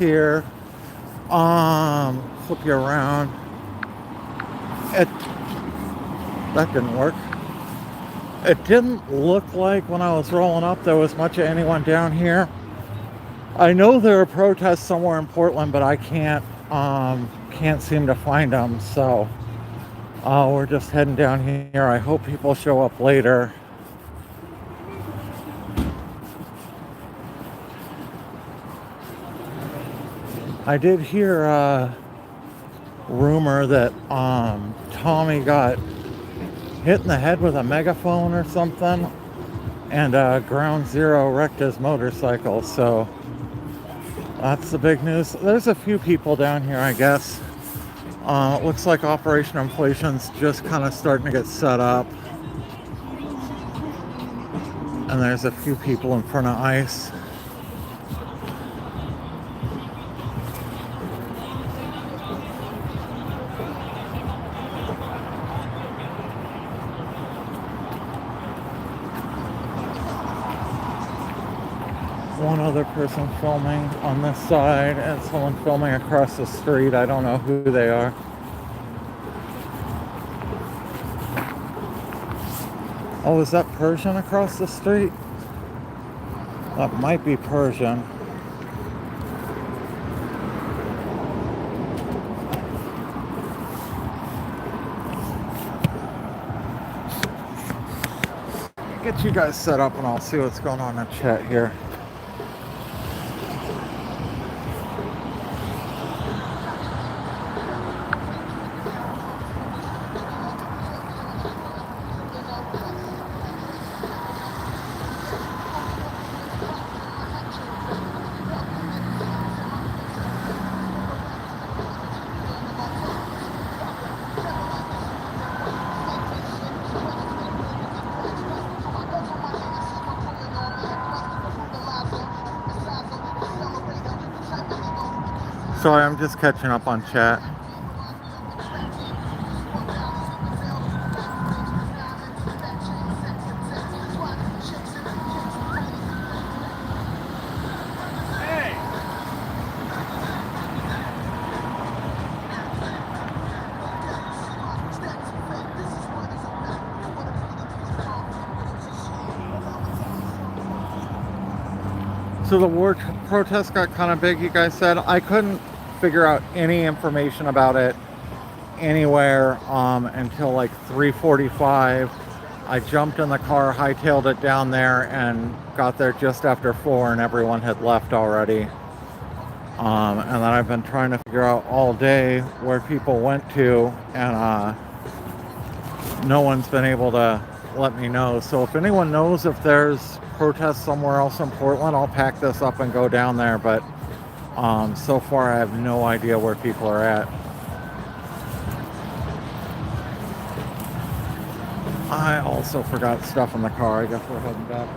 here. Flip you around. That didn't work. It didn't look like when I was rolling up there was much of anyone down here. I know there are protests somewhere in Portland, but I can't seem to find them. So we're just heading down here. I hope people show up later. I did hear a rumor that Tommy got hit in the head with a megaphone or something, and Ground Zero wrecked his motorcycle. So that's the big news. There's a few people down here, I guess. It looks like Operation Inflation's just kind of starting to get set up. And there's a few people in front of I.C.E. One other person filming on this side and someone filming across the street. I don't know who they are. Oh, is that Persian across the street? That might be Persian. Get you guys set up and I'll see what's going on in the chat here. Sorry, I'm just catching up on chat. So the war protest got kind of big, you guys said. I couldn't figure out any information about it anywhere until like 3:45. I jumped in the car, hightailed it down there, and got there just after 4, and everyone had left already. And then I've been trying to figure out all day where people went to, and no one's been able to let me know. So if anyone knows if there's protests somewhere else in Portland, I'll pack this up and go down there. But so far I have no idea where people are at. I also forgot stuff in the car. I guess we're heading back.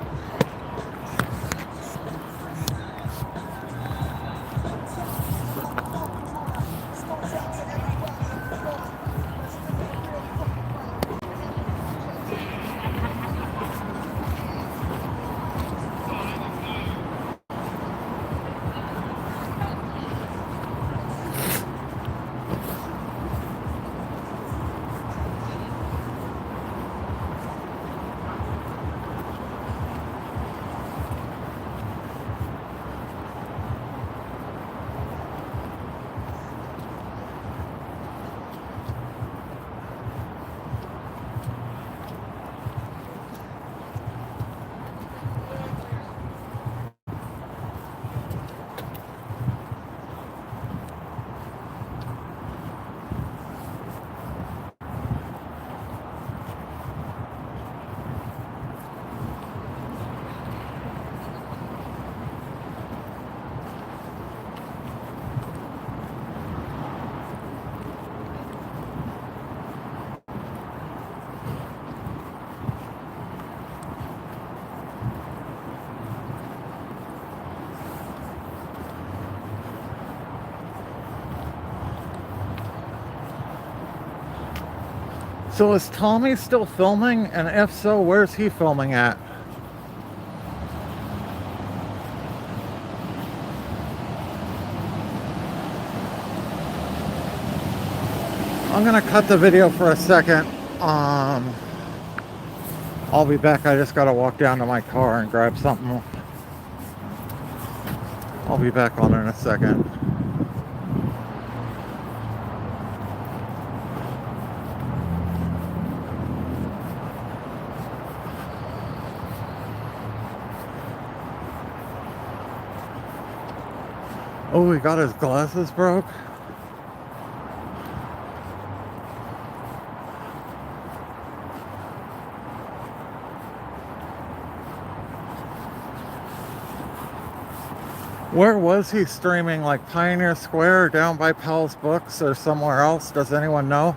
So is Tommy still filming? And if so, where's he filming at? I'm gonna cut the video for a second. I'll be back. I just gotta walk down to my car and grab something. I'll be back on in a second. Oh, he got his glasses broke. Where was he streaming? Like Pioneer Square or down by Powell's Books or somewhere else? Does anyone know?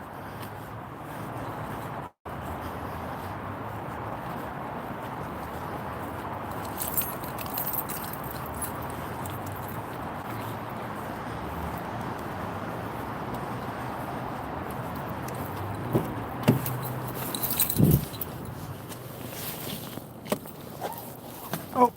Oh.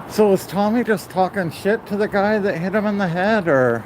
So was Tommy just talking shit to the guy that hit him in the head, or?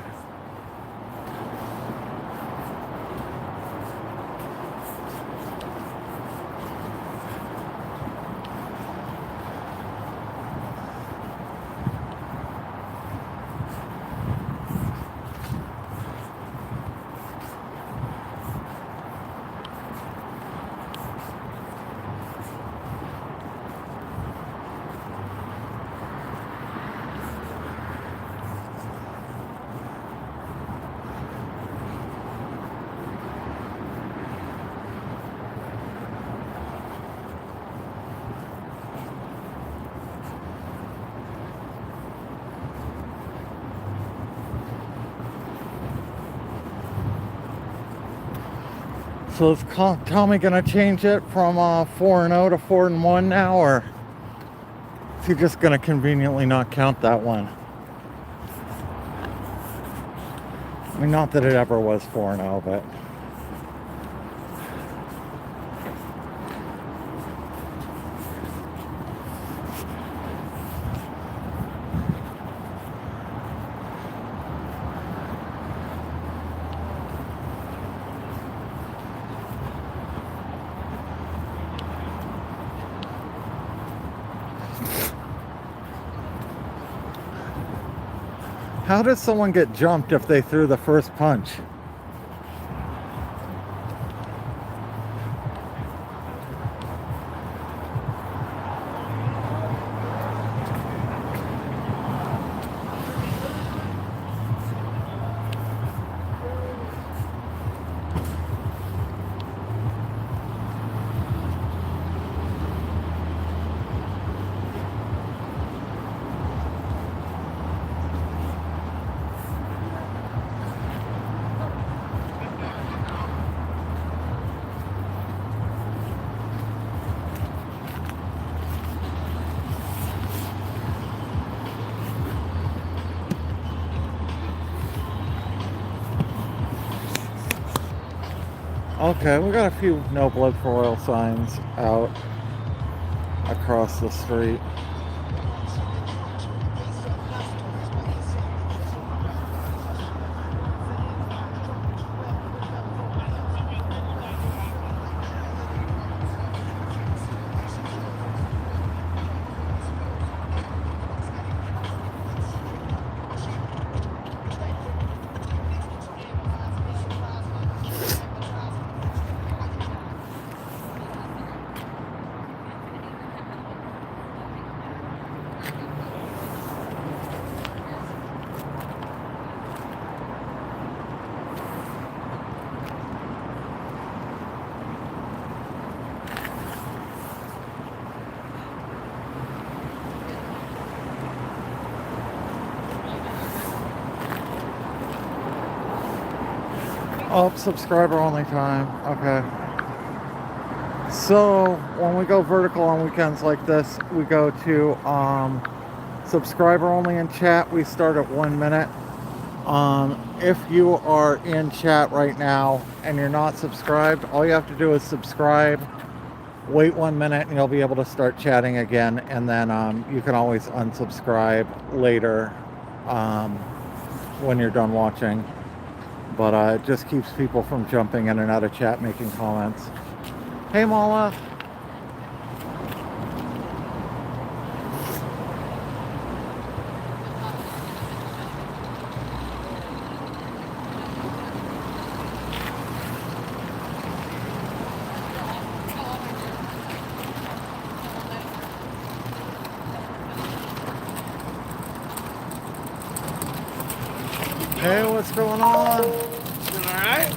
So is Tommy gonna change it from 4-0 to 4-1 now, or is he just gonna conveniently not count that one? I mean, not that it ever was 4-0, but. How does someone get jumped if they threw the first punch? Okay, we got a few no blood for oil signs out across the street. Oh, subscriber only time. Okay. So when we go vertical on weekends like this, we go to subscriber only in chat. We start at 1 minute. If you are in chat right now and you're not subscribed, all you have to do is subscribe, wait 1 minute, and you'll be able to start chatting again. And then you can always unsubscribe later when you're done watching. But it just keeps people from jumping in and out of chat making comments. Hey, Mala. Hey, what's going on? Doing all right?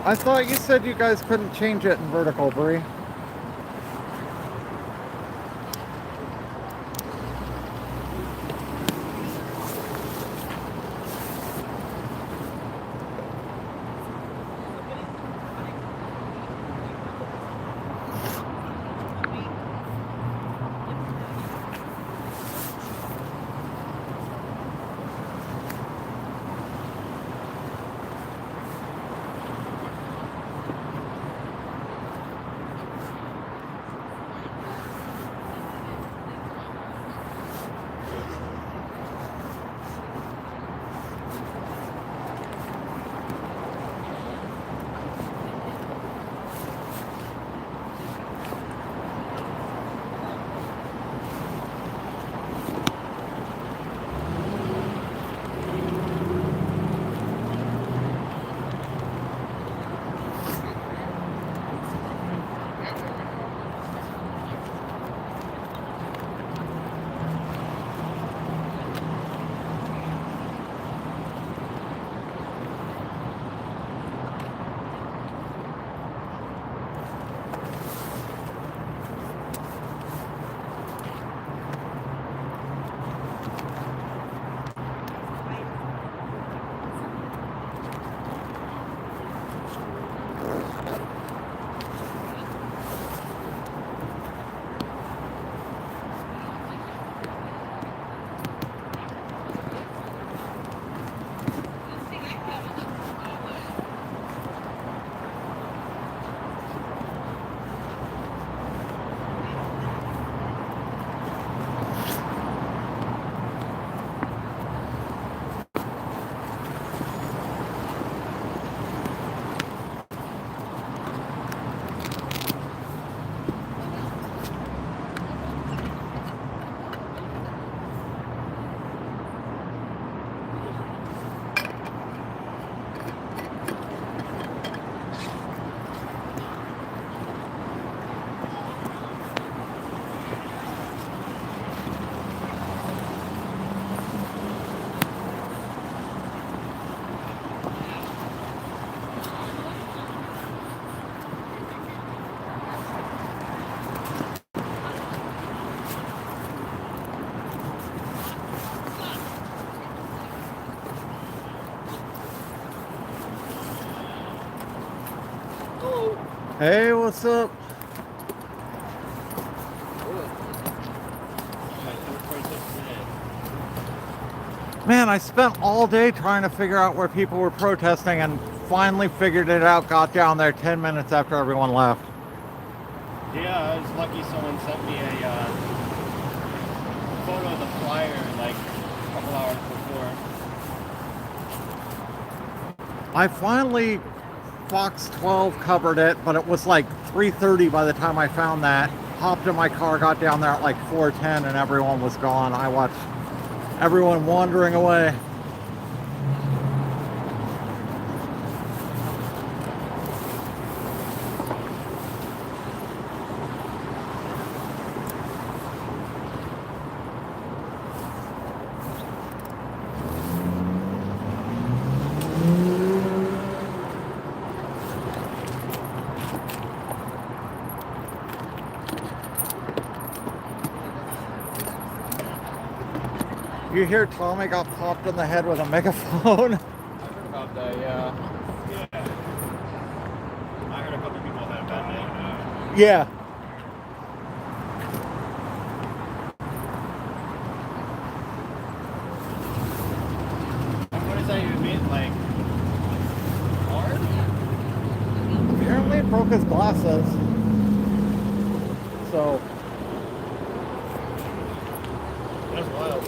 I thought you said you guys couldn't change it in vertical, Bree. Hey, what's up? Man, I spent all day trying to figure out where people were protesting and finally figured it out, got down there 10 minutes after everyone left. Yeah, I was lucky someone sent me a photo of the flyer like a couple hours before. I finally, Fox 12 covered it, but it was like 3:30 by the time I found that. Hopped in my car, got down there at like 4:10 and everyone was gone. I watched everyone wandering away. You hear Tommy got popped in the head with a megaphone? I heard about that, yeah. I heard a couple people had a bad day. Yeah. What does that even mean? Like, hard? Apparently it broke his glasses. So. That's wild.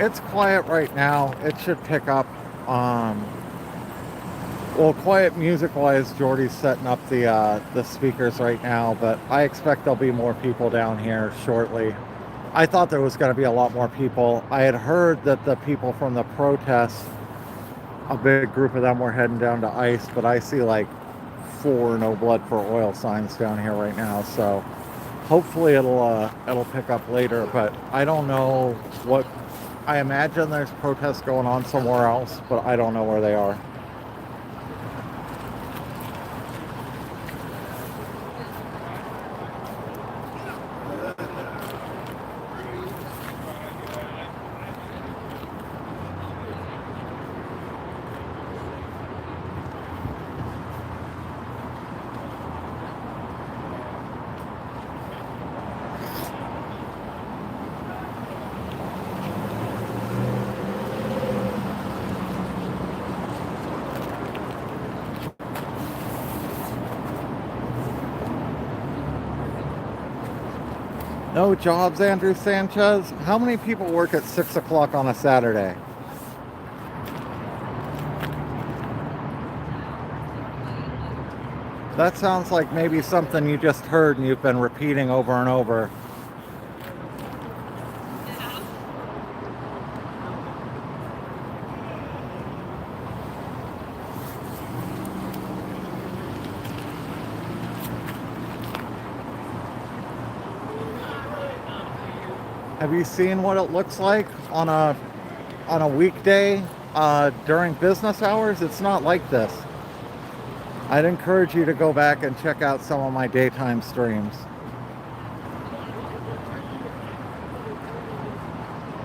It's quiet right now. It should pick up. Well, quiet music-wise, Jordy's setting up the speakers right now, but I expect there'll be more people down here shortly. I thought there was going to be a lot more people. I had heard that the people from the protests, a big group of them were heading down to ICE, but I see like 4 no blood for oil signs down here right now, so hopefully it'll pick up later, but I don't know what. I imagine there's protests going on somewhere else, but I don't know where they are. No jobs, Andrew Sanchez? How many people work at 6 o'clock on a Saturday? That sounds like maybe something you just heard and you've been repeating over and over. Have you seen what it looks like on a weekday during business hours? It's not like this. I'd encourage you to go back and check out some of my daytime streams.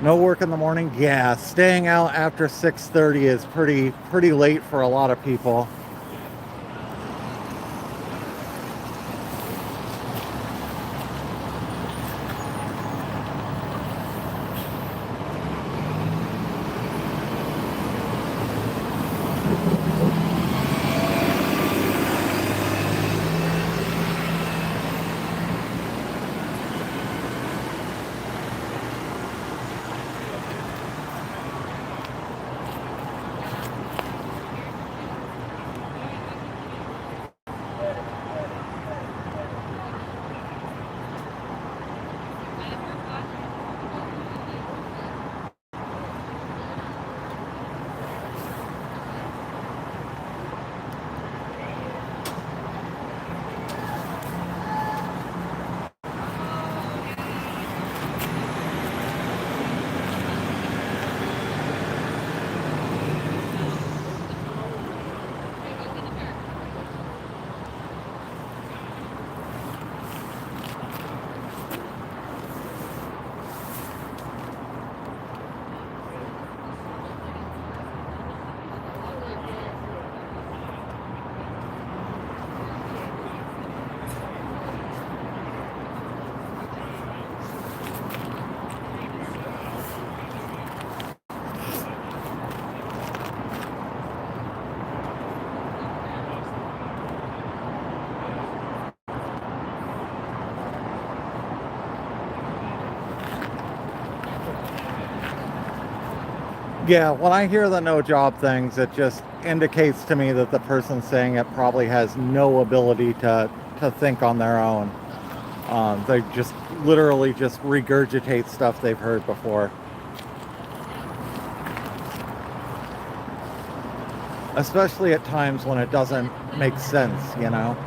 No work in the morning? Yeah, staying out after 6:30 is pretty late for a lot of people. Yeah, when I hear the no job things, it just indicates to me that the person saying it probably has no ability to think on their own. They just literally just regurgitate stuff they've heard before. especially at times when it doesn't make sense, you know?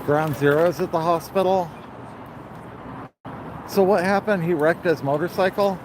Ground Zero's at the hospital. So what happened? He wrecked his motorcycle?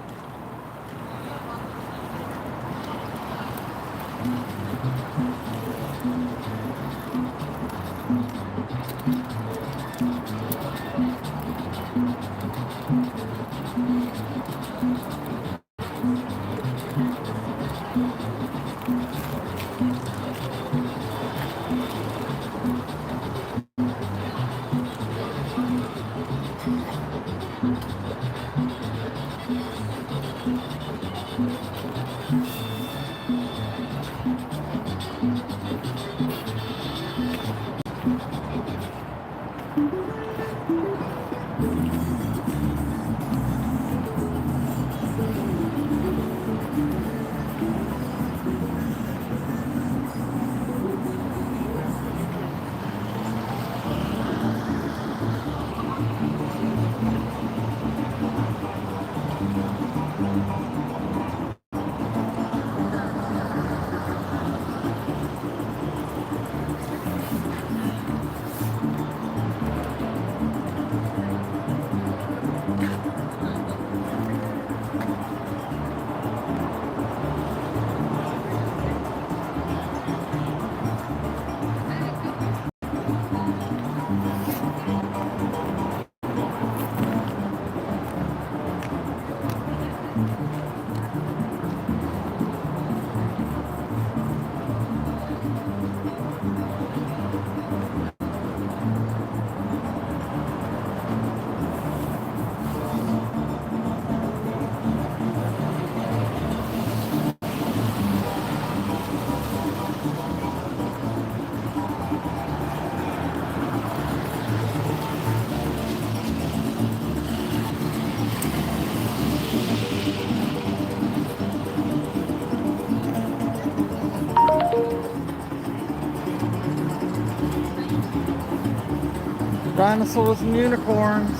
Dinosaurs and unicorns.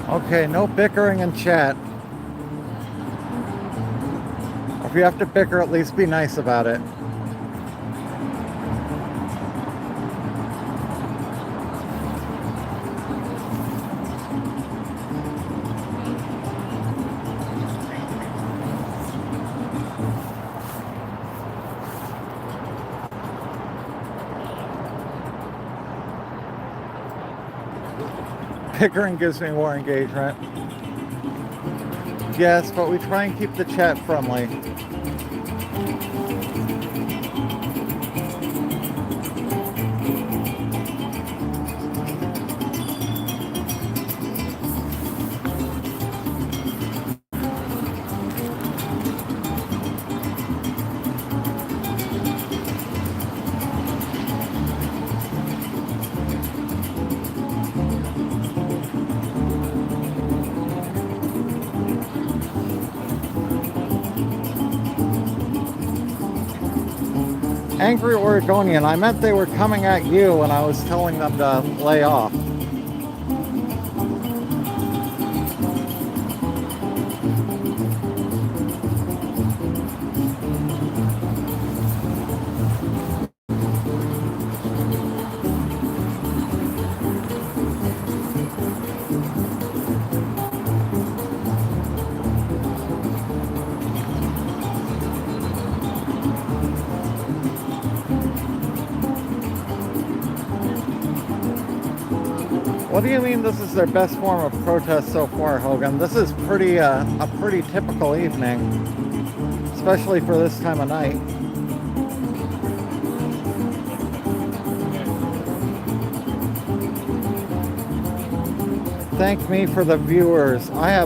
Okay, no bickering in chat. If you have to bicker, at least be nice about it. Bickering gives me more engagement. Yes, but we try and keep the chat friendly. Angry Oregonian, I meant they were coming at you when I was telling them to lay off. What do you mean this is their best form of protest so far, Hogan? This is pretty a pretty typical evening, especially for this time of night. Thank me for the viewers. I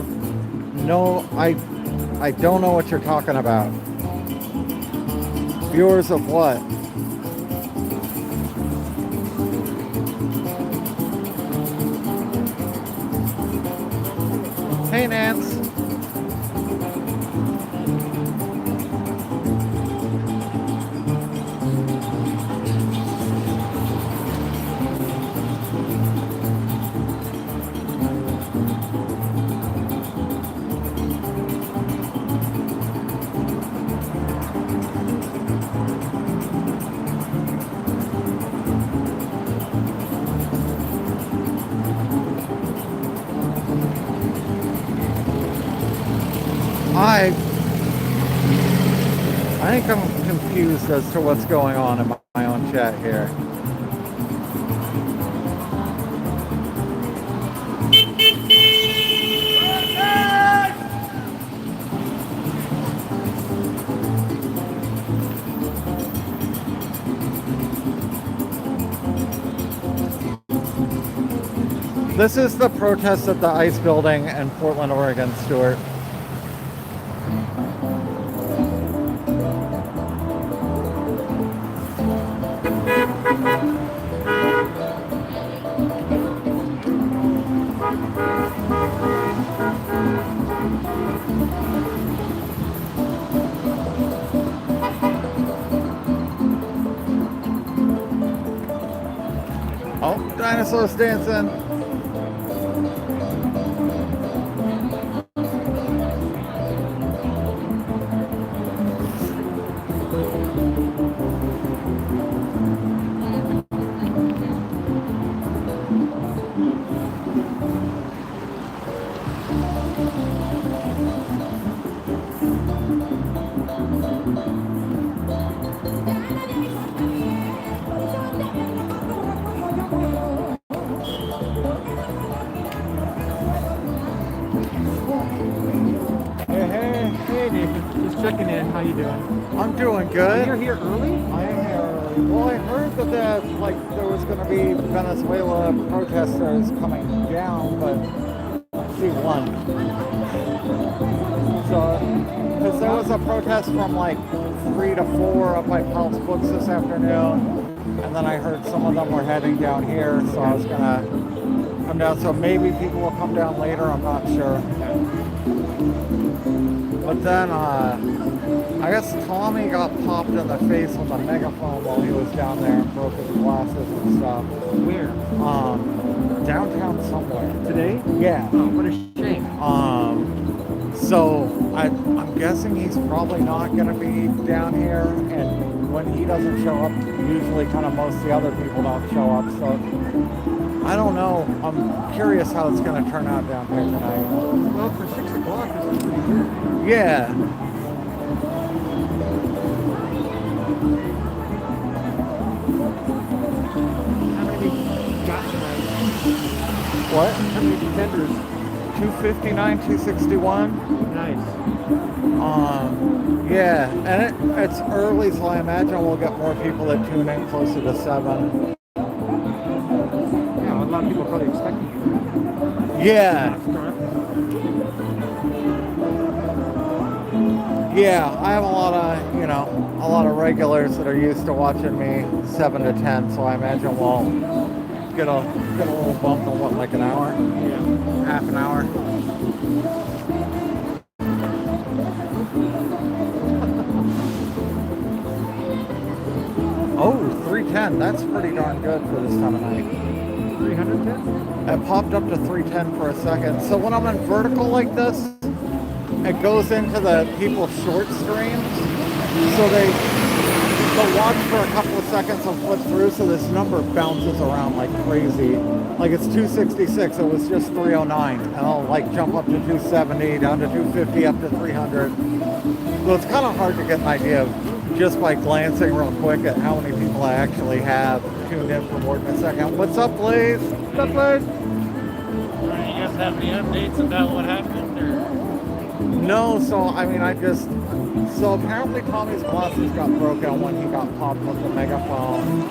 don't know what you're talking about. Viewers of what? Hey, Nance. I think I'm confused as to what's going on in my own chat here. This is the protest at the ICE building in Portland, Oregon, Stuart. Oh, dinosaurs dancing. Checking in. How you doing? I'm doing good. You're here early? I am here. Well, I heard that there was going to be Venezuela protesters coming down, but I see one. So, because there was a protest from like 3 to 4 up by Powell's Books this afternoon, and then I heard some of them were heading down here, so I was going to come down. So maybe people will come down later. I'm not sure. But then, I guess Tommy got popped in the face with a megaphone while he was down there and broke his glasses and stuff. Where? downtown somewhere. Today? Yeah. Oh, what a shame. So I'm guessing he's probably not going to be down here, and when he doesn't show up, usually kind of most of the other people don't show up. So I don't know. I'm curious how it's going to turn out down here tonight. Well, for 6 o'clock, this is pretty good. Yeah. How many got tonight? What? How many contenders? 259, 261. Nice. Yeah, and it's early, so I imagine we'll get more people that tune in closer to 7. Yeah, a lot of people probably expecting you. Yeah. Yeah, I have a lot of regulars that are used to watching me 7 to 10, so I imagine we'll get a little bump in what, like an hour? Yeah. Half an hour? Oh, 310, that's pretty darn good for this time of night. 310? It popped up to 310 for a second. So when I'm in vertical like this, it goes into the people's short streams. So they'll watch for a couple of seconds and flip through, so this number bounces around like crazy. Like it's 266, it was just 309. And I'll like jump up to 270, down to 250, up to 300. So it's kind of hard to get an idea of just by glancing real quick at how many people I actually have tuned in for more than a second. What's up, Blaze? What's up, Blaze? You guys have any updates about what happened? Or? No, so I mean, so apparently Tommy's glasses got broken when he got popped with the megaphone.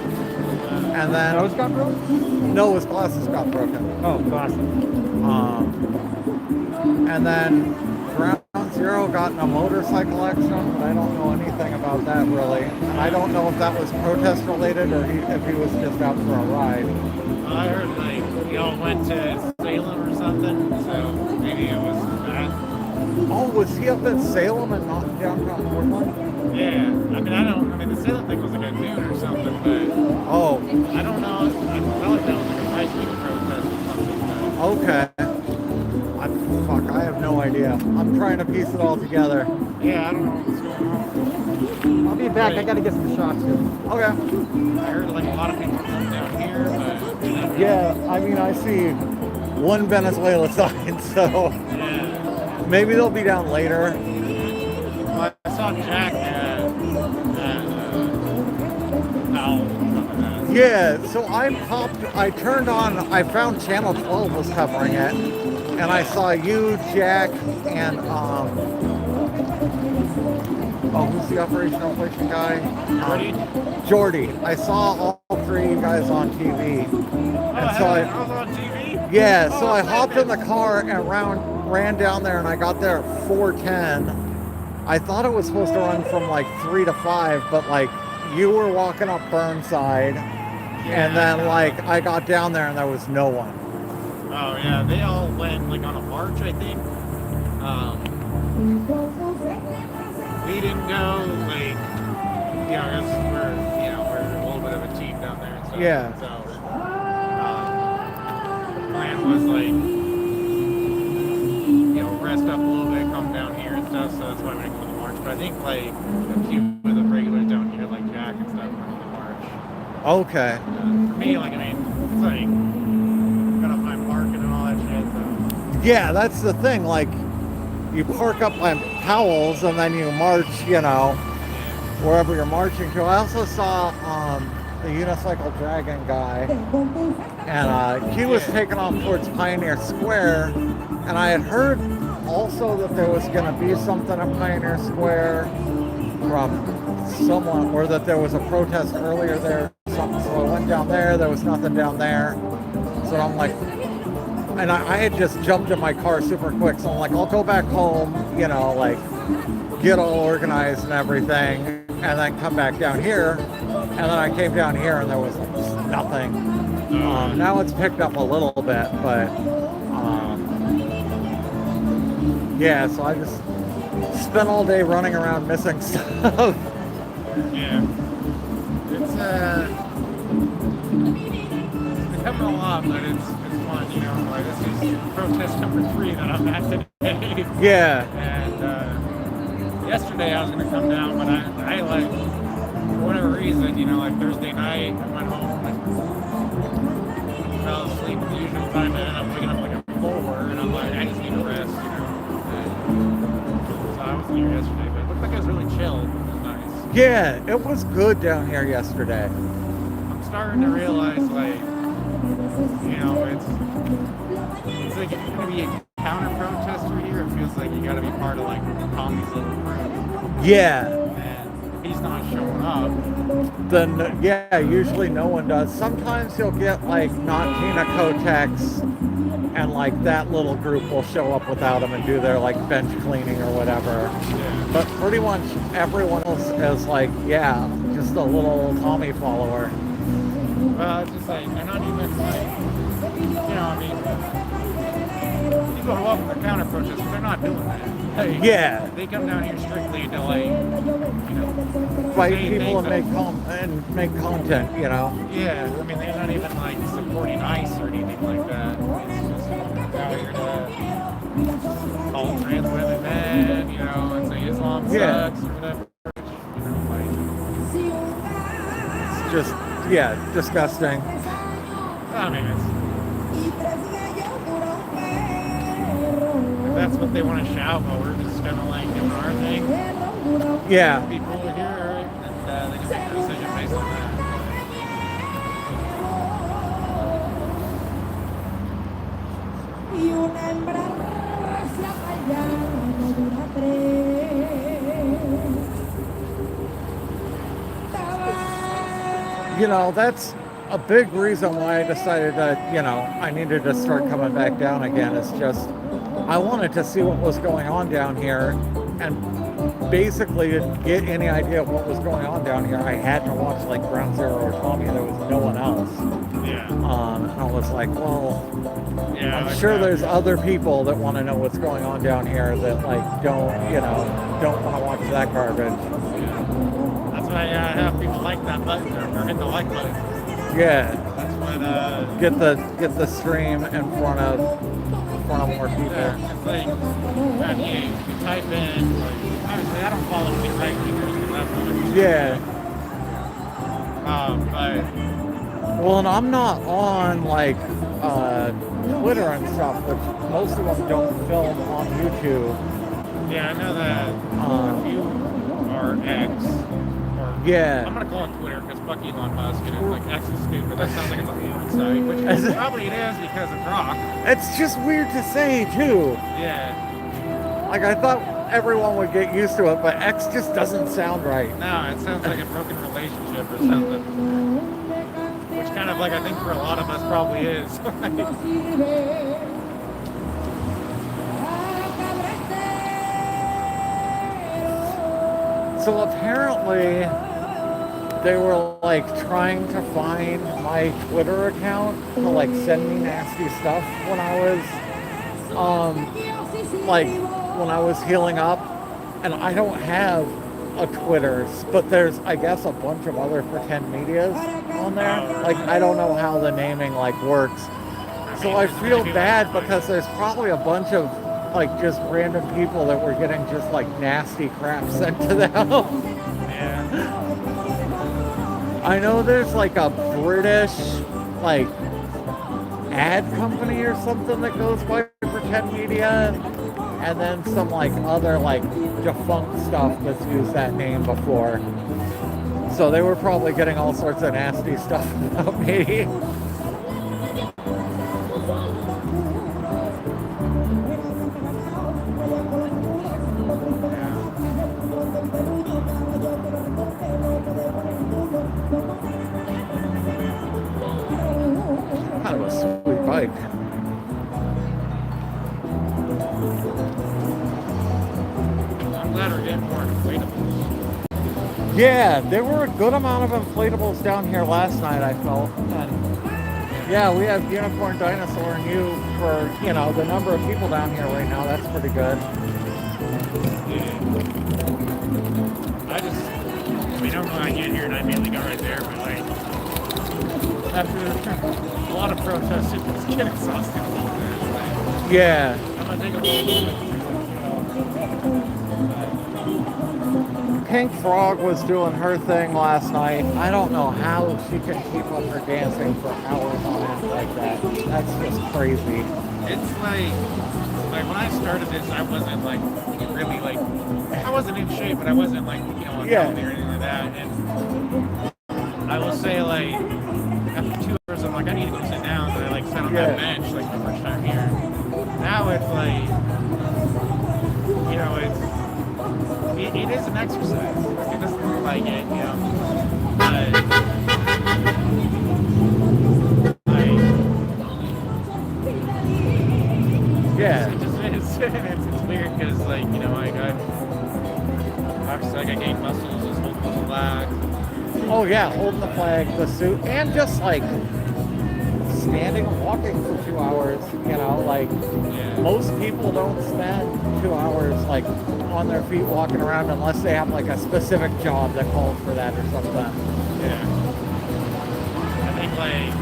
And then... Nose got broken? No, his glasses got broken. Oh, glasses. And then Ground Zero got in a motorcycle accident, but I don't know anything about that really. And I don't know if that was protest related or if he was just out for a ride. I heard like y'all went to Salem or something, so maybe it was that. Oh, was he up in Salem and not downtown Portland? Yeah, I mean the Salem thing was like a noon or something, but Oh, I don't know. I felt like that was like a high-speed protest or something. okay. I have no idea. I'm trying to piece it all together. Yeah, I don't know what's going on. I'll be back. I gotta get some shots here. Okay. I heard like a lot of people come down here, but Yeah, I mean, I see one Venezuela sign, so yeah. maybe they'll be down later. Well, I saw Jack at Powell. Yeah, so I turned on, I found Channel 12 was covering it, and I saw you, Jack, and, who's the operational inflation guy? Jordy. I saw all three of you guys on TV. And so I was on TV? yeah, so I hopped in the car and ran down there, and I got there at 4:10. I thought it was supposed to run from like 3 to 5, but like you were walking up Burnside, and then like I got down there and there was no one. Oh yeah, they all went like on a march, I think. We didn't go, like, I guess we're a little bit of a team down there and stuff. Yeah. So, the plan was like, rest up a little bit, come down here and stuff. So that's why we didn't go to the march. But I think like a few of the regulars down here, like Jack and stuff, went to the march. Okay. For me, like, it's like gotta find parking and all that shit. So. Yeah, that's the thing. Like, you park up on Powell's and then you march, wherever you're marching to. I also saw the Unicycle Dragon guy, and he was taking off towards Pioneer Square, and I had heard also that there was going to be something at Pioneer Square from someone, or that there was a protest earlier there. So I went down there was nothing down there. So I'm like, and I had just jumped in my car super quick, so I'm like, I'll go back home, like get all organized and everything, and then come back down here. And then I came down here and there was like just nothing. Now it's picked up a little bit, but yeah, so I just spent all day running around missing stuff. Yeah. It's becoming a lot, but it's everyone, you know, like this is protest number 3 that I'm at today. Yeah. And yesterday I was gonna come down, but I like, for whatever reason, you know, like Thursday night, I went home and fell asleep at the usual time. I ended up waking up like a 4, and I'm like, I just need to rest, you know. And so I wasn't here yesterday, but it looked like it was really chill. It was nice. Yeah, it was good down here yesterday. I'm starting to realize, like, you know, it's like if you're gonna be a counter protester here, it feels like you gotta be part of like Tommy's little group. Yeah. And if he's not showing up, Then, yeah, usually no one does. Sometimes you'll get like not Tina Kotex and like that little group will show up without him and do their like bench cleaning or whatever. yeah. But pretty much everyone else is like, yeah, just a little Tommy follower. Well, it's just like they're not even like, you know, I mean, you go to welcome the counter protest, but they're not doing that. Like, Yeah. they come down here strictly to like, you know, Fight say people and things make content, you know. yeah, I mean, they're not even like supporting ICE or anything like that. It's just out here to call trans women men, you know, and say Islam Yeah. sucks or whatever. You know, like, It's just, yeah, disgusting. I mean, it's, if that's what they want to shout, but we're just kind of like doing our thing. Yeah. People are here, and they can make their decision based on that. You know, that's a big reason why I decided that, you know, I needed to start coming back down again. It's just, I wanted to see what was going on down here, and basically to get any idea of what was going on down here, I had to watch like Ground Zero or Tommy. There was no one else. Yeah. And I was like, well, Yeah. I'm like sure that. there's other people that want to know what's going on down here that like don't, you know, don't want to watch that garbage. That's why have people like that button or hit the like button. Yeah. That's what Get the stream in front of more people. yeah, it's like when you type in, like, obviously I don't follow any right wingers because that's not Yeah. but Well, and I'm not on like Twitter and stuff, which most of them don't film on YouTube. yeah, I know that if you are X, or Yeah. I'm gonna call it Twitter because fuck Elon Musk and it's like X is stupid. That sounds like it's a porn site, which probably it is because of Grok. It's just weird to say too. Yeah. Like I thought everyone would get used to it, but X just doesn't sound right. No, it sounds like a broken relationship or something. Which kind of like I think for a lot of us probably is. So apparently they were like trying to find my Twitter account to like send me nasty stuff when I was healing up, and I don't have a Twitter, but there's I guess a bunch of other PretendMedias on there. Like I don't know how the naming like works. So I feel bad because there's probably a bunch of like just random people that were getting just like nasty crap sent to them. Yeah. I know there's like a British like ad company or something that goes by PretendMedia, and then some like other like defunct stuff that's used that name before. So they were probably getting all sorts of nasty stuff about me. Kind of a sweet bike. I'm glad we're getting more inflatables. Yeah, there were a good amount of inflatables down here last night, I felt. And yeah, we have Unicorn Dinosaur and you for, you know, the number of people down here right now. That's pretty good. Yeah. I mean, normally I get here and I immediately go right there, but like, after a lot of protests, it just get exhausting a little bit. Like, Yeah. I'm gonna take a little Pink Frog was doing her thing last night. I don't know how she can keep up her dancing for hours on end like that. That's just crazy. It's like when I started this, I wasn't like really like, I wasn't in shape, but I wasn't like, on Yeah. healthy or anything like that. And I will say like, after 2 hours, I'm like, I need to go sit down. And I like sat on that bench like the first time here. Now it's like, it is an exercise. Like, it doesn't look like it, but Yeah. it just is. It's weird because like, obviously like I gained muscles, just holding the flag. Oh yeah, holding the flag, the suit, and just like standing and walking for 2 hours, most people don't spend 2 hours like on their feet walking around unless they have like a specific job that calls for that or something. Yeah. I think like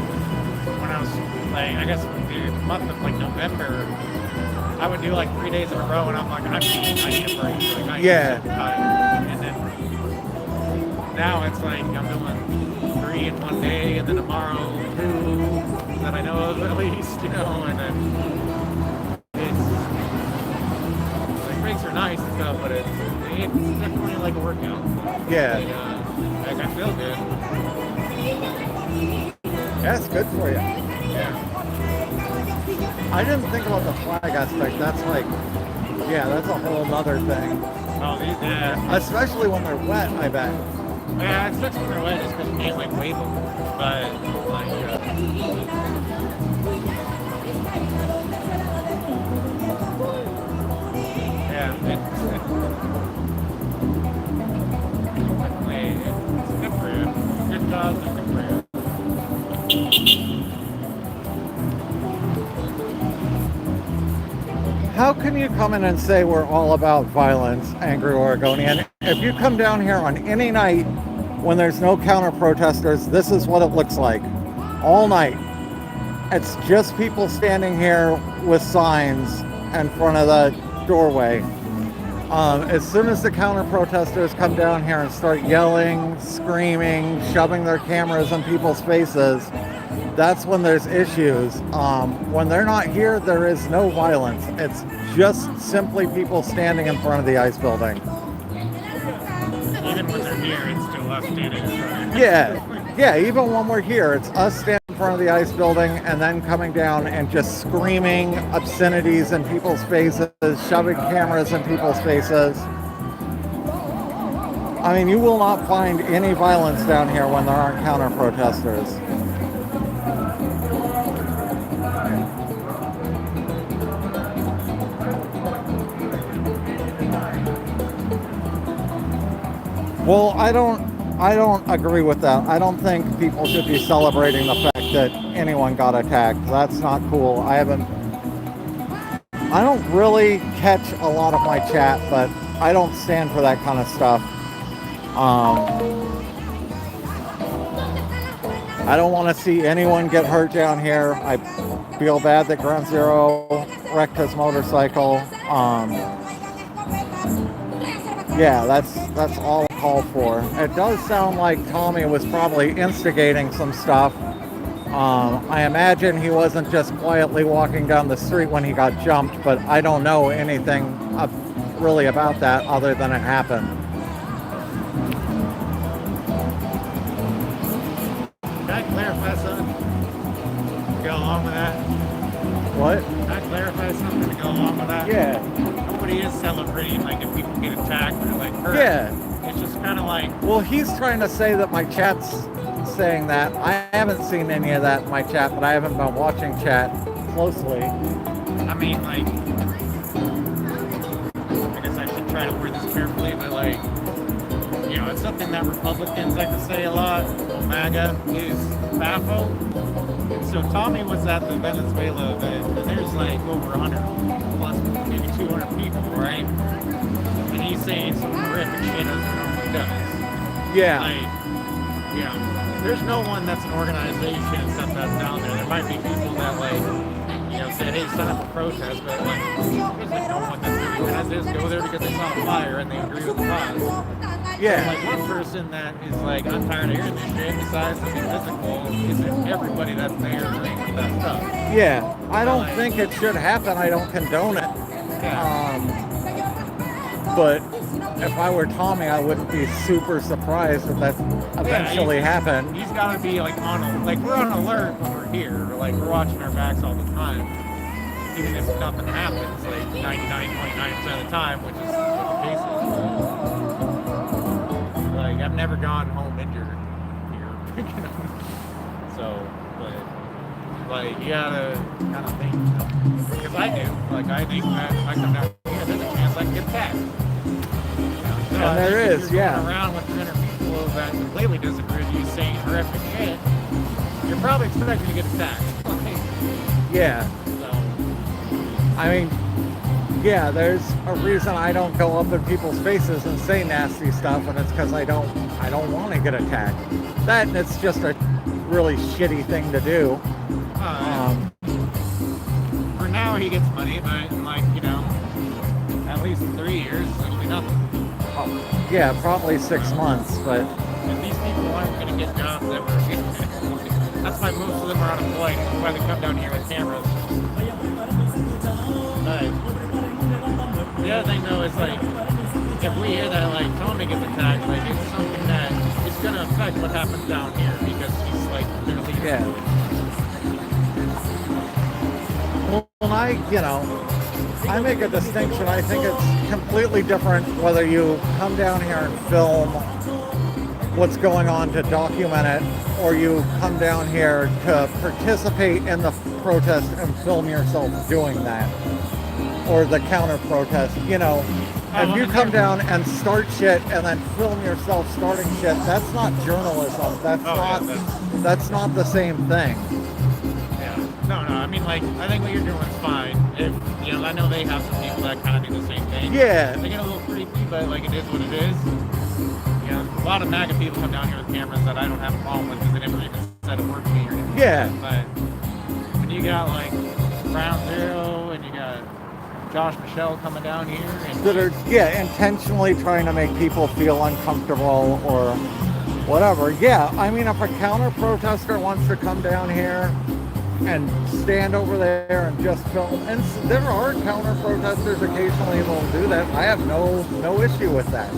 when I was like, I guess the month of like November, I would do like 3 days in a row and I'm like, I need a break. Like, I Yeah. And then now it's like I'm doing 3 in one day and then tomorrow 2 that I know of at least, and then breaks are nice and stuff, but it's definitely like a workout. Yeah. Like I feel good. That's good for you. Yeah. I didn't think about the flag aspect. That's like, that's a whole nother thing. Oh, yeah. Especially when they're wet, I bet. Yeah, it sucks when they're wet just because you can't like wave them. But like, it's good for you. Good cause and good for you. How can you come in and say we're all about violence, angry Oregonian? If you come down here on any night when there's no counter protesters, this is what it looks like. All night. It's just people standing here with signs in front of the doorway. As soon as the counter protesters come down here and start yelling, screaming, shoving their cameras in people's faces, that's when there's issues. When they're not here, there is no violence. It's just simply people standing in front of the ICE building. Even when they're here, it's still us standing in front. Yeah, even when we're here, it's us standing in front of the ICE building and then coming down and just screaming obscenities in people's faces, shoving cameras in people's faces. I mean, you will not find any violence down here when there aren't counter protesters. Well, I don't agree with that. I don't think people should be celebrating the fact that anyone got attacked. That's not cool. I don't really catch a lot of my chat, but I don't stand for that kind of stuff. I don't want to see anyone get hurt down here. I feel bad that Ground Zero wrecked his motorcycle. Yeah, that's all I call for. It does sound like Tommy was probably instigating some stuff. I imagine he wasn't just quietly walking down the street when he got jumped, but I don't know anything really about that other than it happened. Can I clarify something to go along with that? What? Can I clarify something to go along with that? Yeah. Nobody is celebrating like if people get attacked or like hurt. Yeah. It's just kind of like. Well, he's trying to say that my chat's saying that. I haven't seen any of that in my chat, but I haven't been watching chat closely. I mean, like, I guess I should try to word this carefully, but like, it's something that Republicans like to say a lot. MAGA is FAFO. So Tommy was at the Venezuela event, and there's like over 100 plus, maybe 200 people, right? And he's saying some horrific shit as he normally does. Yeah. Like, there's no one that's an organization and stuff that's down there. There might be people that like, said, hey, sign up for protest, but like, there's like no one that's really organized. They just go there because they saw a flyer and they agree with the cause. Yeah. So, like one person that is like, I'm tired of hearing this shit, decides to be physical, isn't everybody that's there agreeing with that stuff. Yeah, I don't think it should happen. I don't condone it. Yeah. But if I were Tommy, I wouldn't be super surprised if that eventually happened. He's got to be like we're on alert when we're here. Like we're watching our backs all the time. Even if nothing happens, like 99.9% of the time, which is what the case is. Like I've never gone home injured here. So, but like you gotta kind of think, because I do. Like I think that if I come down here, there's a chance I can get attacked. And there is, if you're going around with 300 people that completely disagree with you saying horrific shit, you're probably expecting to get attacked. Yeah. So, I mean, yeah, there's a reason I don't go up in people's faces and say nasty stuff, and it's because I don't want to get attacked. That and it's just a really shitty thing to do. For now, he gets money, but in at least 3 years, it'll be nothing. Yeah, probably 6 months, but and these people aren't going to get jobs ever. That's why most of them are unemployed. That's why they come down here with cameras. The other thing though is like, if we hear that like Tommy gets attacked, like it's something that it's going to affect what happens down here because he's like literally. yeah. Well, when I make a distinction. I think it's completely different whether you come down here and film what's going on to document it, or you come down here to participate in the protest and film yourself doing that, or the counter protest. If you come down and start shit and then film yourself starting shit, that's not journalism. That's not the same thing. No, I mean, like, I think what you're doing is fine. If, I know they have some people that kind of do the same thing. Yeah. They get a little creepy, but, like, it is what it is. A lot of MAGA people come down here with cameras that I don't have a problem with because they never even said a word to me or anything. Yeah. But when you got, like, Ground Zero and you got Josh Michelle coming down here. And that are, intentionally trying to make people feel uncomfortable or whatever. Yeah, I mean, if a counter protester wants to come down here and stand over there and just film, and there are counter protesters occasionally who will do that. I have no issue with that,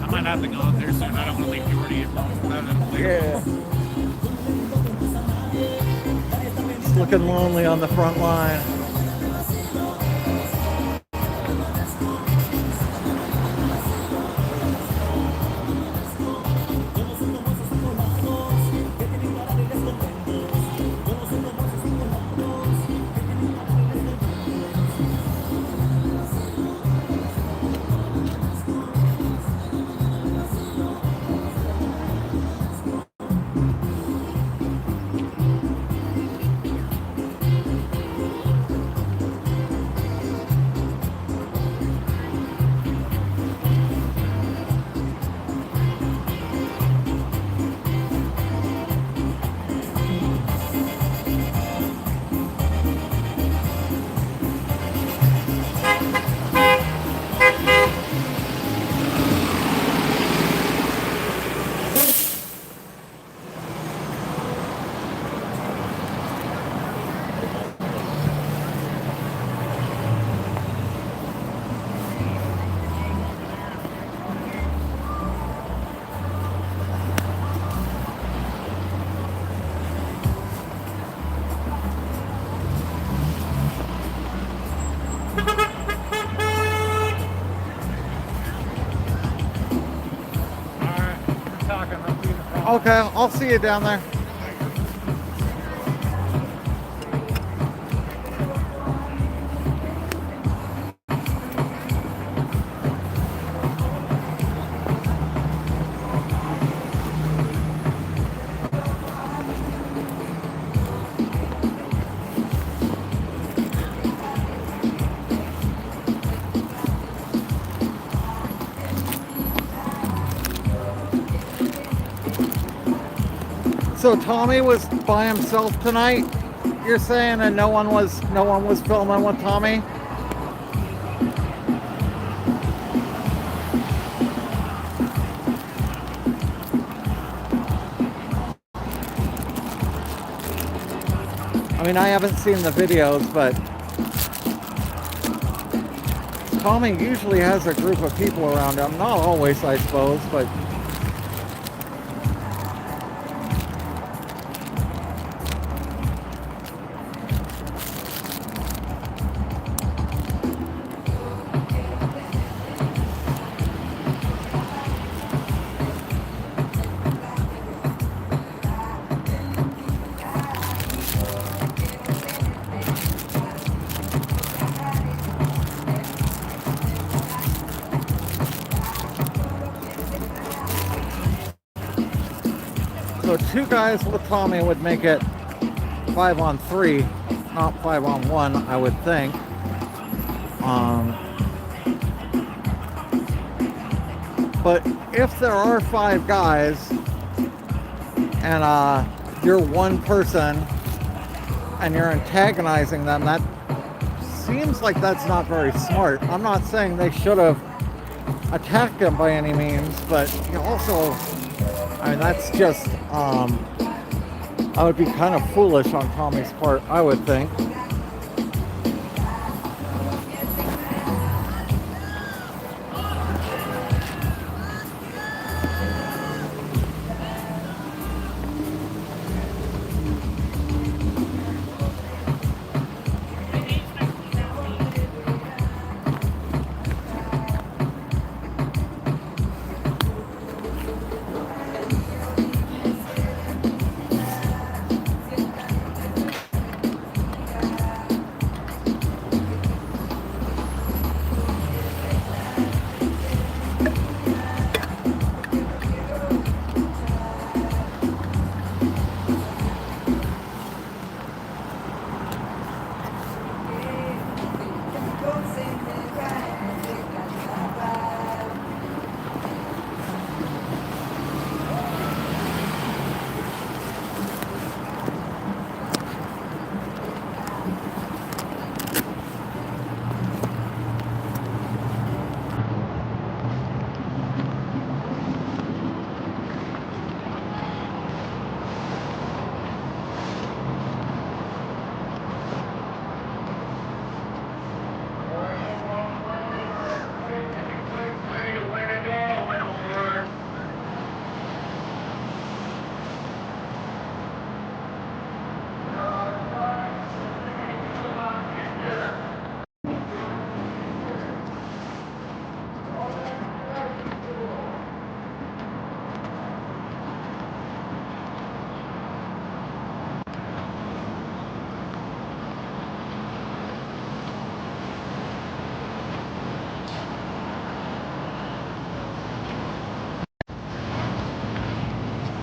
I might have to go up there soon. I don't want to leave Jordy alone. Yeah. It's looking lonely on the front line. Okay, I'll see you down there. So Tommy was by himself tonight, you're saying, and no one was filming with Tommy? I mean, I haven't seen the videos, but Tommy usually has a group of people around him. Not always, I suppose, but so two guys with Tommy would make it 5-on-3, not 5-on-1, I would think. But if there are 5 guys and you're one person and you're antagonizing them, that seems like that's not very smart. I'm not saying they should have attacked him by any means, but you also, I mean, that's just, I would be kind of foolish on Tommy's part, I would think.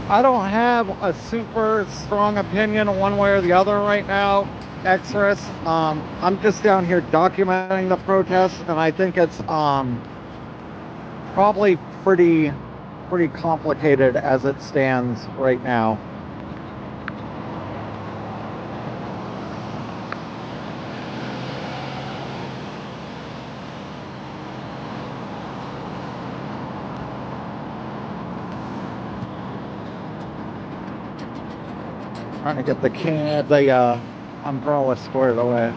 I don't have a super strong opinion one way or the other right now, Exodus. I'm just down here documenting the protest, and I think it's probably pretty complicated as it stands right now. Trying to get the umbrella squared away.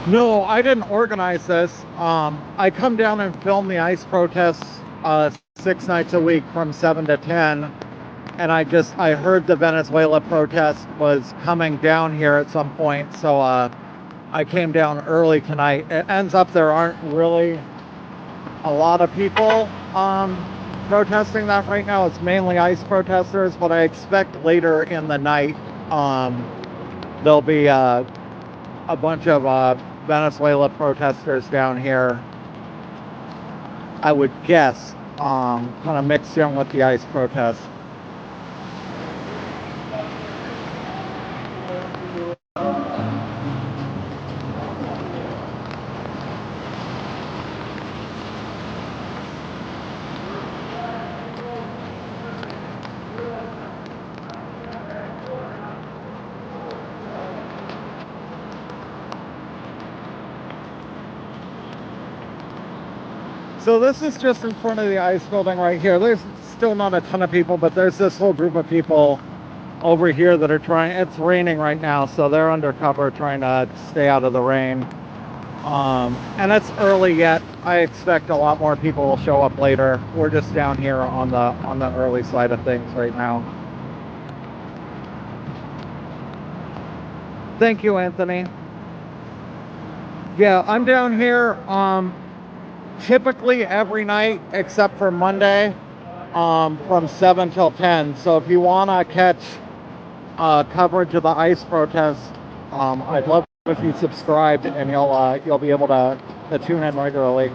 No, I didn't organize this. I come down and film the ICE protests 6 nights a week from 7 to 10. And I heard the Venezuela protest was coming down here at some point. So I came down early tonight. It ends up there aren't really a lot of people protesting that right now. It's mainly ICE protesters, but I expect later in the night there'll be a bunch of Venezuela protesters down here, I would guess, kind of mixed in with the ICE protests. So this is just in front of the ICE building right here. There's still not a ton of people, but there's this whole group of people over here that are trying. It's raining right now, so they're undercover trying to stay out of the rain. And it's early yet. I expect a lot more people will show up later. We're just down here on the early side of things right now. Thank you, Anthony. Yeah, I'm down here typically every night except for Monday from 7 till 10. So if you want to catch coverage of the ICE protests, I'd love if you subscribed, and you'll be able to tune in regularly.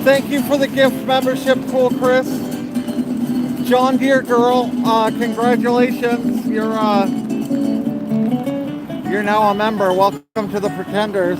Thank you for the gift membership, Cool Chris. John Deere Girl, congratulations. You're now a member. Welcome to the Pretenders.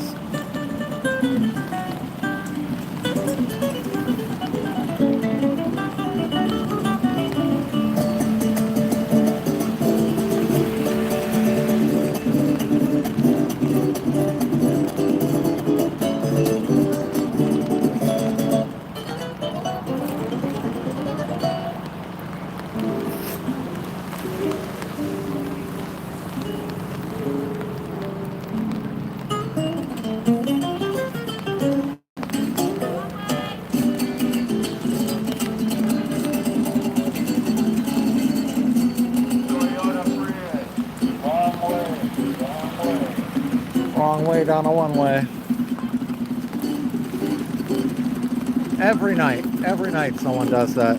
Wrong way down a one-way. Every night someone does that.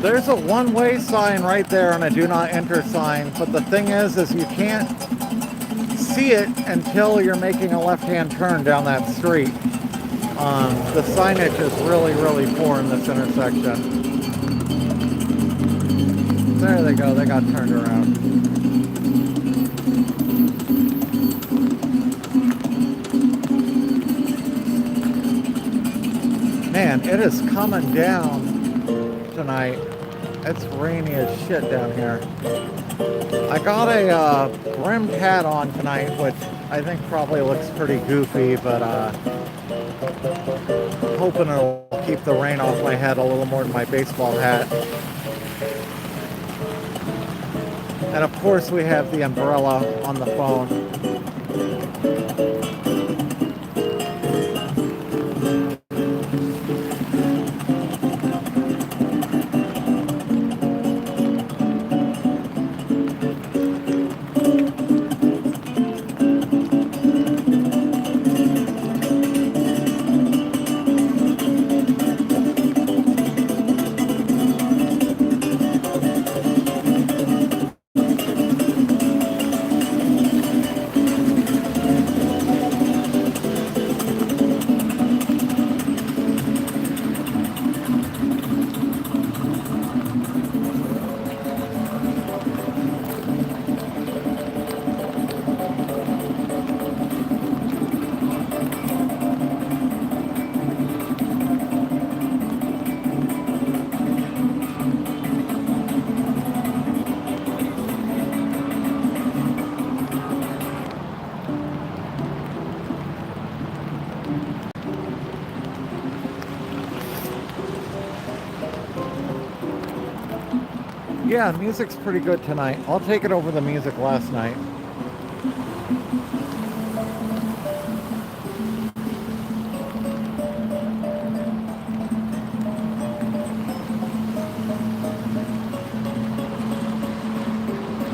There's a one-way sign right there and a do not enter sign, but the thing is you can't see it until you're making a left-hand turn down that street. The signage is really, really poor in this intersection. There they go, they got turned around. Man, it is coming down tonight. It's rainy as shit down here. I got a brimmed hat on tonight, which I think probably looks pretty goofy, but hoping it'll keep the rain off my head a little more than my baseball hat. And of course we have the umbrella on the phone. Yeah, music's pretty good tonight. I'll take it over the music last night.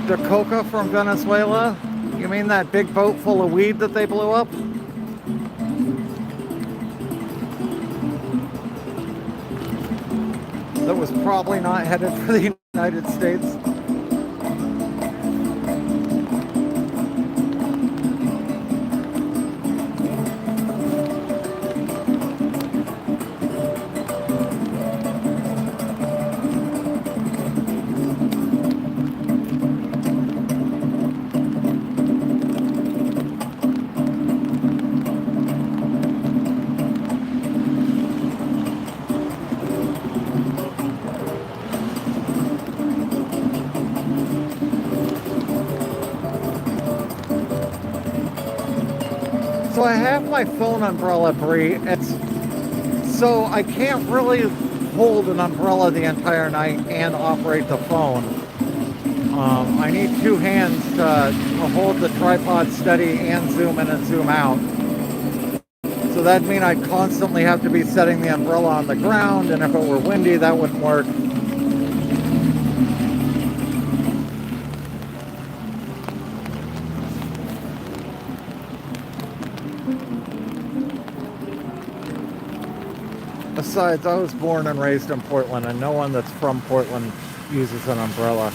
The coca from Venezuela? You mean that big boat full of weed that they blew up? That was probably not headed for the United States. So I have my phone umbrella, Bree. So I can't really hold an umbrella the entire night and operate the phone. I need two hands to hold the tripod steady and zoom in and zoom out. So that'd mean I'd constantly have to be setting the umbrella on the ground, and if it were windy, that wouldn't work. Besides, I was born and raised in Portland, and no one that's from Portland uses an umbrella.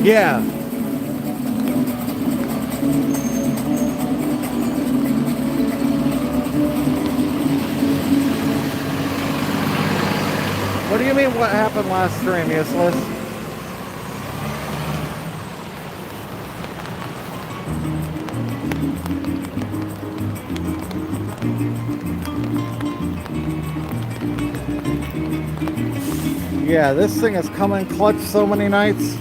Yeah. What do you mean what happened last stream, Useless? Yeah, this thing has come in clutch so many nights.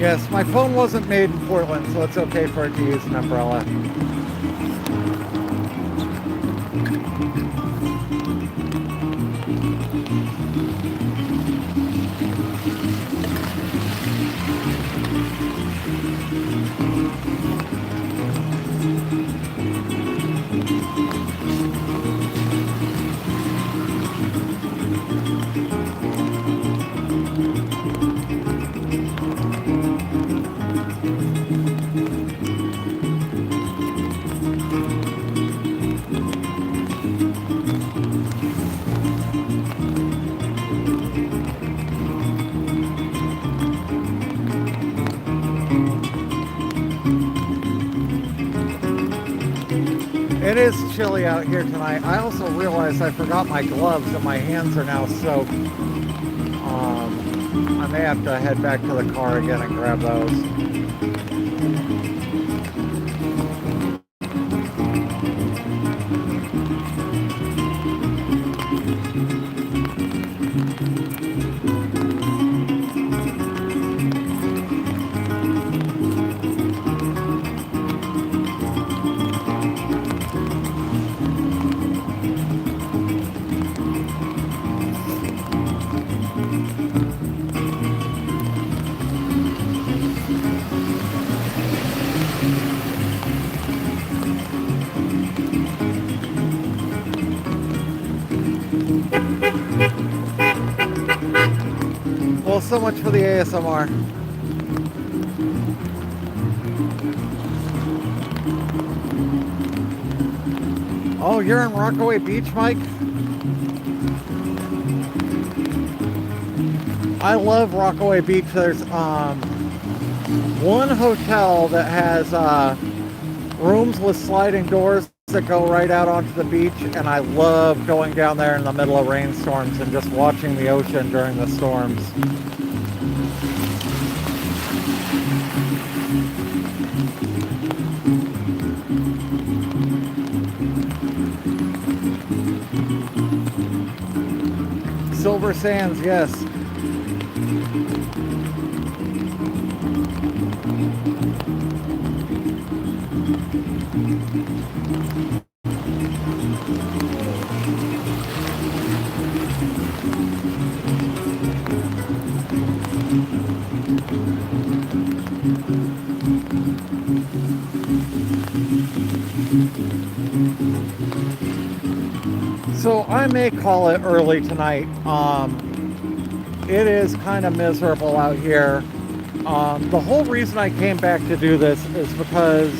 Yes, my phone wasn't made in Portland, so it's okay for it to use an umbrella. It is chilly out here tonight. I also realized I forgot my gloves and my hands are now soaked. I may have to head back to the car again and grab those. Well, so much for the ASMR. Oh, you're in Rockaway Beach, Mike? I love Rockaway Beach. There's one hotel that has rooms with sliding doors that go right out onto the beach, and I love going down there in the middle of rainstorms and just watching the ocean during the storms. Silver Sands, yes. So I may call it early tonight. It is kind of miserable out here. The whole reason I came back to do this is because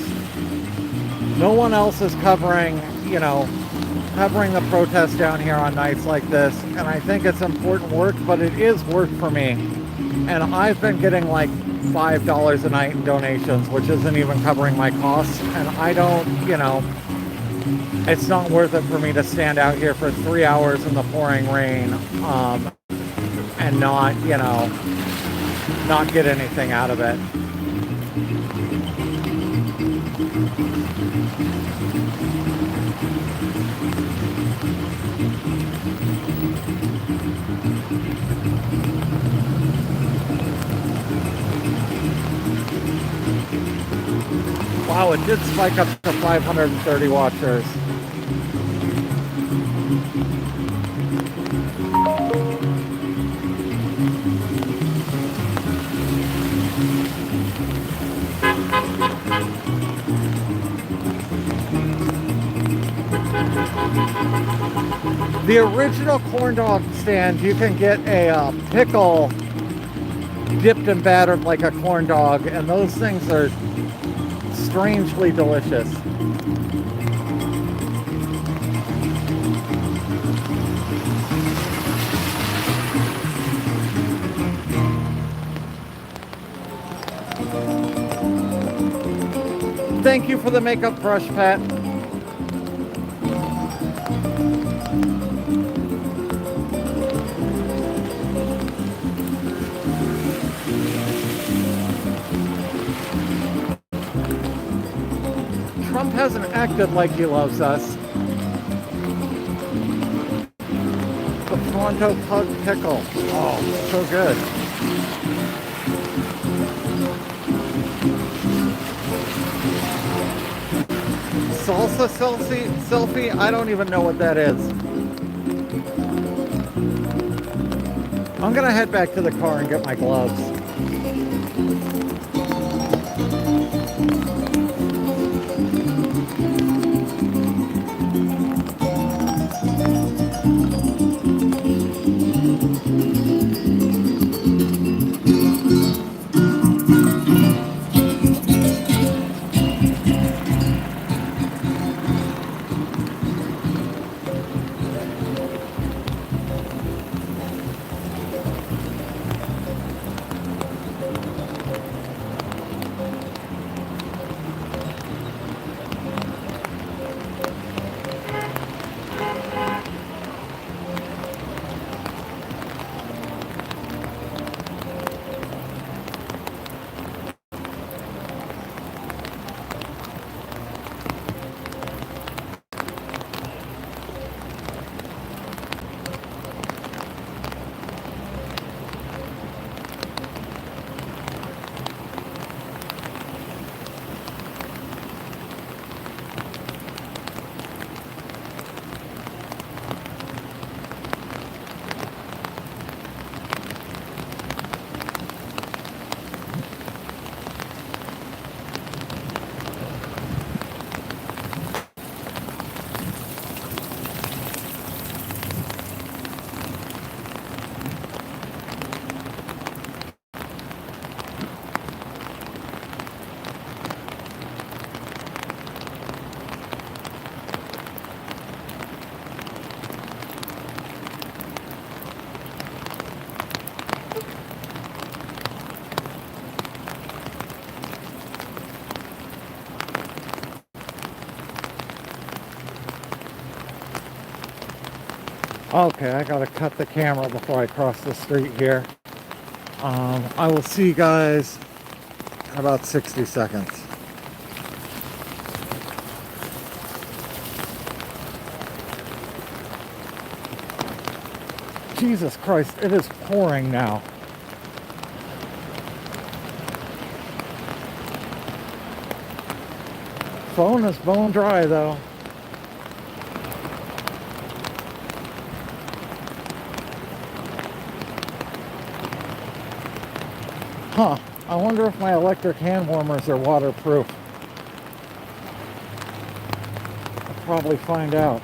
no one else is covering the protest down here on nights like this. And I think it's important work, but it is work for me. And I've been getting like $5 a night in donations, which isn't even covering my costs. And I don't, it's not worth it for me to stand out here for 3 hours in the pouring rain and not get anything out of it. Wow, it did spike up to 530 watchers. The original corn dog stand, you can get a pickle dipped and battered like a corn dog, and those things are strangely delicious. Thank you for the makeup brush, Pat. Trump hasn't acted like he loves us. The Toronto Pug Pickle. Oh, so good. Salsa selfie? I don't even know what that is. I'm gonna head back to the car and get my gloves. Okay, I gotta cut the camera before I cross the street here. I will see you guys in about 60 seconds. Jesus Christ, it is pouring now. Phone is bone dry though. Huh, I wonder if my electric hand warmers are waterproof. I'll probably find out.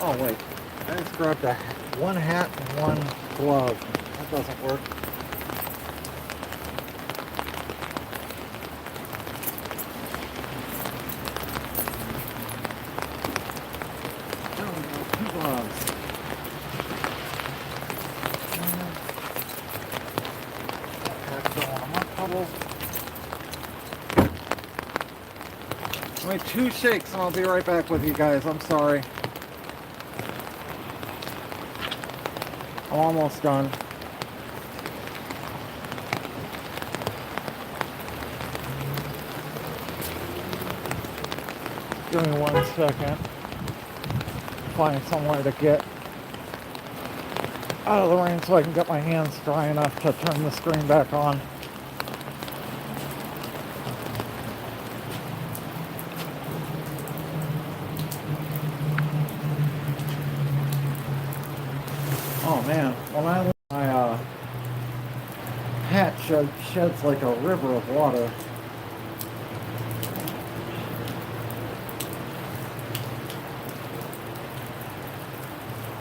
Oh wait, I just grabbed one hat and one glove. That doesn't work. There we go, 2 gloves. That's on my couple. Only 2 shakes and I'll be right back with you guys. I'm sorry. I'm almost done. Give me 1 second. Find somewhere to get out of the rain so I can get my hands dry enough to turn the screen back on. Oh man, when I sheds like a river of water.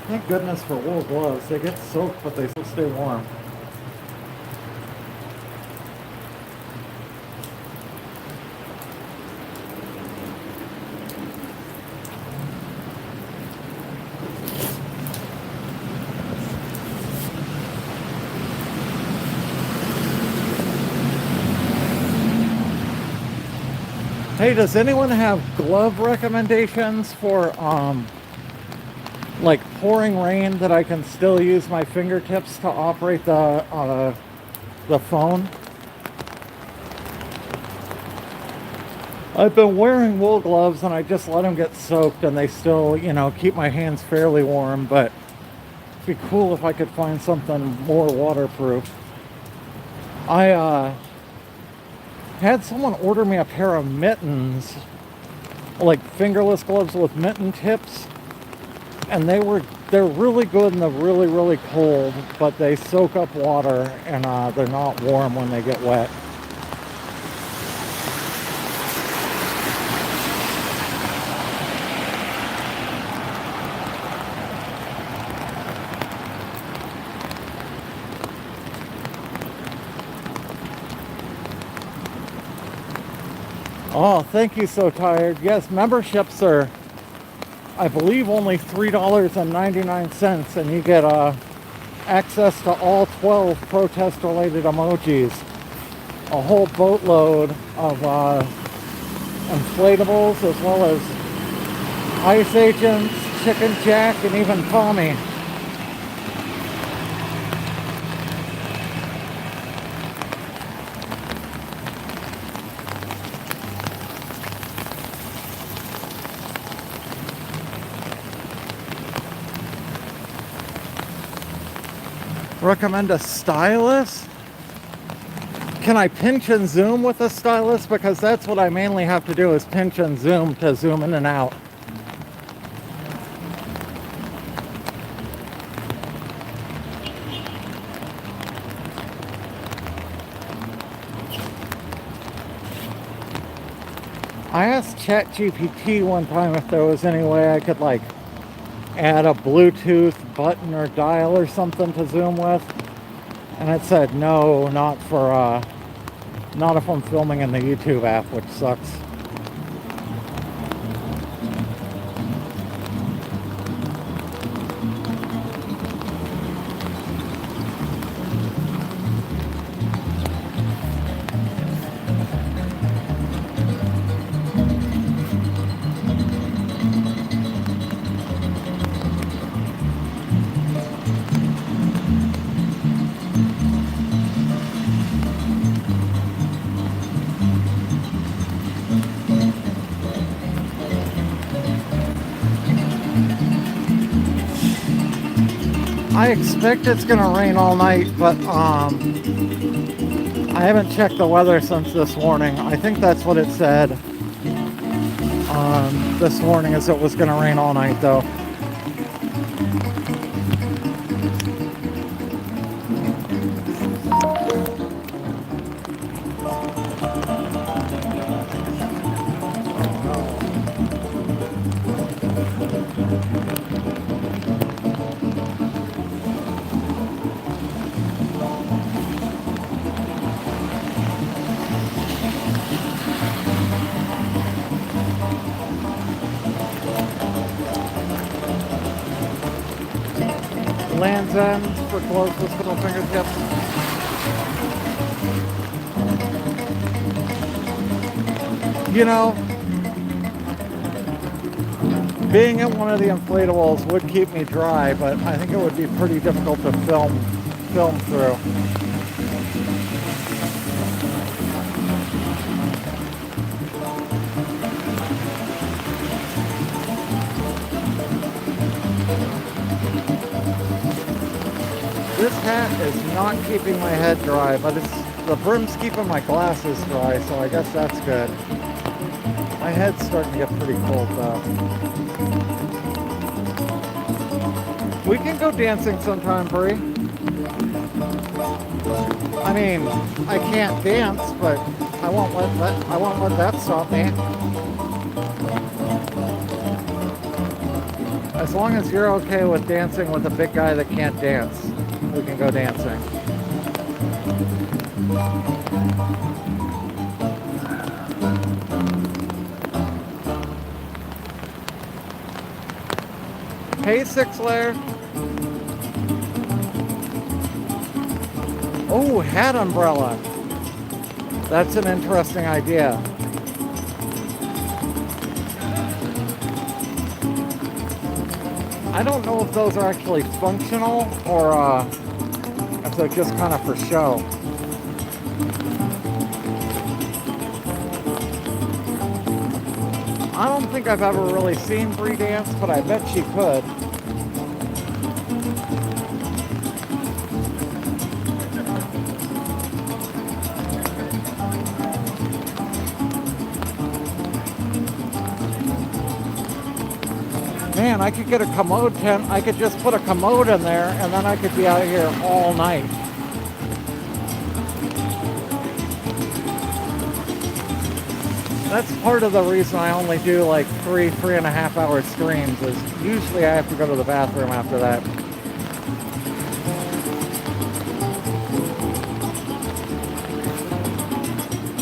Thank goodness for wool gloves. They get soaked, but they still stay warm. Hey, does anyone have glove recommendations for like pouring rain that I can still use my fingertips to operate the phone? I've been wearing wool gloves and I just let them get soaked and they still, you know, keep my hands fairly warm, but it'd be cool if I could find something more waterproof. I had someone order me a pair of mittens, like fingerless gloves with mitten tips, and they're really good and they're really, really cold, but they soak up water and they're not warm when they get wet. Oh, thank you, So Tired. Yes, memberships are, I believe, only $3.99, and you get access to all 12 protest-related emojis, a whole boatload of inflatables, as well as ice agents, Chicken Jack, and even Tommy. Recommend a stylus? Can I pinch and zoom with a stylus? Because that's what I mainly have to do, is pinch and zoom to zoom in and out. I asked ChatGPT one time if there was any way I could like add a Bluetooth button or dial or something to zoom with, and it said no, not if I'm filming in the YouTube app, which sucks. I expect it's gonna rain all night, but I haven't checked the weather since this morning. I think that's what it said this morning, is it was gonna rain all night though. Land's End for gloves with little fingertips. You know, being at one of the inflatables would keep me dry, but I think it would be pretty difficult to film through. This hat is not keeping my head dry, but the brim's keeping my glasses dry, so I guess that's good. My head's starting to get pretty cold though. We can go dancing sometime, Bree. I mean, I can't dance, but I won't let that stop me. As long as you're okay with dancing with a big guy that can't dance, we can go dancing. Hey, Six Layer. Oh, hat umbrella. That's an interesting idea. I don't know if those are actually functional or if they're just kind of for show. I don't think I've ever really seen Bree dance, but I bet she could. Man, I could get a commode tent. I could just put a commode in there and then I could be out here all night. That's part of the reason I only do like 3.5 hour streams is usually I have to go to the bathroom after that.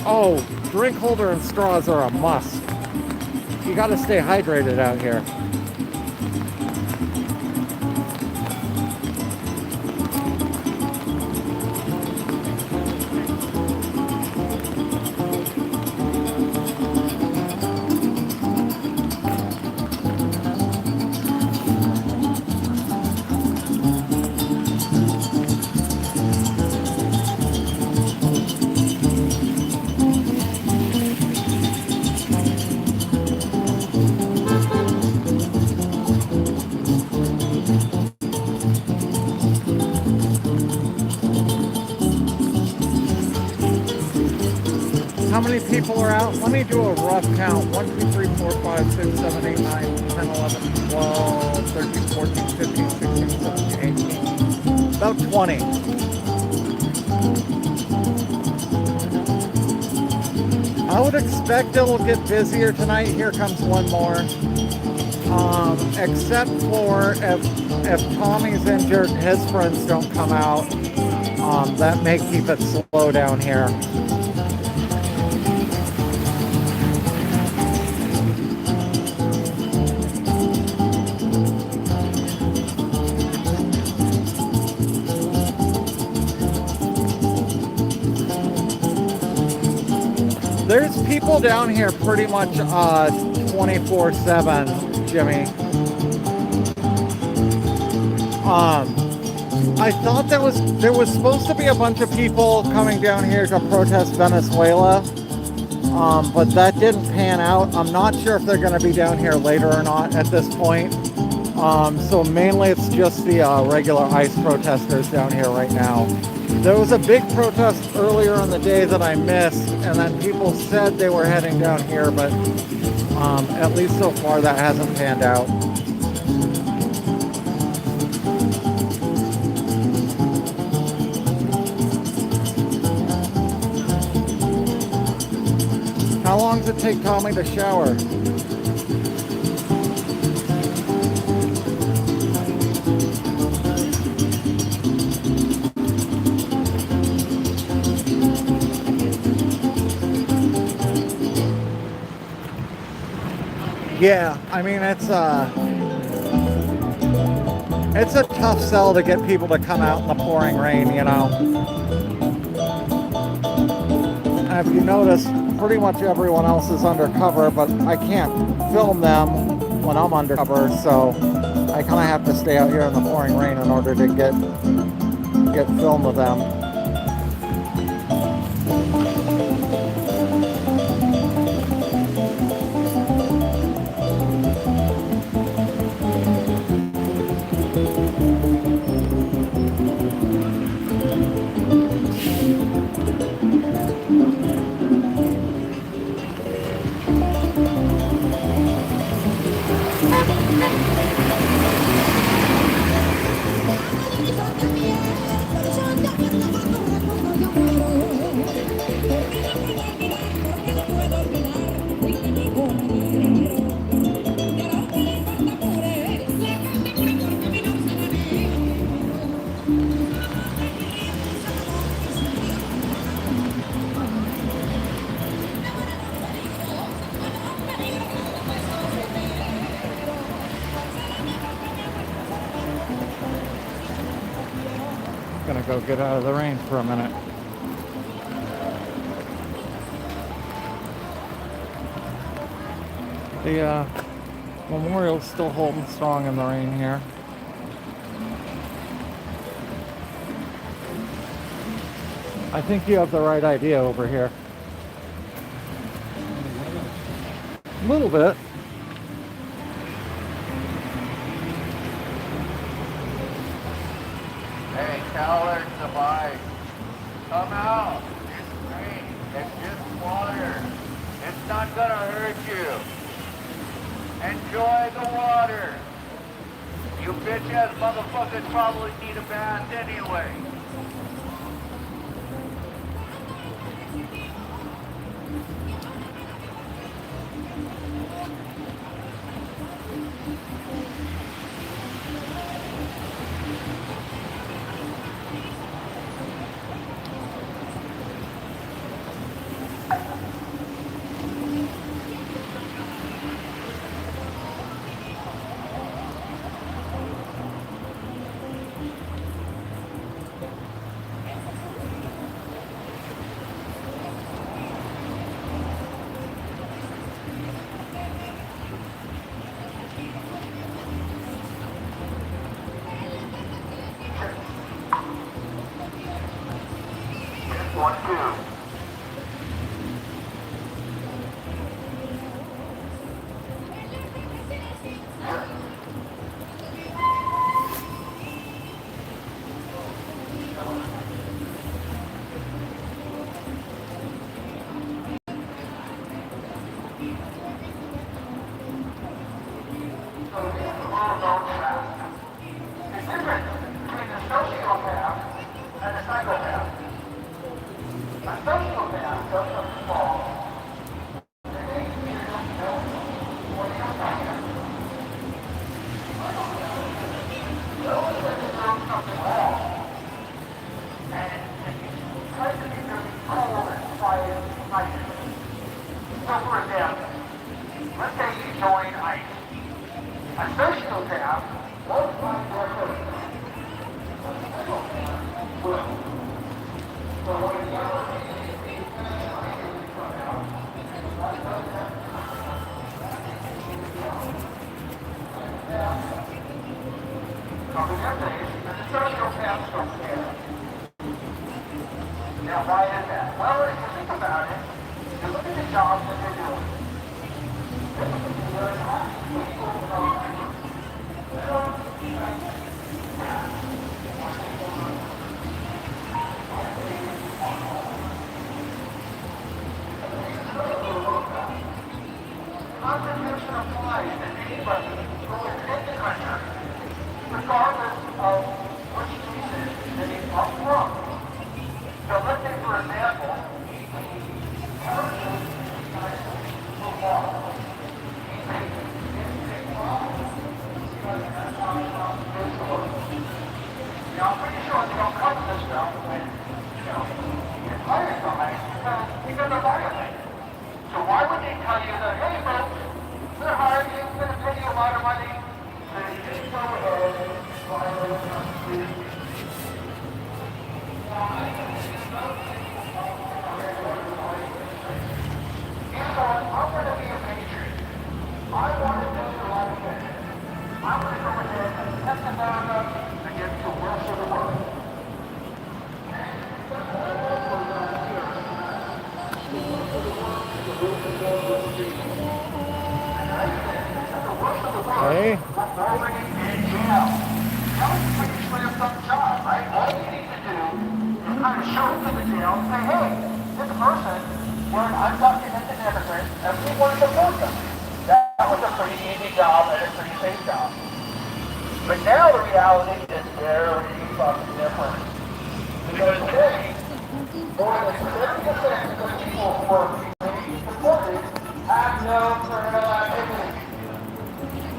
Oh, drink holder and straws are a must. You gotta stay hydrated out here. How many people are out? Let me do a rough count. 1, 2, 3, 4, 5, 6, 7, 8, 9, 10, 11, 12, 13, 14, 15, 16, 17, 18. About 20. I would expect it'll get busier tonight. Here comes one more. Except for if Tommy's injured, his friends don't come out. That may keep it slow down here. There's people down here pretty much 24/7, Jimmy. I thought there was supposed to be a bunch of people coming down here to protest Venezuela, but that didn't pan out. I'm not sure if they're going to be down here later or not at this point. So mainly it's just the regular ICE protesters down here right now. There was a big protest earlier in the day that I missed, and then people said they were heading down here, but at least so far that hasn't panned out. How long does it take Tommy to shower? Yeah, I mean, it's a tough sell to get people to come out in the pouring rain, you know. And if you notice, pretty much everyone else is undercover, but I can't film them when I'm undercover, so I kind of have to stay out here in the pouring rain in order to get film with them. go get out of the rain for a minute. The memorial's still holding strong in the rain here. I think you have the right idea over here. A little bit. Hey, Coward, Savai, come out. It's rain. It's just water. It's not gonna hurt you. Enjoy the water. You bitch-ass motherfuckers probably need a bath anyway. Now, why is that? Well, if you think about it, you look at the jobs that they're doing. Constitution applies to anybody who is in the country, regardless of which reason that is up front. So let's say, for example, now I'm pretty sure they don't cover this stuff when, you get hired somebody because they're violating. So why would they tell you that, hey folks, we're hiring you, we're going to pay you a lot of money, and you just go ahead and violate the Constitution? I'm going to be a patriot. I want to do the right thing. I'm going to go ahead and protect America against the worst of the world. Hey. All you need to do is kind of show up to the jail and say, hey, this person, we're an undocumented immigrant, and we want to support them. That was a pretty easy job and a pretty safe job. But now the reality is very fucking different. Because today, more than 70% of the people who are being deported have no criminal activity.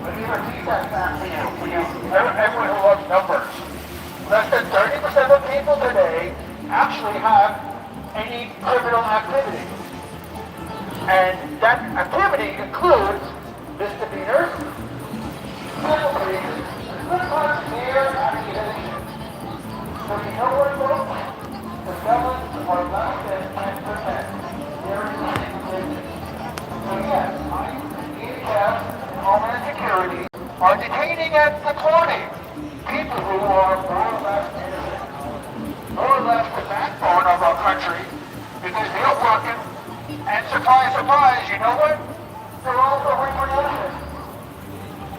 Let me repeat that back to you. Everyone who loves numbers. Less than 30% of people today actually have any criminal activity. And that activity includes misdemeanors, penalties, sometimes mere accusations. So you know what, folks? The felons are less than 10%. They're in. So yes, DHS and Homeland Security are detaining and deporting people who are more or less innocent, more or less the backbone of our country, because they're working. And surprise, surprise, you know what? They're also reproducing.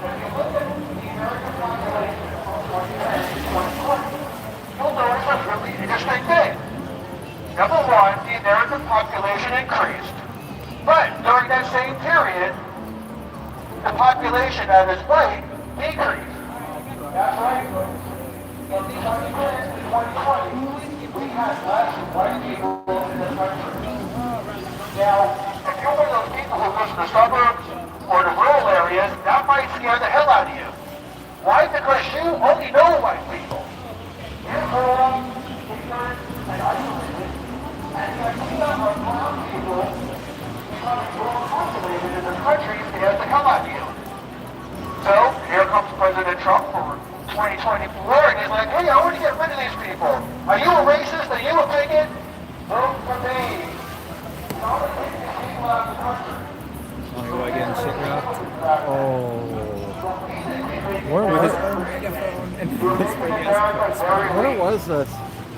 If you look at the American population from 2010 to 2020, you'll notice a really interesting thing. Number one, the American population increased. But during that same period, the population that is white decreased. That's right, folks. In 2010 to 2020, we had less white people in this country. Now, if you're one of those people who live in the suburbs or the rural areas, that might scare the hell out of you. Why? Because you only know white people. You're poor, ignorant, and isolated. And the idea of brown people becoming more populated in this country scares the hell out of you. So, here comes President Trump for 2024, and he's like, hey, I want to get rid of these people. Are you a racist? Are you a bigot? Vote for me. Oh, you want to get in shit now? Oh. Where was it? Megaphone. Where was this?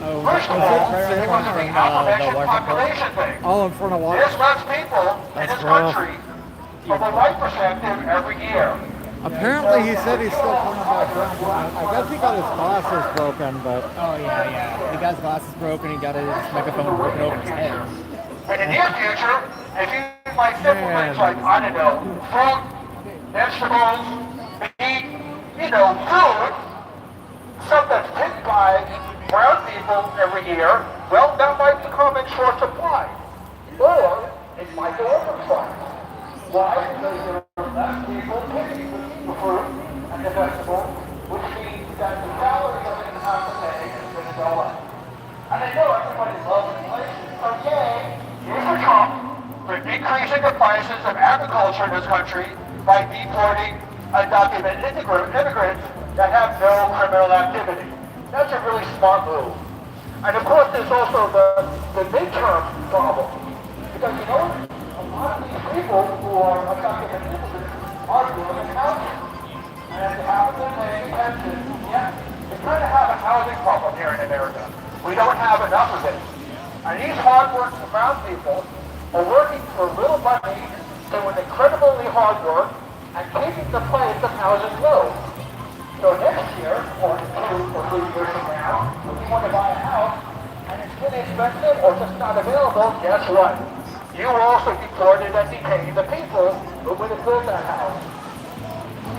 Oh, First of all, it was the aforementioned population thing. All in front of what? There's less people in this country from a white perspective every year. Apparently he said he's still coming back around. I guess he got his glasses broken, but... Oh, yeah. He got his glasses broken, he got his megaphone broken over his head. In the near future, if you like simple things like, I don't know, fruit, vegetables, meat, food, stuff that's picked by brown people every year, well, that might become in short supply. Or it might go oversupply. Why? Because there are less people picking the fruit and the vegetables, which means that the calories are going to have to pay is going to go up. And I know everybody loves inflation, so yay! Here's for Trump for increasing the prices of agriculture in this country by deporting undocumented immigrants that have no criminal activity. That's a really smart move. And of course, there's also the midterm problem. Because a lot of these people who are undocumented immigrants are doing accounting. And they haven't been paying attention yet. We kind of have a housing problem here in America. We don't have enough of it. And these hard-working brown people are working for little money, doing incredibly hard work, and keeping the price of housing low. So next year, or 2 or 3 years from now, if you want to buy a house, and it's really expensive or just not available, guess what? You also deported and detained the people who would have built that house.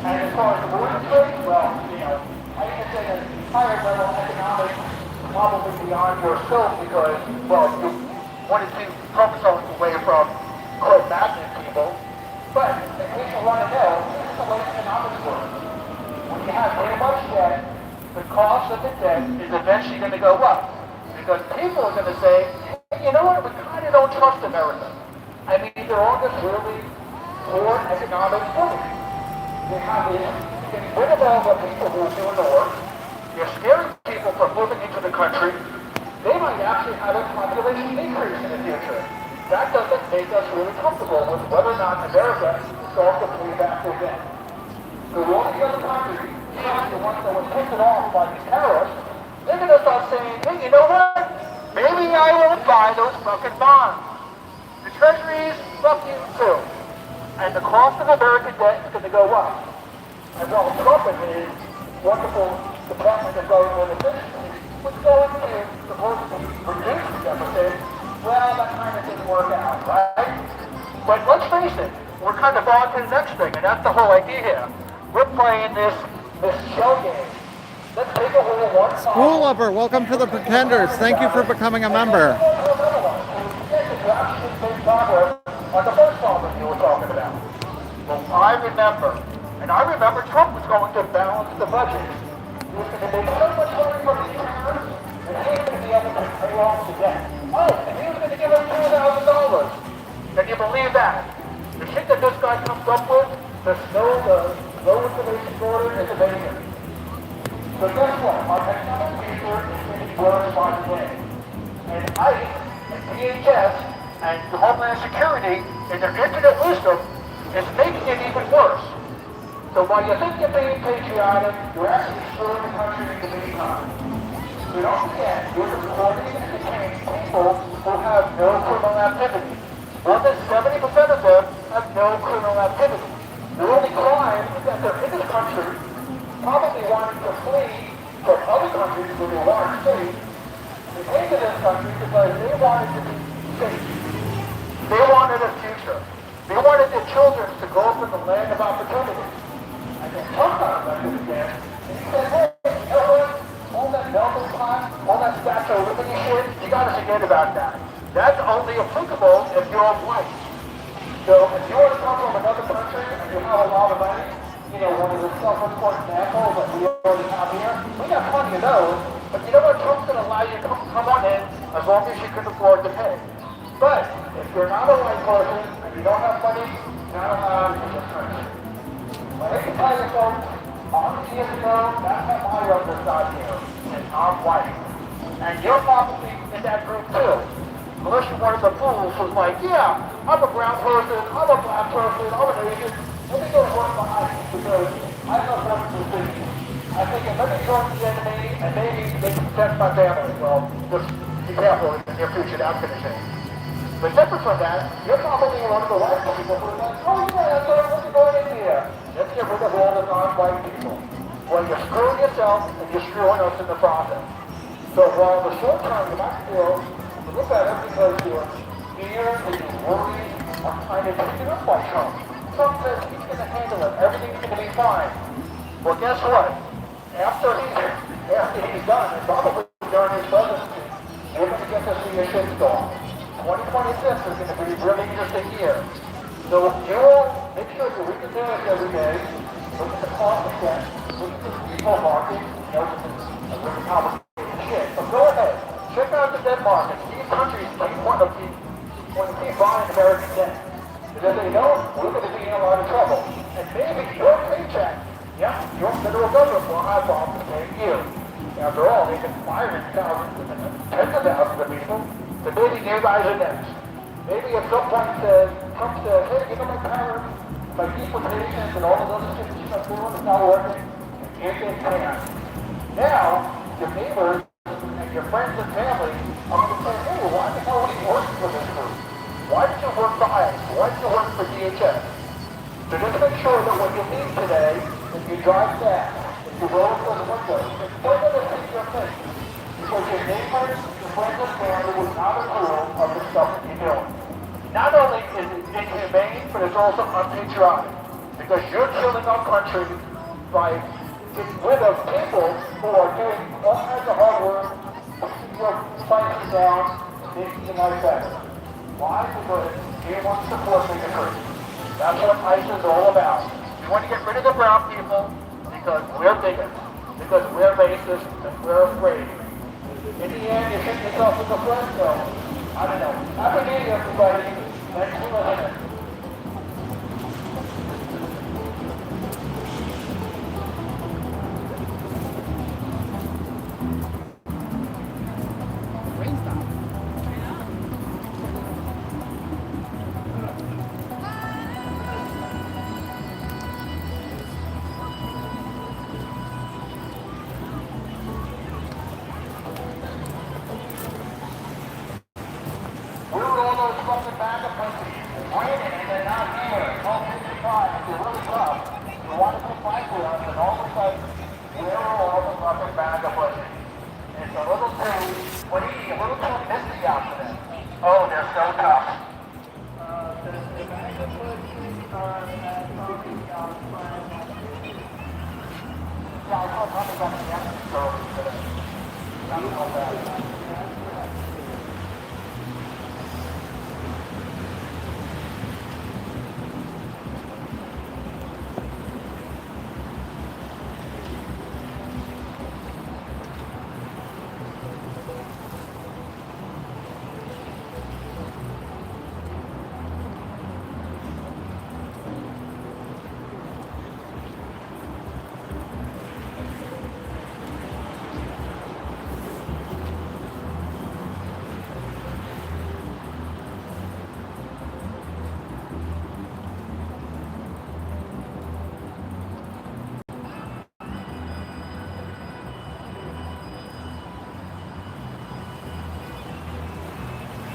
And as far as the border trade, well, I can say that higher level economics probably beyond your scope because, well, you wanted to focus away from quote magnet people. But in case you want to know, this is the way economics works. When you have very much debt, the cost of the debt is eventually going to go up. Because people are going to say, hey, you know what, we kind of don't trust America. I mean, they're all just really poor economic footing. They have this, getting rid of all the people who are doing the work. You're scaring people from moving into the country. They might actually have a population increase in the future. That doesn't make us really comfortable with whether or not America is going to play back again. So all the other countries, the ones that were pissed off by these terrorists, they're going to start saying, hey, you know what? Maybe I won't buy those fucking bonds. The treasuries, fuck you too. And the cost of American debt is going to go up. And while Trump and his wonderful Department of Government Efficiency was going to supposedly reduce the deficit, well, that kind of didn't work out, right? But let's face it, we're kind of on to the next thing, and that's the whole idea here. We're playing this shell game. Let's take a whole one. School Lover, welcome to the Pretenders. Thank you for becoming a member. On the first problem you were talking about. Well, I remember Trump was going to balance the budget. He was going to make so much money from the taxes, and he was going to be able to pay off the debt. Oh, and he was going to give us $2,000. Can you believe that? The shit that this guy comes up with, the low information border is amazing. So guess what? Our economic future is getting worse by the day. And ICE and DHS and the Homeland Security, in their infinite wisdom, is making it even worse. So while you think you're being patriotic, you're actually destroying the country in the meantime. So don't forget, you're supporting and detaining people who have no criminal activity. More than 70% of them have no criminal activity. Their only crime is that they're in this country, probably wanting to flee from other countries where they want to stay. They came to this country because they wanted to be safe. They wanted a future. They wanted their children to go from the land of opportunity. And then Trump got elected again, and he said, hey, you know what? All that Melvin class, all that Statue of Liberty shit, you gotta forget about that. That's only applicable if you're white. So if you want to come from another country and you have a lot of money, you know, one of the self-important assholes that we already have here, we got plenty of those, but you know what? Trump's gonna allow you to come on in as long as you can afford to pay. But if you're not a white person and you don't have money, you're not allowed in this country. But I can tell you folks, 100 years ago, that's how I understood here, and I'm white. And you're probably in that group too. Unless you're one of the fools who's like, yeah, I'm a brown person, I'm a black person, I'm an Asian, let me go to work for ICE because I love working for city. I think let me join the enemy and maybe they can protect my family. Well, just be careful in the near future, that's going to change. But different from that, you're probably one of the white people who are like, oh yeah, so what's going in here? Let's get rid of all the non-white people. Well, you're screwing yourself and you're screwing us in the process. So while the short term you might feel a little better because your fear and your worries are kind of taken up by Trump. Trump says he's going to handle it. Everything's going to be fine. Well, guess what? After he's done, and probably during his presidency, we're going to get to see a shitstorm. 2026 is going to be a really interesting year. So you all make sure you read the news every day, look at the cost of debt, look at the repo market, you know, this is a really complicated shit. So go ahead, check out the debt market. These countries want to keep buying American debt. Because they know we're going to be in a lot of trouble. And maybe your paycheck, yeah, your federal government will have problems paying you. After all, they've been firing thousands and tens of thousands of people. So maybe you guys are next. Maybe at some point Trump says, hey, you know my parents, my deportations and all of those shit that you're doing is not working. And they can't. Now, your neighbors and your friends and family are going to say, hey, why the hell are you working for this group? Why did you work for ICE? Why did you work for DHS? So just make sure that when you leave today, if you drive fast, if you roll for the window, it's still going to see your face. Because your neighbors, your friends and family will not approve of the stuff that you're doing. Not only is it inhumane, but it's also unpatriotic. Because you're killing our country by getting rid of people who are doing all kinds of hard work, keeping your prices down, and making your life better. Why? Because he wants to support bigotry. That's what ICE is all about. We want to get rid of the brown people because we're bigots, because we're racist, and we're afraid. In the end, you hit yourself with a friend, so I don't know. Happy New Year, everybody. Thanks for listening. We're all those fucking backup countries. Waiting and they're not here. 12:55. It's really tough. You want to come fight with us, and all of a sudden, we're all the fucking backup countries. It's a little too, what do you mean, a little too misty out for them. Oh, they're so tough. The backup countries are talking about yeah, I told Tommy about the African girl today. I don't know that.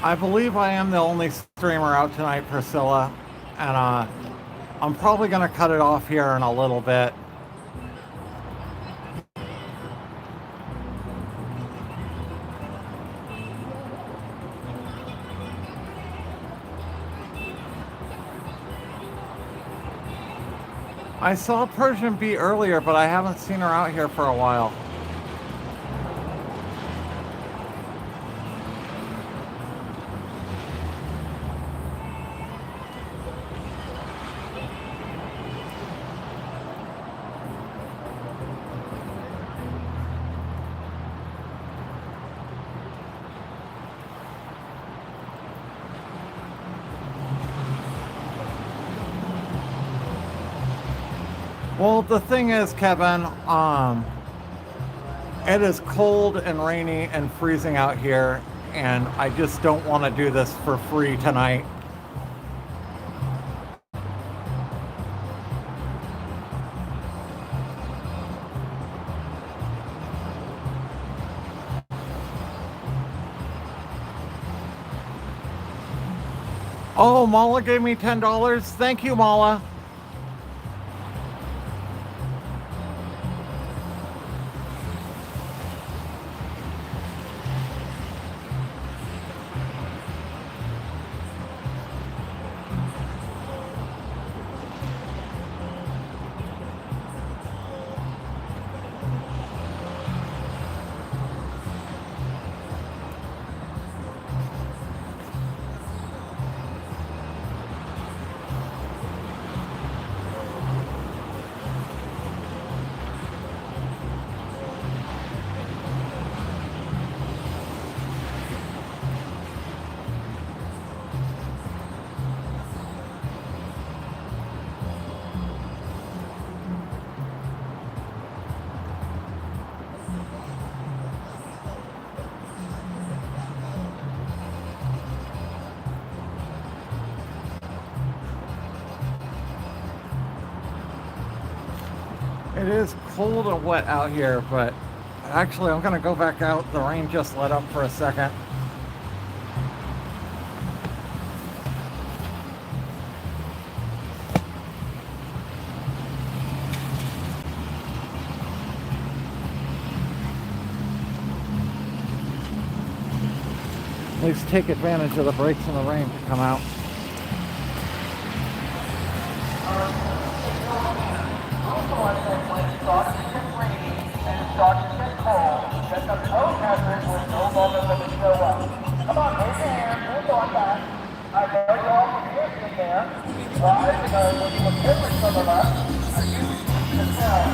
I believe I am the only streamer out tonight, Priscilla, and I'm probably going to cut it off here in a little bit. I saw Persian Bee earlier, but I haven't seen her out here for a while. Well, the thing is, Kevin, it is cold and rainy and freezing out here, and I just don't want to do this for free tonight. Oh, Mala gave me $10. Thank you, Mala. It is cold and wet out here, but actually I'm gonna go back out. The rain just let up for a second. At least take advantage of the breaks in the rain to come out. Come on, raise your hand, move on back. I know you all can hear me there. Well, I think when you were different from the left, I used to tell,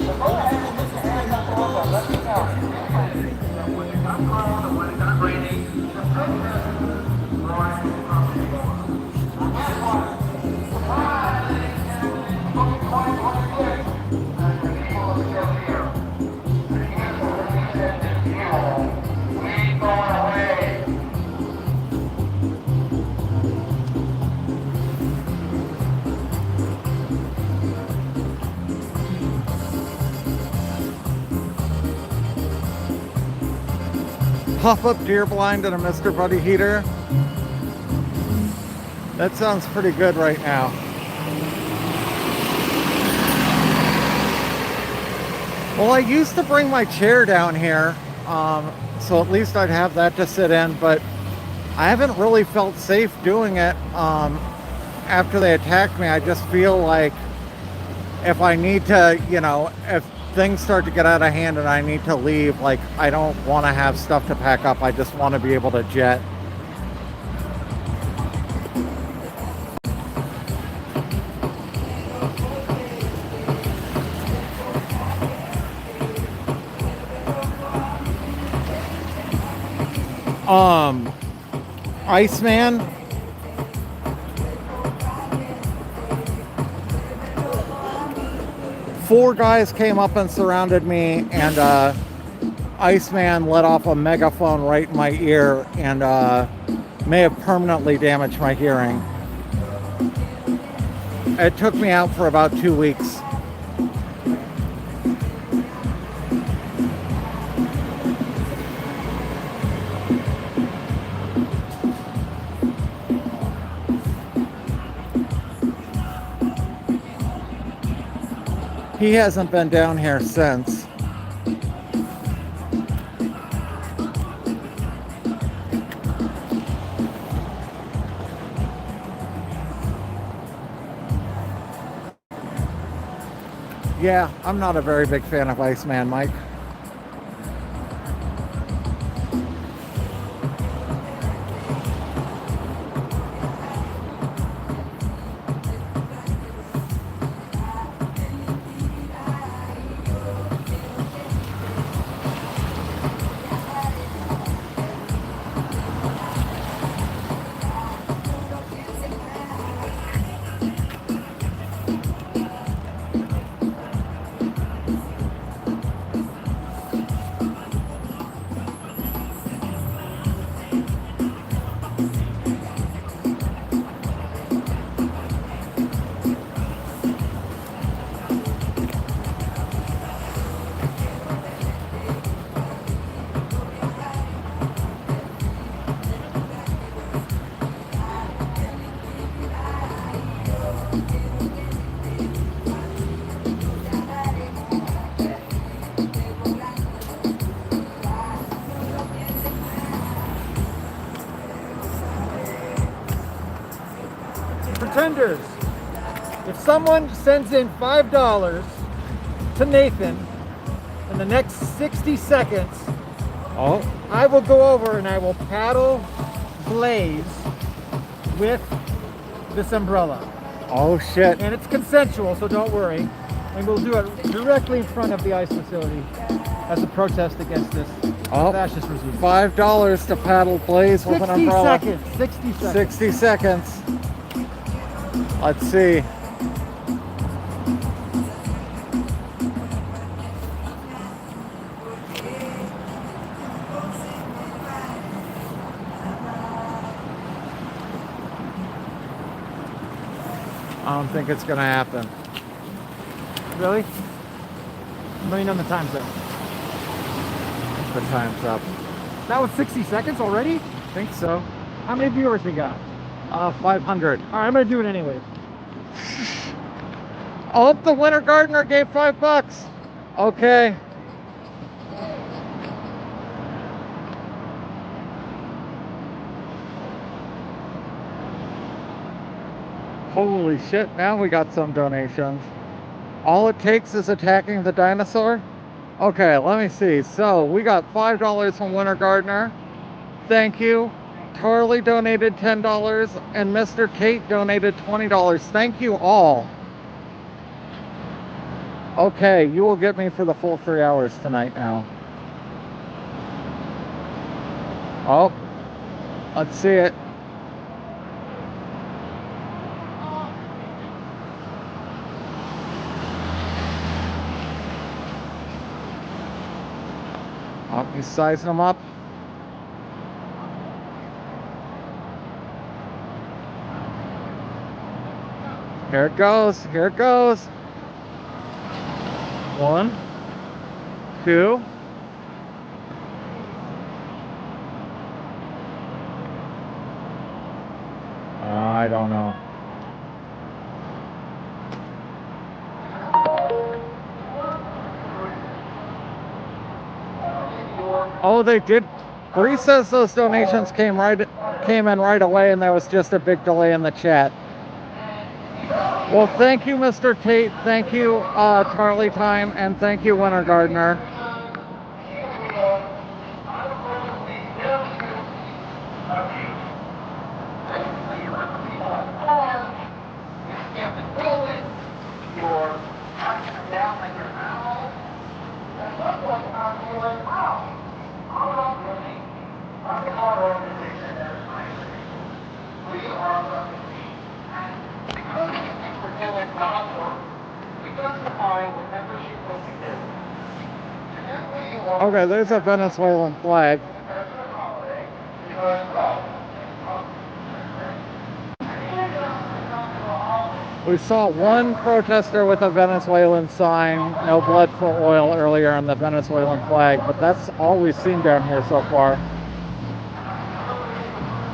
so go ahead and put your hands up over, let me know. When it got cold and when it got rainy, the protest was from the floor. Well, guess what? Pop-up deer blind and a Mr. Buddy heater. That sounds pretty good right now. Well, I used to bring my chair down here, so at least I'd have that to sit in, but I haven't really felt safe doing it after they attacked me. I just feel like if I need to, you know, if things start to get out of hand and I need to leave, like, I don't want to have stuff to pack up. I just want to be able to jet. Iceman. Four guys came up and surrounded me, and Iceman let off a megaphone right in my ear and may have permanently damaged my hearing. It took me out for about 2 weeks. He hasn't been down here since. Yeah, I'm not a very big fan of Iceman Mike. Pretenders, if someone sends in $5 to Nathan in the next 60 seconds, Oh, I will go over and I will paddle Blaze with this umbrella. oh shit. And it's consensual, so don't worry. And we'll do it directly in front of the ICE facility as a protest against this Oh, fascist regime. $5 to paddle Blaze with an 60 umbrella. seconds. 60 seconds. 60 seconds. Let's see. I don't think it's gonna happen. Really? Let me know when the time's up. The time's up. That was 60 seconds already? I think so. How many viewers we got? 500. All right, I'm gonna do it anyway. Oh, the winter gardener gave $5. Okay. Holy shit, now we got some donations. All it takes is attacking the dinosaur? Okay, let me see. So, we got $5 from Winter Gardener. Thank you. Tarly donated $10 and Mr. Tate donated $20. Thank you all. Okay, you will get me for the full 3 hours tonight now. Oh, let's see it. Oh, he's sizing them up. Here it goes. Here it goes. 1, 2. I don't know. Oh, they did. Bree says those donations came in right away, and there was just a big delay in the chat. Well, thank you, Mr. Tate. Thank you, Charlie Time, and thank you, Winter Gardener. Okay, there's a Venezuelan flag. We saw one protester with a Venezuelan sign, no blood for oil, earlier on the Venezuelan flag, but that's all we've seen down here so far.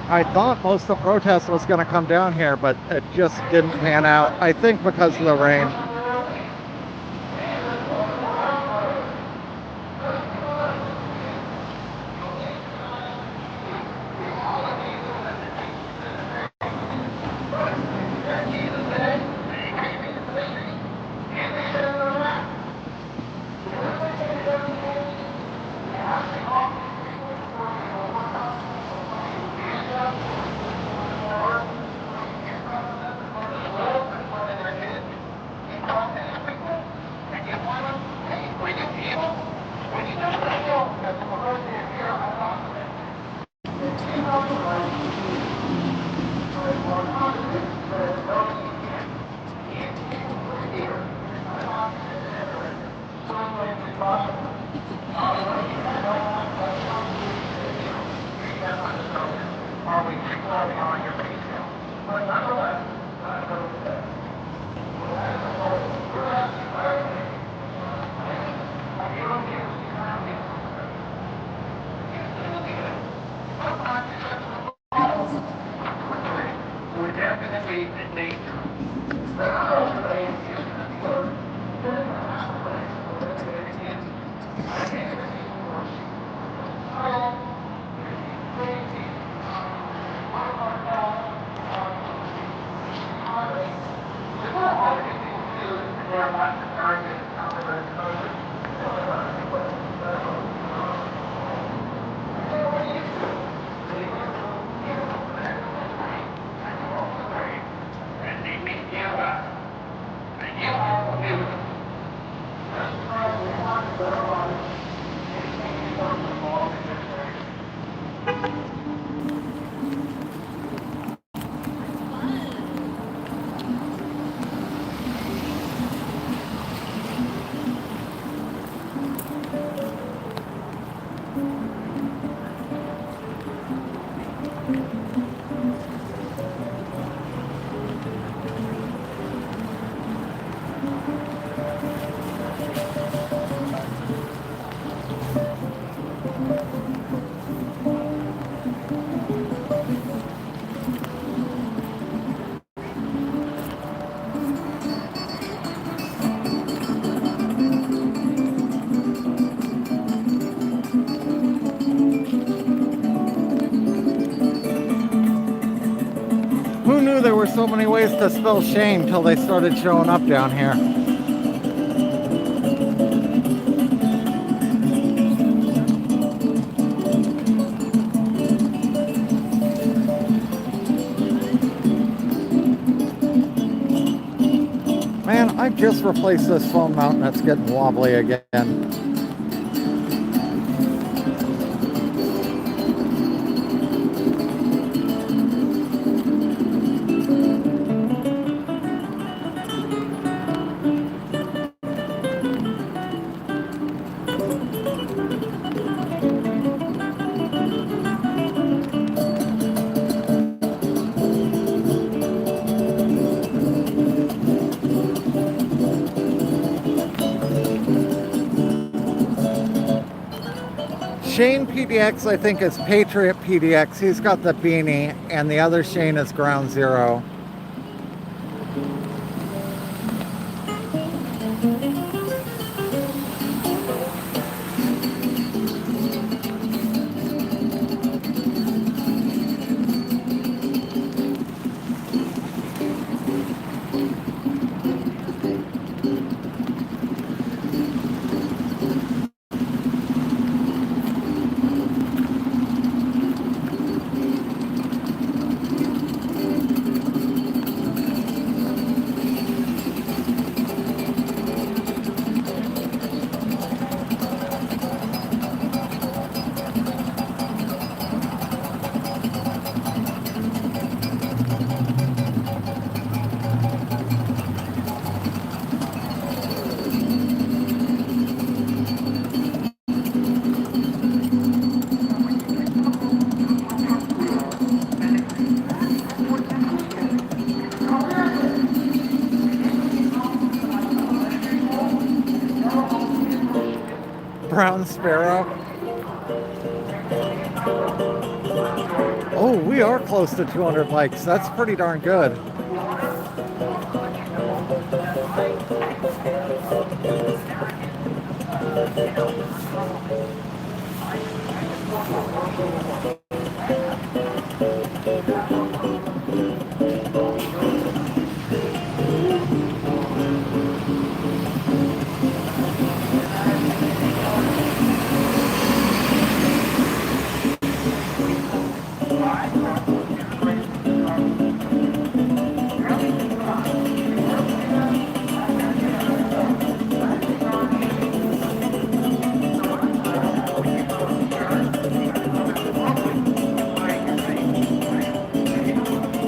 I thought most of the protest was going to come down here, but it just didn't pan out. I think because of the rain. Who knew there were so many ways to spell Shane till they started showing up down here? Man, I just replaced this phone mount and it's getting wobbly again. Shane PDX, I think, is Patriot PDX. He's got the beanie, and the other Shane is Ground Zero. brown sparrow. Oh, we are close to 200 likes. That's pretty darn good.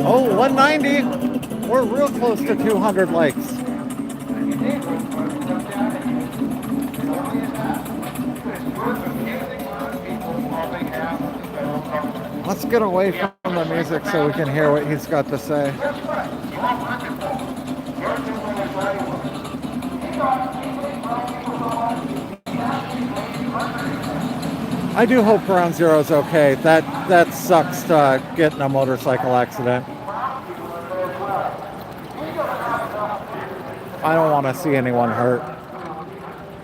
Oh, 190. We're real close to 200 likes. Let's get away from the music so we can hear what he's got to say. I do hope Ground Zero's okay. That sucks to get in a motorcycle accident. I don't want to see anyone hurt.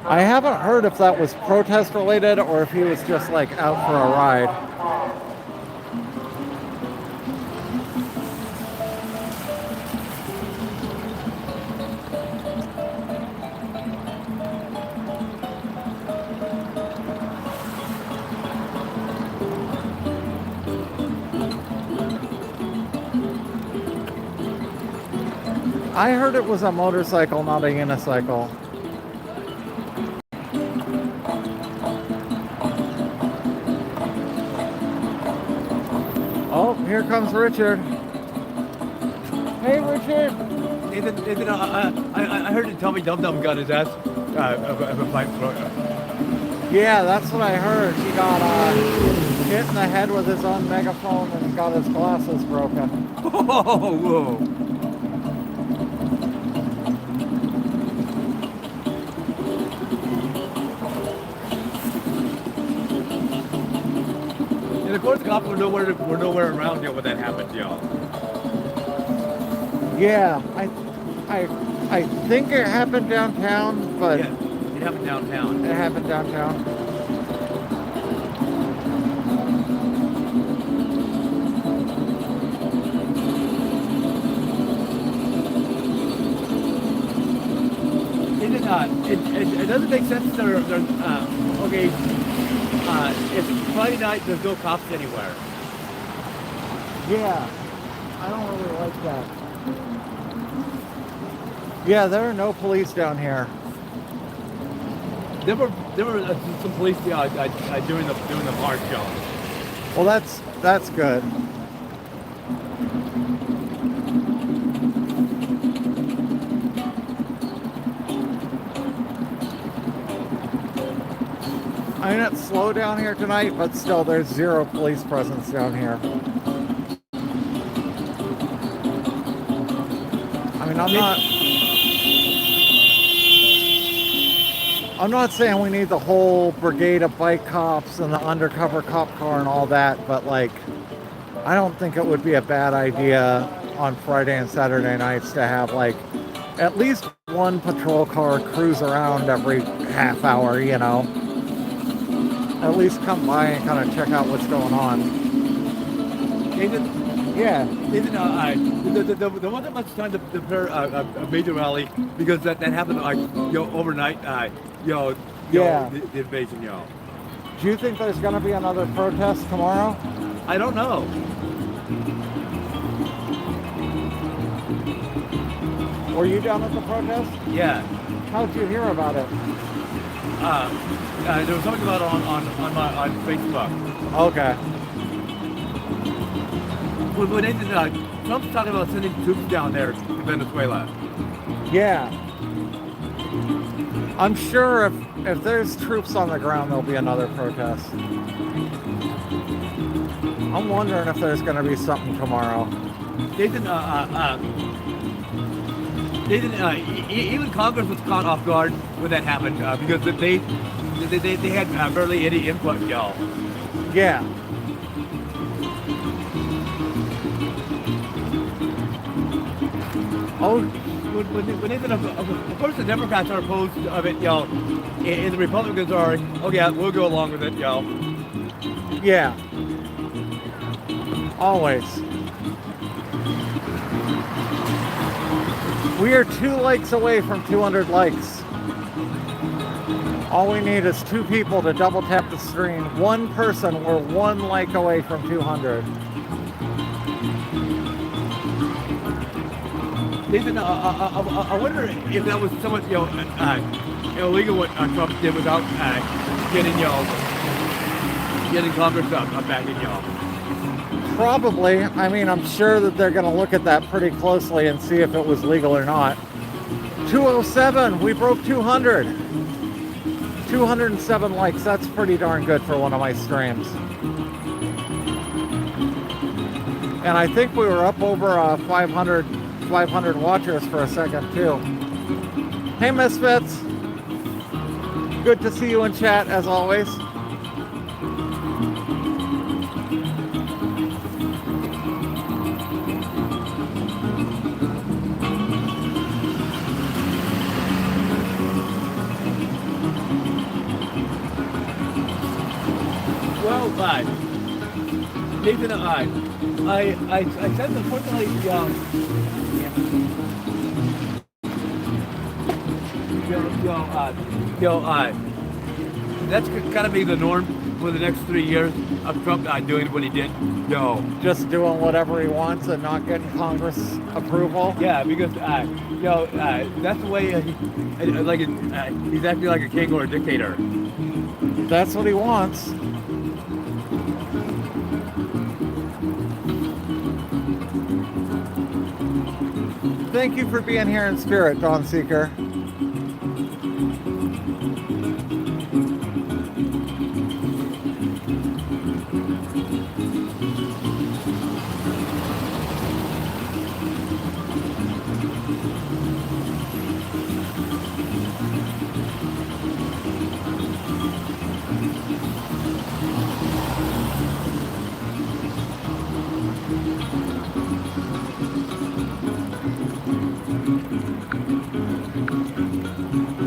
I haven't heard if that was protest related or if he was just like out for a ride. I heard it was a motorcycle, not a unicycle. Oh, here comes Richard. Hey, Richard. Nathan, I heard you tell me Dum Dum got his ass of a pipe throat. Yeah, that's what I heard. He got hit in the head with his own megaphone and got his glasses broken. Oh, whoa. And of course, cops were nowhere around here when that happened, y'all. Yeah, I think it happened downtown, but Yeah, it happened downtown. it happened downtown. It doesn't make sense. Okay. It's Friday night. There's no cops anywhere. Yeah, I don't really like that. Yeah, there are no police down here. There were some police during the park show. Well, that's good. I mean, it's slow down here tonight, but still, there's zero police presence down here. I mean, I'm not saying we need the whole brigade of bike cops and the undercover cop car and all that, but like, I don't think it would be a bad idea on Friday and Saturday nights to have like at least one patrol car cruise around every half hour, you know. At least come by and kind of check out what's going on. Nathan, Yeah. Nathan, there wasn't much time to prepare a major rally because that happened like overnight. Yeah. The invasion, Do you think there's going to be another protest tomorrow? I don't know. Were you down at the protest? Yeah. How'd you hear about it? There was something about it on Facebook. Okay. When Nathan, Trump's talking about sending troops down there to Venezuela. Yeah. I'm sure if there's troops on the ground, there'll be another protest. I'm wondering if there's going to be something tomorrow. Nathan, even Congress was caught off guard when that happened because they had barely any input, y'all. Yeah. Oh, When they said, of course, the Democrats are opposed of it, y'all, and the Republicans are, oh yeah, we'll go along with it, y'all. yeah. Always. We are 2 likes away from 200 likes. All we need is 2 people to double tap the screen. 1 person, we're 1 like away from 200. Nathan, I wonder if that was somewhat, illegal what Trump did without getting Congress backing y'all. Probably. I mean, I'm sure that they're going to look at that pretty closely and see if it was legal or not. 207, we broke 200. 207 likes, that's pretty darn good for one of my streams. And I think we were up over 500 watchers for a second too. Hey Misfits, good to see you in chat as always. Well, Nathan, I said unfortunately, that's kind of be the norm for the next 3 years of Trump doing what he did. Just doing whatever he wants and not getting Congress approval. Yeah, because that's the way he's acting like a king or a dictator. That's what he wants. Thank you for being here in spirit, Dawn Seeker.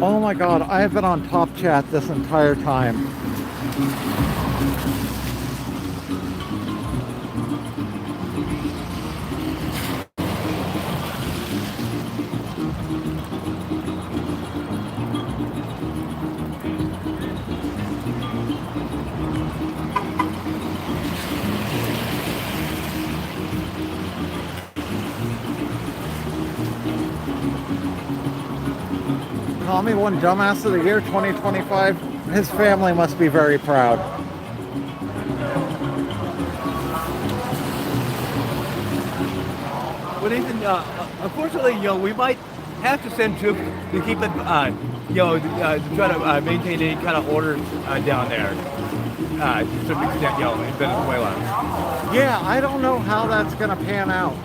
Oh my God, I have been on top chat this entire time. Call me one dumbass of the year 2025. His family must be very proud. Well, Nathan, unfortunately, we might have to send troops to keep it, to try to maintain any kind of order down there, to a certain extent, in Venezuela. Yeah, I don't know how that's going to pan out.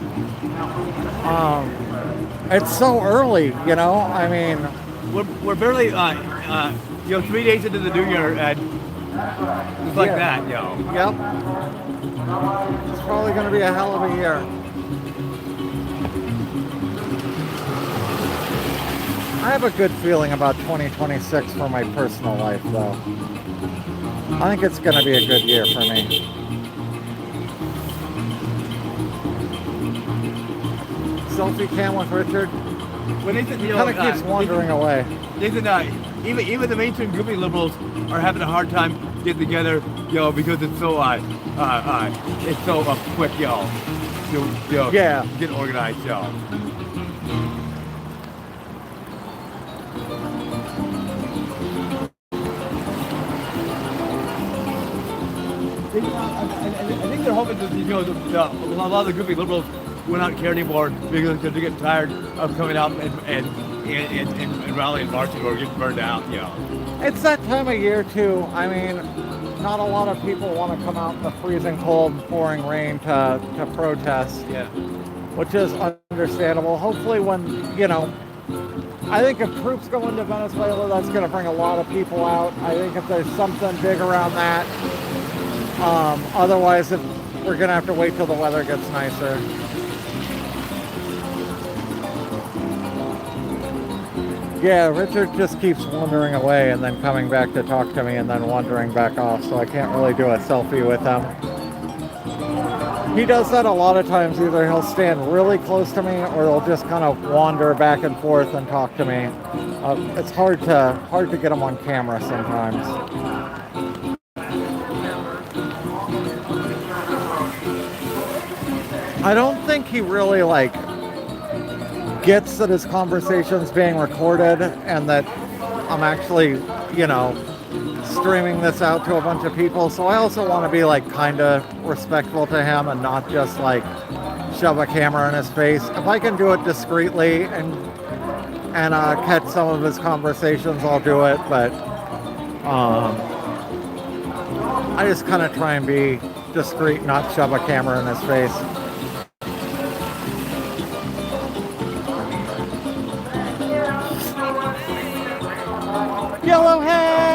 It's so early, I mean... We're barely, 3 days into the new year, and just like that, Yep. It's probably going to be a hell of a year. I have a good feeling about 2026 for my personal life, though. I think it's going to be a good year for me. Selfie cam with Richard. Well, Nathan, Kind of keeps wandering away. Nathan, even the mainstream groupie liberals are having a hard time getting together, because it's so quick, to get organized, I think they're hoping that a lot of the groupie liberals will not care anymore because they're getting tired of coming out and rallying and marching or getting burned out. It's that time of year too. I mean, not a lot of people want to come out in the freezing cold, pouring rain to protest. Yeah. Which is understandable. Hopefully when, I think if troops go into Venezuela, that's going to bring a lot of people out. I think if there's something big around that, otherwise we're going to have to wait till the weather gets nicer. Yeah, Richard just keeps wandering away and then coming back to talk to me and then wandering back off, so I can't really do a selfie with him. He does that a lot of times. Either he'll stand really close to me or he'll just kind of wander back and forth and talk to me. It's hard to get him on camera sometimes. I don't think he really gets that his conversation's being recorded and that I'm actually, streaming this out to a bunch of people. So I also want to be kind of respectful to him and not just shove a camera in his face. If I can do it discreetly and catch some of his conversations, I'll do it. But I just kind of try and be discreet, not shove a camera in his face. Yellowhead!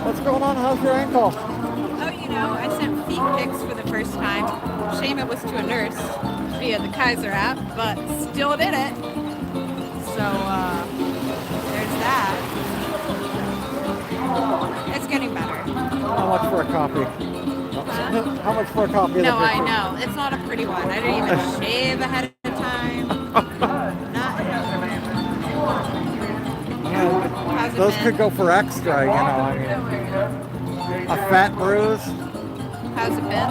What's going on? How's your ankle? Oh, I sent feet pics for the first time. Shame it was to a nurse via the Kaiser app, but still did it. So, there's that. It's getting better. How much for a copy? How much for a copy of the No, I picture? know. It's not a pretty one. I didn't even shave ahead of time. How's it Those been? could go for extra, I mean, a fat bruise How's it been?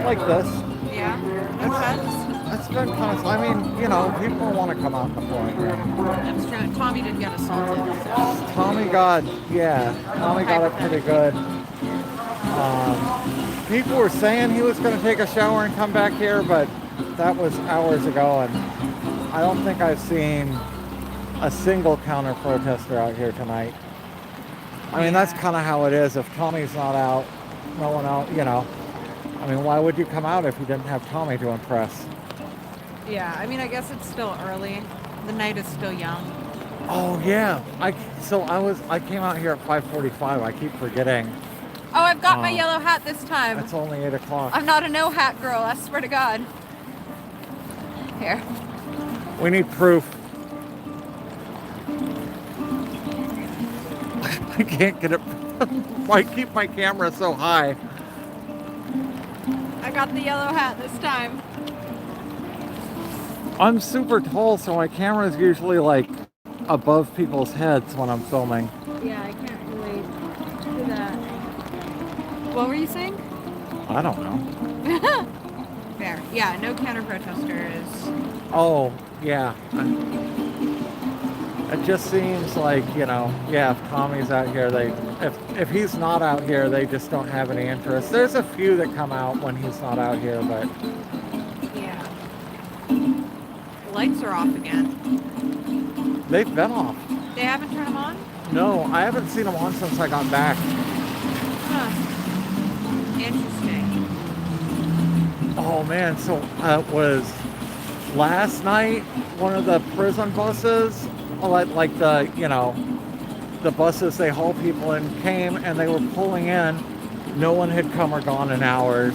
like this. Yeah. No cuts? It's been kind of, people want to come out in the pouring rain. That's true. Tommy did get assaulted. So. Tommy got it pretty good. People were saying he was going to take a shower and come back here, but that was hours ago, and I don't think I've seen a single counter protester out here tonight. I mean, that's kind of how it is. If Tommy's not out, no one else, I mean, why would you come out if you didn't have Tommy to impress? Yeah, I guess it's still early. The night is still young. Oh yeah, I came out here at 5:45. I keep forgetting. Oh, I've got my yellow hat this time. It's only 8 o'clock. I'm not a no hat girl, I swear to God. Here. We need proof. I can't get it. Why keep my camera so high? I got the yellow hat this time. I'm super tall, so my camera is usually above people's heads when I'm filming. Yeah, I can't really do that. What were you saying? I don't know. Fair. Yeah, no counter protesters. Oh, yeah. It just seems if Tommy's out here, if he's not out here, they just don't have any interest. There's a few that come out when he's not out here, but Yeah. The lights are off again. they've been off. They haven't turned them on? No, I haven't seen them on since I got back. Huh. Interesting. Oh man, so it was last night, one of the prison buses, the buses they haul people in came and they were pulling in. No one had come or gone in hours.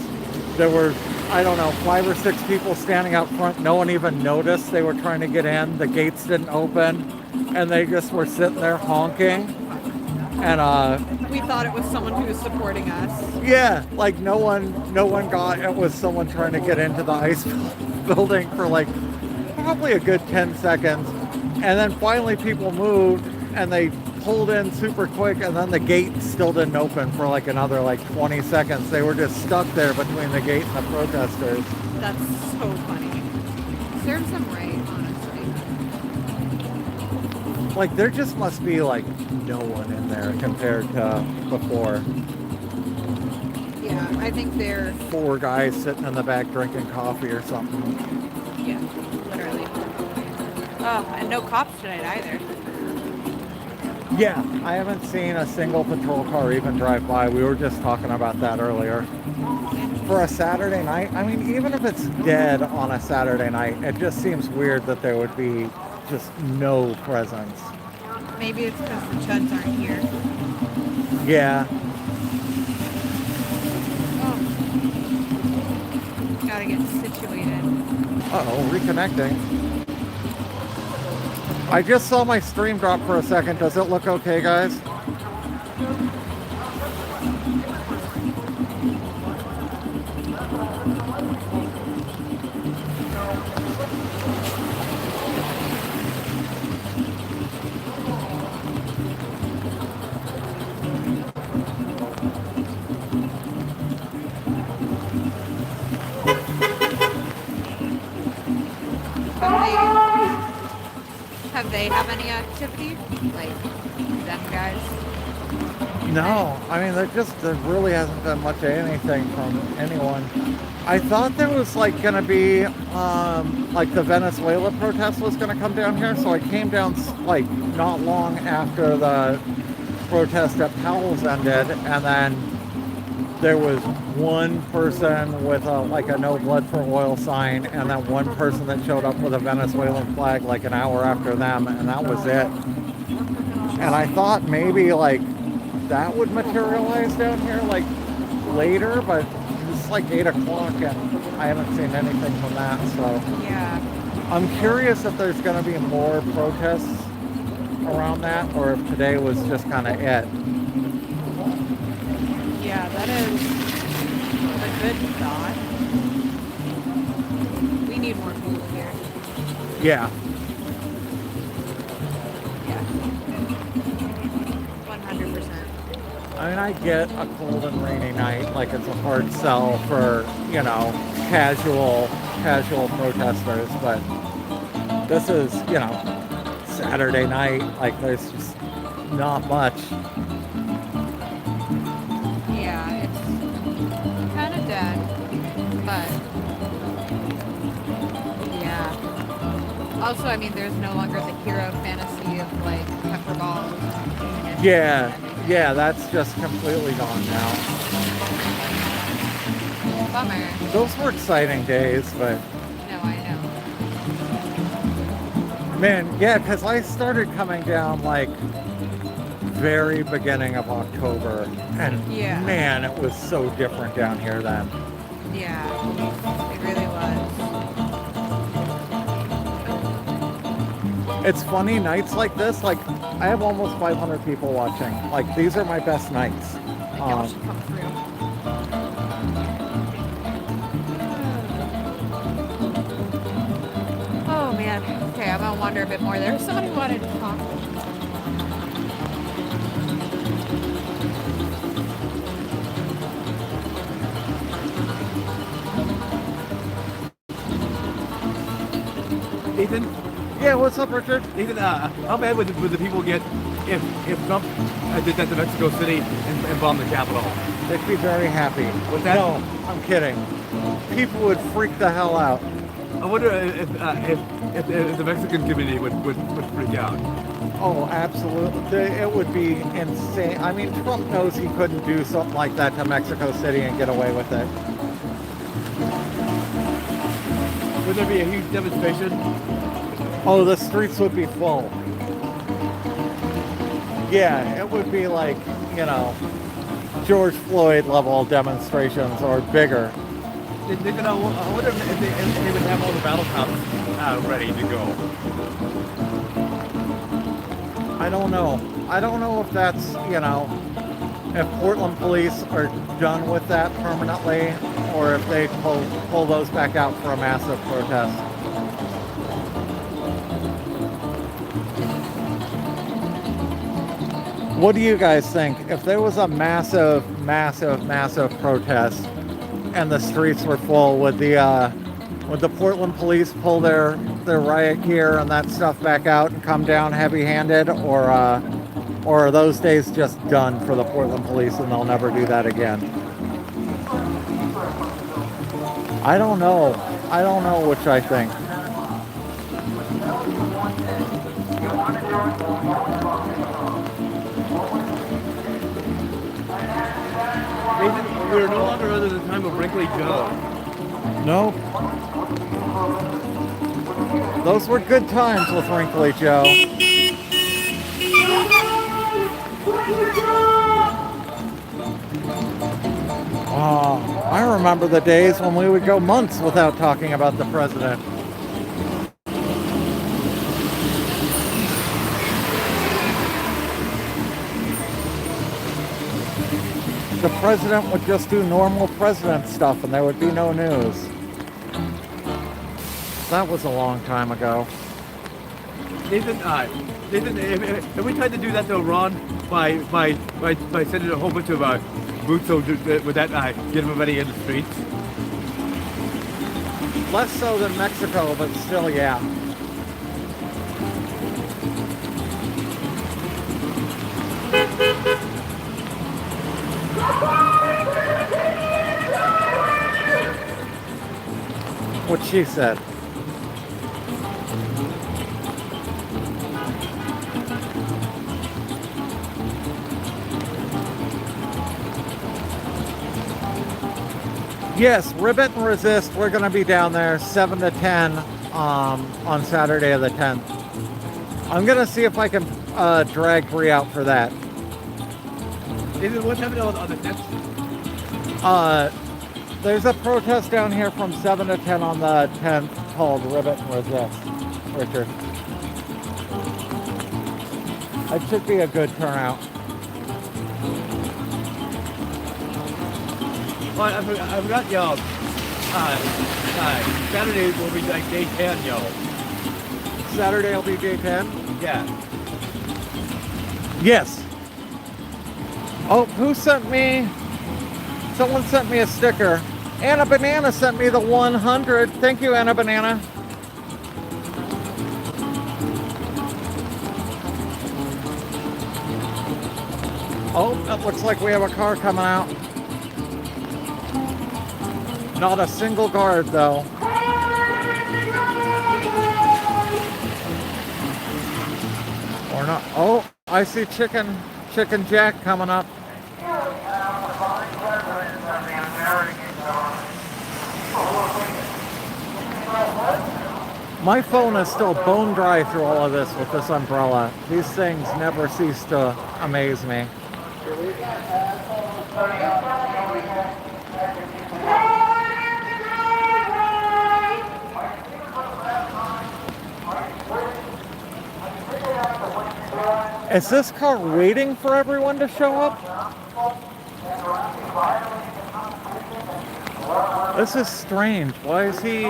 There were, 5 or 6 people standing out front. No one even noticed they were trying to get in. The gates didn't open and they just were sitting there honking. And We thought it was someone who was supporting us. yeah, no one got it. Was someone trying to get into the ICE building for probably a good 10 seconds. And then finally people moved and they pulled in super quick, and then the gate still didn't open for another 20 seconds. They were just stuck there between the gate and the protesters. That's so funny. Serves them right, honestly. There just must be no one in there compared to before. Yeah, I think they're... 4 guys sitting in the back drinking coffee or something. Yeah, literally. Oh, and no cops tonight either. Yeah, I haven't seen a single patrol car even drive by. We were just talking about that earlier. for a Saturday night, I mean, even if it's dead on a Saturday night, it just seems weird that there would be just no presence. Maybe it's because the chuds aren't here. Yeah. Oh. Gotta get situated. Uh-oh, reconnecting. I just saw my stream drop for a second. Does it look okay, guys? Have they have any activity? Like them guys? No, I mean, there really hasn't been much of anything from anyone. I thought there was like gonna be like the Venezuela protest was gonna come down here, so I came down like not long after the protest at Powell's ended, and then there was one person with like a no blood for oil sign, and then one person that showed up with a Venezuelan flag like an hour after them, and that was it. And I thought maybe like that would materialize down here like later, but it's like 8 o'clock and I haven't seen anything from that. So Yeah. I'm curious if there's going to be more protests around that, or if today was just kind of it. Yeah, that is a good thought. We need more people here. Yeah. Yeah. 100%. I mean, I get a cold and rainy night, like it's a hard sell for, you know, casual protesters, but this is, you know, Saturday night, like there's just not much. Yeah, it's kind of dead, but yeah. Also, I mean, there's no longer the hero fantasy of like pepper balls. Yeah, that's just completely gone now. Bummer. Those were exciting days, but No, I know. man, yeah, because I started coming down like very beginning of October, and Yeah. man, it was so different down here then. Yeah, it really was. It's funny, nights like this, like I have almost 500 people watching. Like these are my best nights. Like y'all should come through. Oh man. Okay, I'm gonna wander a bit more. There's somebody who wanted to talk. Ethan, Yeah, what's up, Richard? Ethan, how bad would the people get if Trump did that to Mexico City and bombed the Capitol? They'd be very happy. What's that? No, I'm kidding. People would freak the hell out. I wonder if the Mexican community would freak out. Oh, absolutely. It would be insane. I mean, Trump knows he couldn't do something like that to Mexico City and get away with it. Would there be a huge demonstration? Oh, the streets would be full. Yeah, it would be like, you know, George Floyd level demonstrations or bigger. I wonder if they would have all the battle cops ready to go. I don't know. I don't know if that's, you know, if Portland police are done with that permanently, or if they pull those back out for a massive protest. What do you guys think? If there was a massive protest and the streets were full, would the Portland police pull their riot gear and that stuff back out and come down heavy-handed, or are those days just done for the Portland police and they'll never do that again? I don't know. I don't know which I think. we're no longer under the time of Brinkley Joe. Nope. Those were good times with Wrinkly Joe. Oh, I remember the days when we would go months without talking about the president. The president would just do normal president stuff and there would be no news. That was a long time ago. Nathan, if we tried to do that though, Ron, by sending a whole bunch of boots, so would that get everybody in the streets? Less so than Mexico, but still, yeah. What she said. Yes, Ribbit and Resist, we're going to be down there 7 to 10 on Saturday the 10th. I'm going to see if I can drag Bree out for that. What's happening on the 10th? There's a protest down here from 7 to 10 on the 10th called Ribbit and Resist, Richard. It should be a good turnout. Well, I forgot, yo. Saturday will be like day 10, yo. Saturday will be day 10? Yeah. Yes. Oh, who sent me? Someone sent me a sticker. Anna Banana sent me the 100. Thank you, Anna Banana. Oh, that looks like we have a car coming out. Not a single guard, though. Or not. Oh, I see Chicken Jack coming up. My phone is still bone dry through all of this with this umbrella. These things never cease to amaze me. Is this car waiting for everyone to show up? This is strange. Why is he...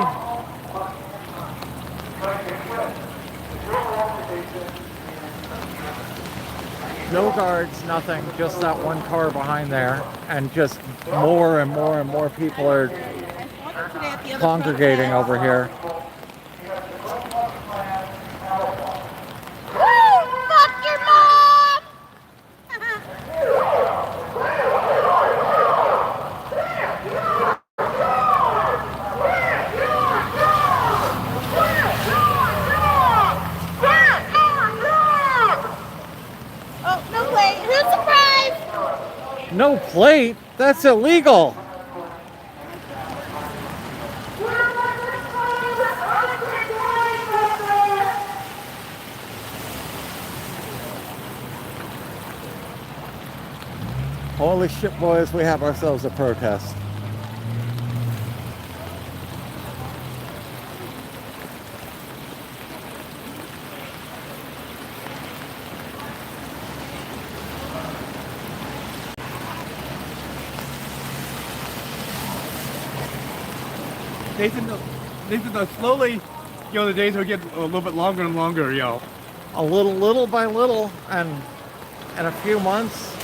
No guards, nothing, just that one car behind there, and just more and more and more people are congregating over here. Fuck your mom! Oh, no plate. Who's surprised? No plate? That's illegal. Holy shit, boys, we have ourselves a protest. Nathan, slowly, the days are getting a little bit longer and longer, yo. A little by little, and in a few months,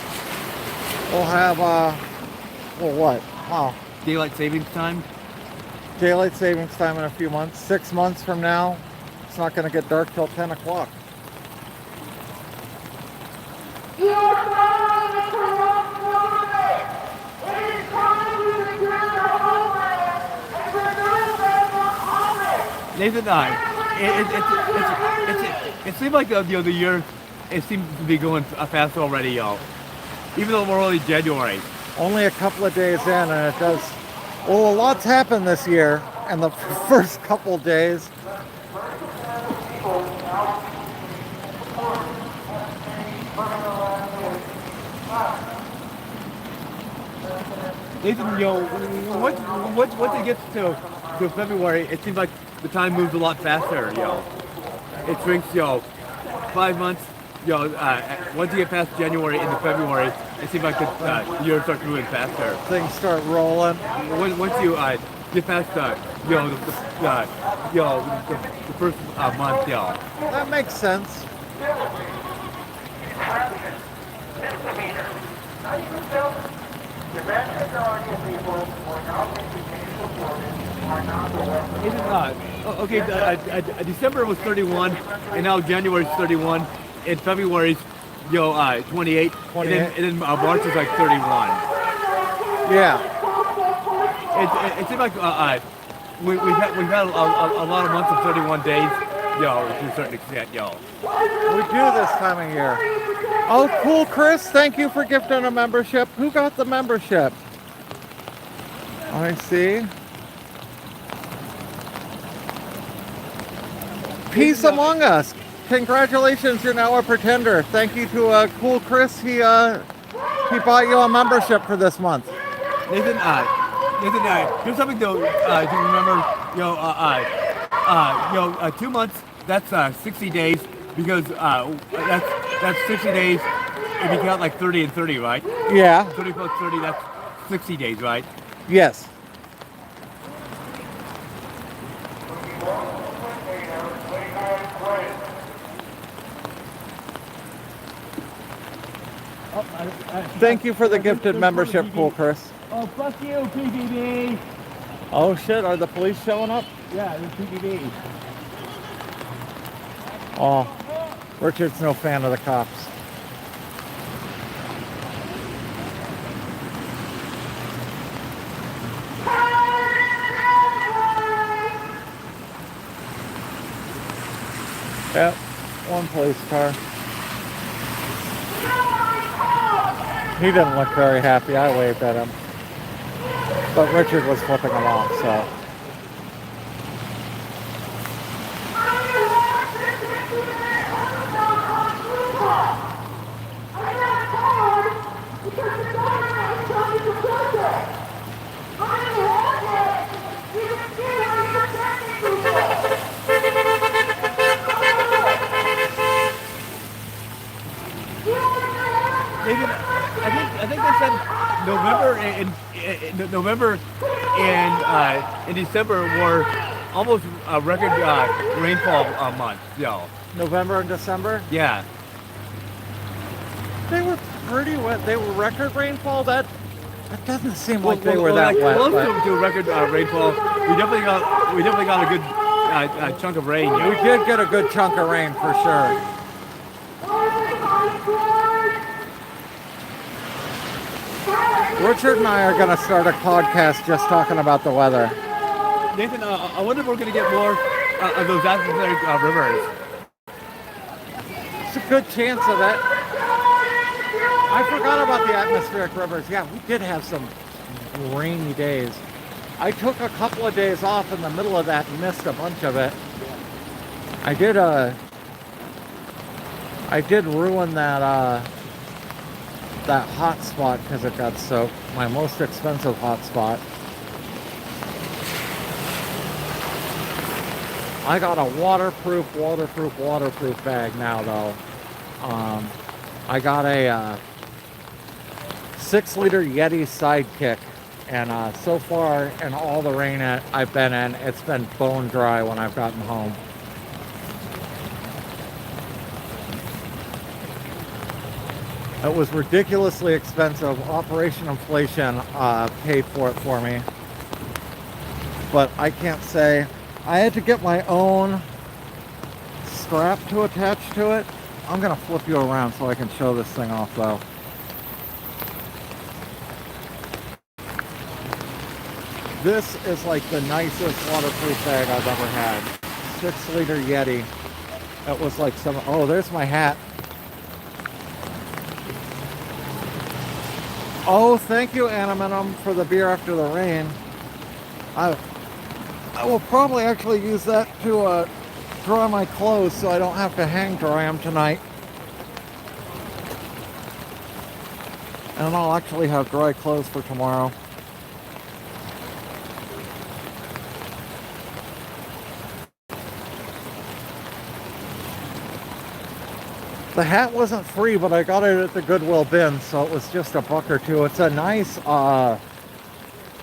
we'll have, well, what? Oh, Daylight savings time? daylight savings time in a few months. 6 months from now, it's not going to get dark till 10 o'clock. You are following the corrupt government. It is time to return the homeland and remove them from office. Nathan, it seems like the year, it seems to be going fast already, y'all. Even though we're only January. only a couple of days in, and it does. Well, a lot's happened this year, and the first couple days. Nathan, once it gets to February, it seems like the time moves a lot faster. It shrinks. 5 months. Once you get past January into February, it seems like the year starts moving faster. Things start rolling. Once you get past the first month, That makes sense. The vast majority of people will not be supported are not Okay, December was 31, and now January is 31, and February is 28, and then March is like 31. Yeah. It seems like we've had a lot of months of 31 days, to a certain extent, We do this time of year. Oh, cool, Chris. Thank you for gifting a membership. Who got the membership? I see. Peace among us. Congratulations, you're now a pretender. Thank you to cool Chris. He bought you a membership for this month. Nathan, here's something to remember. 2 months. That's 60 days because that's 60 days. If you count like 30 and 30, right? Yeah. 30 plus 30, that's 60 days, right? Yes. Thank you for the gifted membership, cool Chris. Oh, fuck you, PDD. Oh shit, are the police showing up? Yeah, the PDD. Oh, Richard's no fan of the cops. Yep, one police car. He didn't look very happy. I waved at him. But Richard was flipping him off, so. I think they said November and December were almost record rainfall months. November and December? Yeah. They were pretty wet. They were record rainfall. That doesn't seem like they were that wet. Close to record rainfall. We definitely got a good chunk of rain. We did get a good chunk of rain for sure. Richard and I are going to start a podcast just talking about the weather. Nathan, I wonder if we're going to get more of those atmospheric rivers. It's a good chance of it. I forgot about the atmospheric rivers. Yeah, we did have some rainy days. I took a couple of days off in the middle of that and missed a bunch of it. I did ruin that hot spot because it got soaked. My most expensive hot spot. I got a waterproof bag now though. I got a 6-liter Yeti Sidekick, and so far in all the rain I've been in, it's been bone dry when I've gotten home. It was ridiculously expensive. Operation Inflation paid for it for me. But I can't say. I had to get my own strap to attach to it. I'm going to flip you around so I can show this thing off though. This is like the nicest waterproof bag I've ever had. 6-liter Yeti. It was like some, oh, there's my hat. Oh, thank you, Animinum, for the beer after the rain. I will probably actually use that to dry my clothes so I don't have to hang dry them tonight. And I'll actually have dry clothes for tomorrow. The hat wasn't free, but I got it at the Goodwill bin, so it was just $1 or $2. It's a nice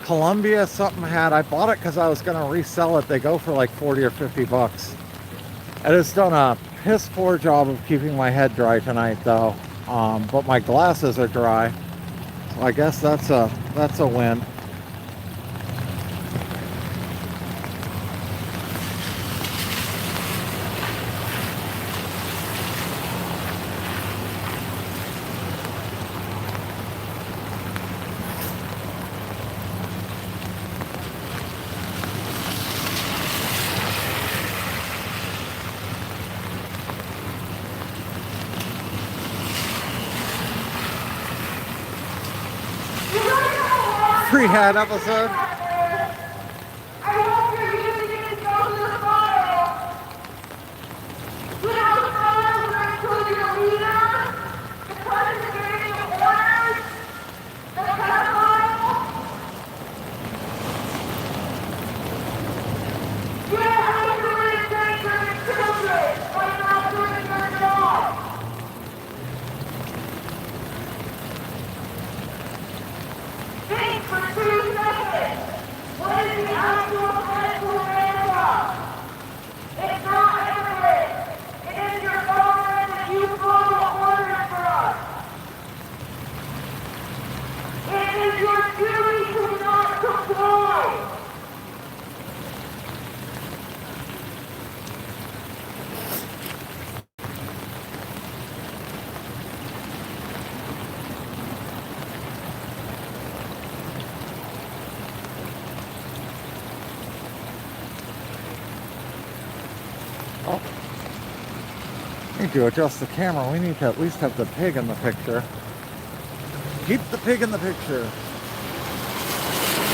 Columbia something hat. I bought it because I was going to resell it. They go for like 40 or 50 bucks. It has done a piss poor job of keeping my head dry tonight, though. But my glasses are dry, so I guess that's a win. Free hat episode. I hope you're using it to go to the bottle. You know the bottles are including the leader, the presentation of orders, the cut bottle. You know how you're endangering children by not doing your job. Think for 2 seconds. What is the actual medical ransom? It's not evidence. It is your government that you follow orders for us. It is your duty to not comply. Oh. Need to adjust the camera. We need to at least have the pig in the picture. Keep the pig in the picture.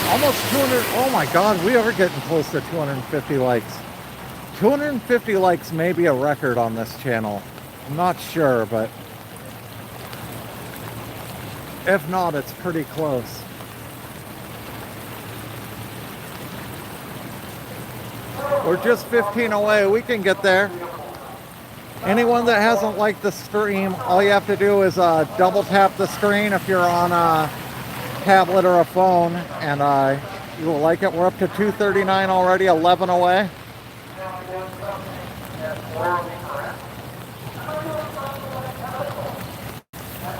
Almost 200. Oh my God, we are getting close to 250 likes. 250 likes may be a record on this channel. I'm not sure, but if not, it's pretty close. We're just 15 away. We can get there. Anyone that hasn't liked the stream, all you have to do is double tap the screen if you're on a tablet or a phone, and you will like it. We're up to 239 already, 11 away.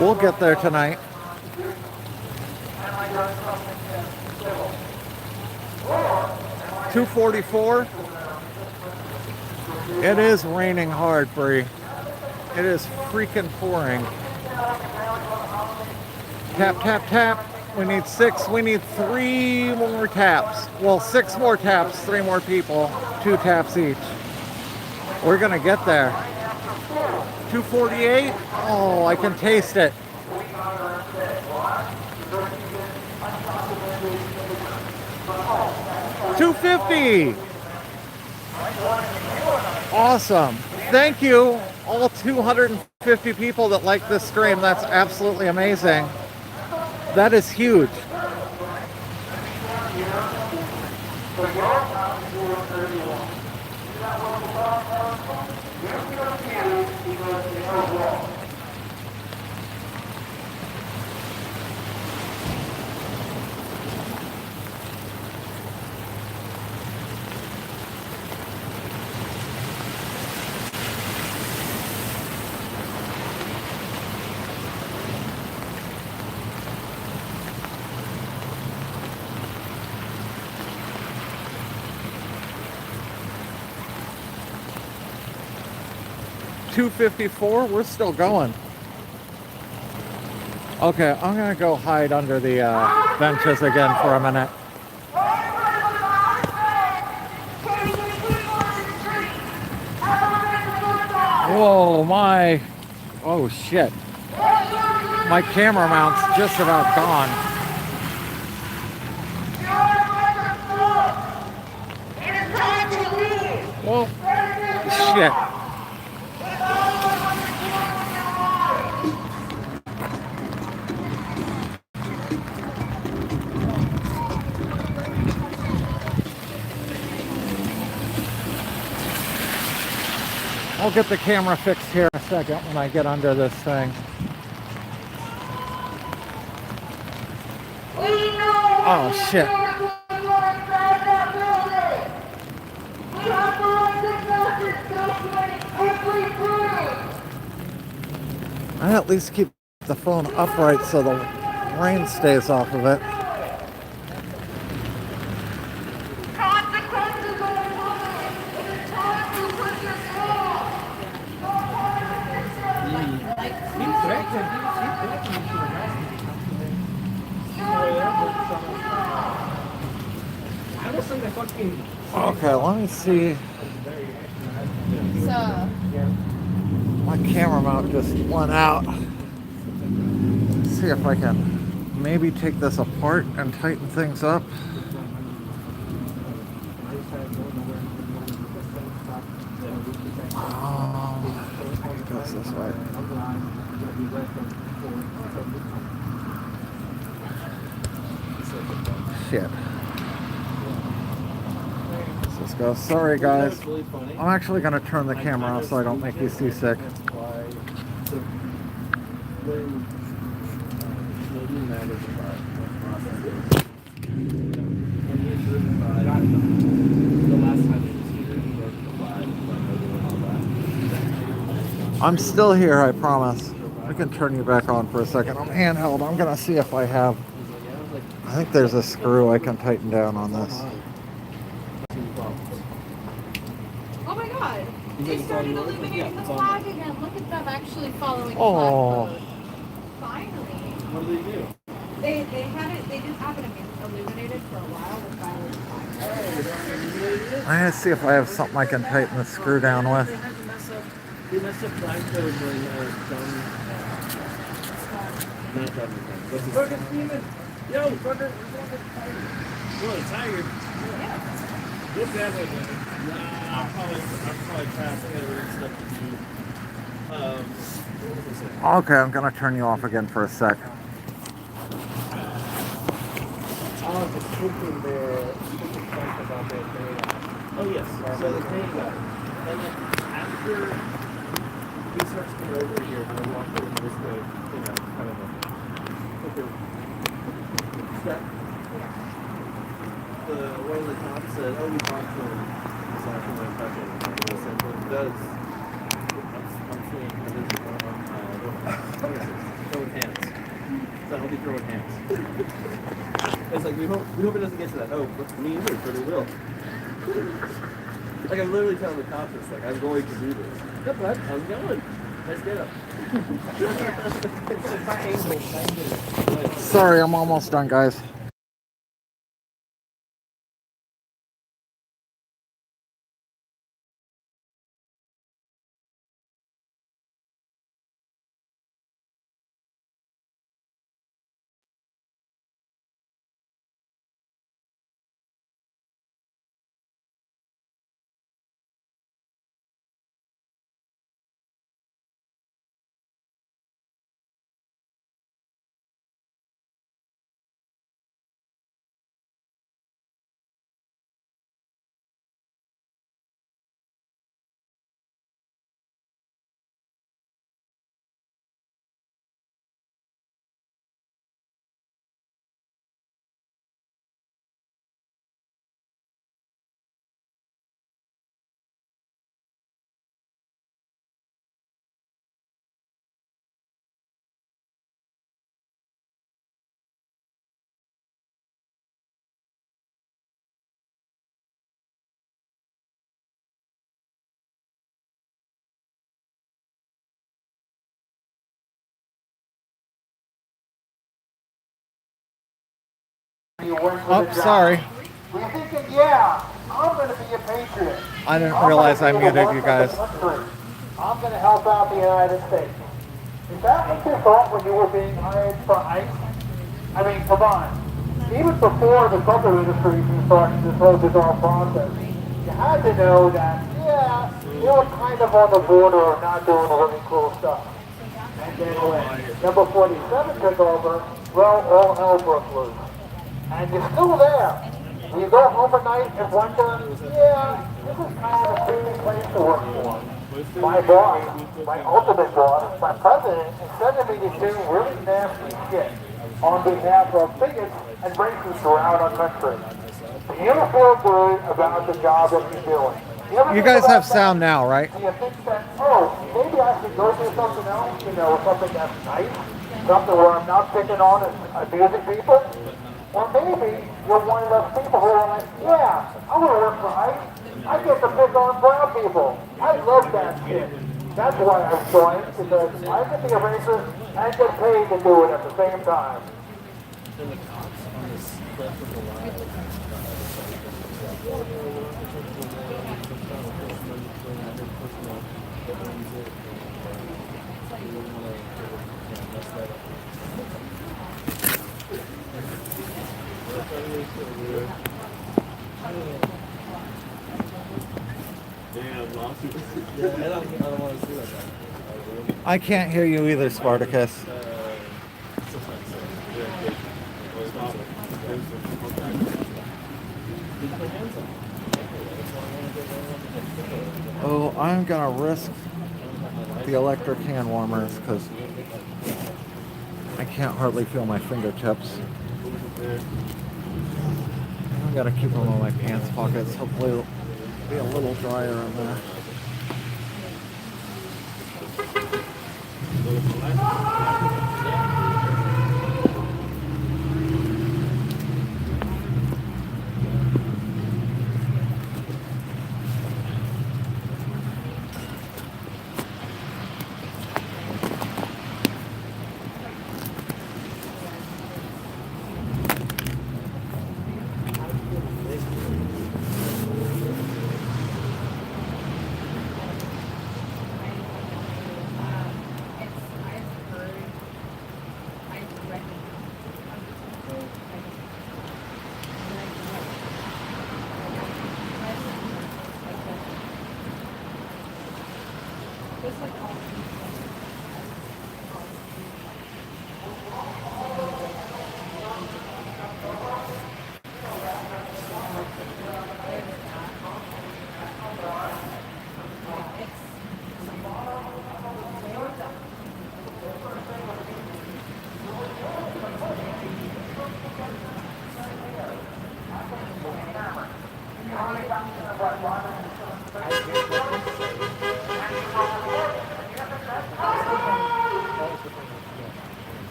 We'll get there tonight. $244. It is raining hard, Bree. It is freaking pouring. Tap, tap, tap. We need 6. We need 3 more taps. Well, 6 more taps, 3 more people, 2 taps each. We're gonna get there. 248. Oh, I can taste it. $250. Awesome. Thank you, all 250 people that like this stream. That's absolutely amazing. That is huge. $254. We're still going. Okay, I'm gonna go hide under the benches again for a minute. Whoa, my. Oh, shit. my camera mount's just about gone. It is time to leave. Well, shit. I'll get the camera fixed here in a second when I get under this thing. Oh shit. I at least keep the phone upright so the rain stays off of it. Okay, let me see. So, My camera mount just went out. Let's see if I can maybe take this apart and tighten things up. It goes this way. Shit. Let's go. Sorry guys. I'm actually going to turn the camera off so I don't make you seasick. I'm still here, I promise. I can turn you back on for a second. I'm handheld. I'm going to see if I have... I think there's a screw I can tighten down on this. oh my god, they started illuminating the flag again. Look at them actually following Oh. the flag code. Finally. What do they do? They had it, they didn't have it illuminated for a while with flag code. I'm going to see if I have something I can tighten the screw down with. They messed up flag code when not John. What's his fucking Steven? Yo, fucker. Really tired. Yeah. What's that way, man? Nah, I'm probably fast. I gotta read stuff to do. Okay, I'm going to turn you off again for a sec. Oh yes. So the takedown. And then after he starts to come over here, I walk over this way, kind of a quicker step. The one at the top said, "Oh, we talked to him." So I can touch it. And he said, "What it does?" I'm seeing throwing hands. So I'll be throwing hands. It's like we hope it doesn't get to that. Oh, me either, but it will. Like I'm literally telling the cops, it's like I'm going to do this. Yeah, bud, how's it going? Let's get up. Sorry, I'm almost done, guys. Oh, sorry. We're thinking, yeah, I'm going to be a patriot. I didn't realize I muted you guys. I'm going to help out the United States. Is that what you thought when you were being hired for ICE? I mean, come on. Even before the trucker industry started this whole bizarre process, you had to know that, yeah, you were kind of on the border of not doing really cool stuff. And then when number 47 took over, well, all hell broke loose. And you're still there. You go home at night and wonder, yeah, this is kind of a creepy place to work for. My boss, my ultimate boss, my president, is sending me to do really nasty shit on behalf of bigots and racists throughout our country. Do you ever feel good about the job that you're doing? You guys have sound now, right? Do you think that, oh, maybe I should go do something else, something that's nice, something where I'm not picking on and abusing people? Or maybe you're one of those people who are like, yeah, I want to work for ICE. I get to pick on brown people. I love that shit. That's why I joined, because I get to be a racist and get paid to do it at the same time. I can't hear you either, Spartacus. Oh, I'm gonna risk the electric hand warmers because I can't hardly feel my fingertips. I gotta keep them in my pants pockets. Hopefully it'll be a little drier in there.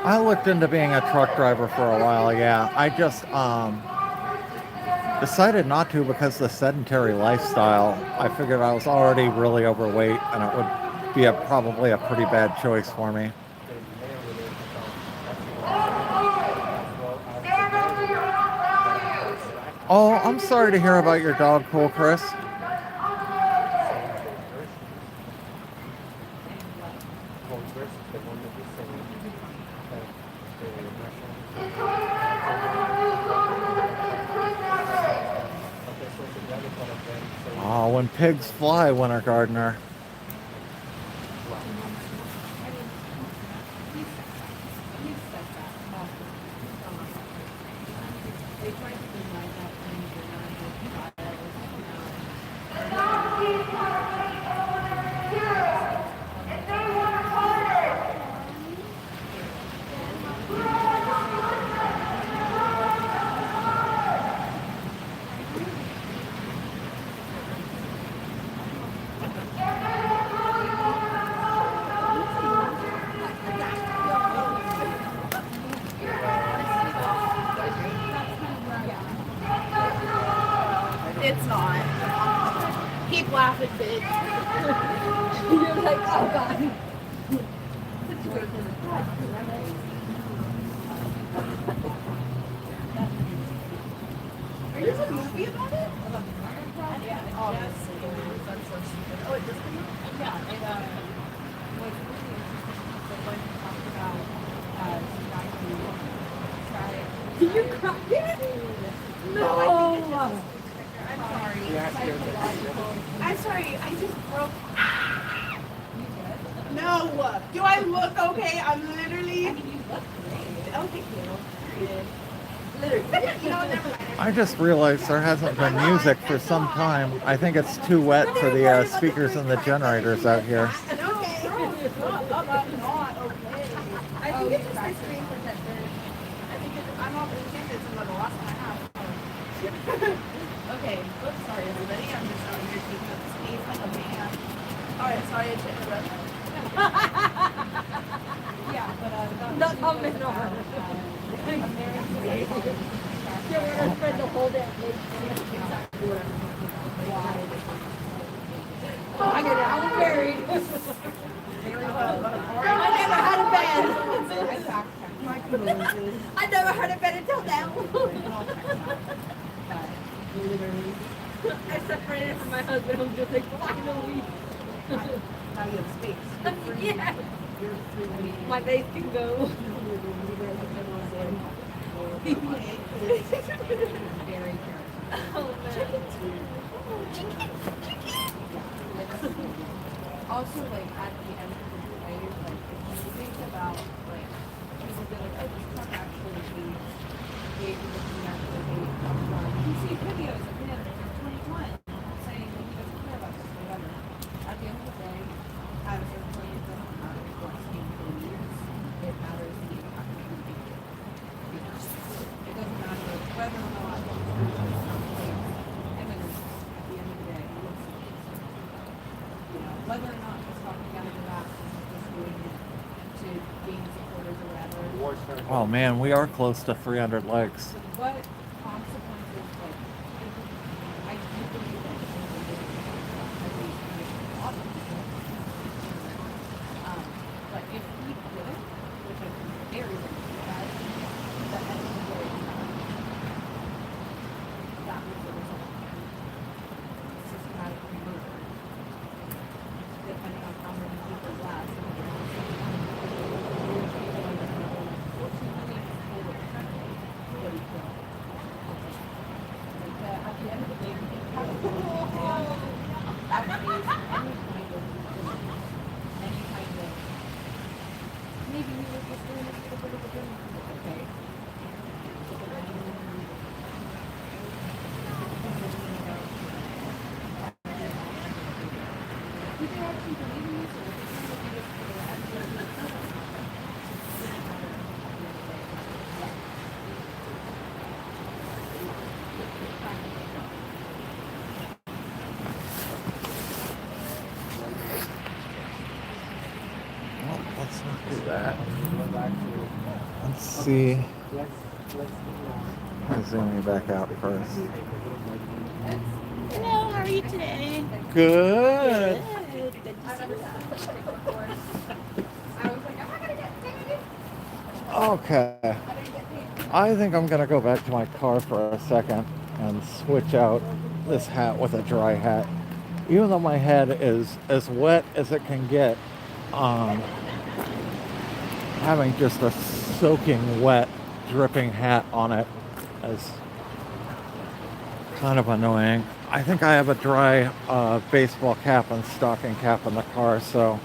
I looked into being a truck driver for a while, yeah. I just decided not to because the sedentary lifestyle. I figured I was already really overweight and it would be probably a pretty bad choice for me. Oh, I'm sorry to hear about your dog, Cool Chris. Oh, when pigs fly, Winter Gardener. it's not. Keep laughing, bitch. You're like, oh god. Are you a movie about it? Yeah, obviously. That's so stupid. Oh, it just came out? Yeah, it was really interesting because when we talked about some guy who tried. Did you cry? No! I'm sorry. I'm sorry, I just broke. No! Do I look okay? I'm literally. I mean, you look great. Oh, thank you. Literally. You know, never mind. I just realized there hasn't been music for some time. I think it's too wet for the speakers and the generators out here. Okay. Not okay. I think it's just my screen protector. I think I'm not really thinking it's the last one I have. Okay. Oops, sorry everybody. I'm just out here taking up space like a man. Alright, sorry I took the rest. Yeah, but not coming over. Yeah, we're gonna spread the whole damn thing. I get it. I'm married. I never had a bed. I never had a bed until now. I separated from my husband. I'm just like, finally. Now you have space. Yeah. My days can go. Very careful. Oh, man. Also, like, at the end of the day, like, if you think about, like, people be like, oh, this truck actually gave you the you see videos of him in 2021 saying that he doesn't care about this or whatever. At the end of the day, as a employee, it doesn't matter what team believes, it matters the impact that you make. It doesn't matter whether or not evidence at the end of the day looks like this. You know, whether or not he's talking out of the back and just doing it to gain supporters or whatever. Oh man, we are close to 300 likes. What consequences, like, I do believe that but if he didn't, which I think is very bad, that has been very bad. That was the result. Systematic removal. Depending on how many people last. At the end of the day, we can have a any kind of maybe we were just doing a little bit of a okay. Do they actually believe in this, or is this something that they actually Well, let's not do that. Let's see. I'll zoom you back out first. Hello, how are you today? Good. Good to see you. I was like, am I gonna get paid? Okay. I think I'm gonna go back to my car for a second and switch out this hat with a dry hat. Even though my head is as wet as it can get, having just a soaking wet, dripping hat on it is kind of annoying. I think I have a dry baseball cap and stocking cap in the car, so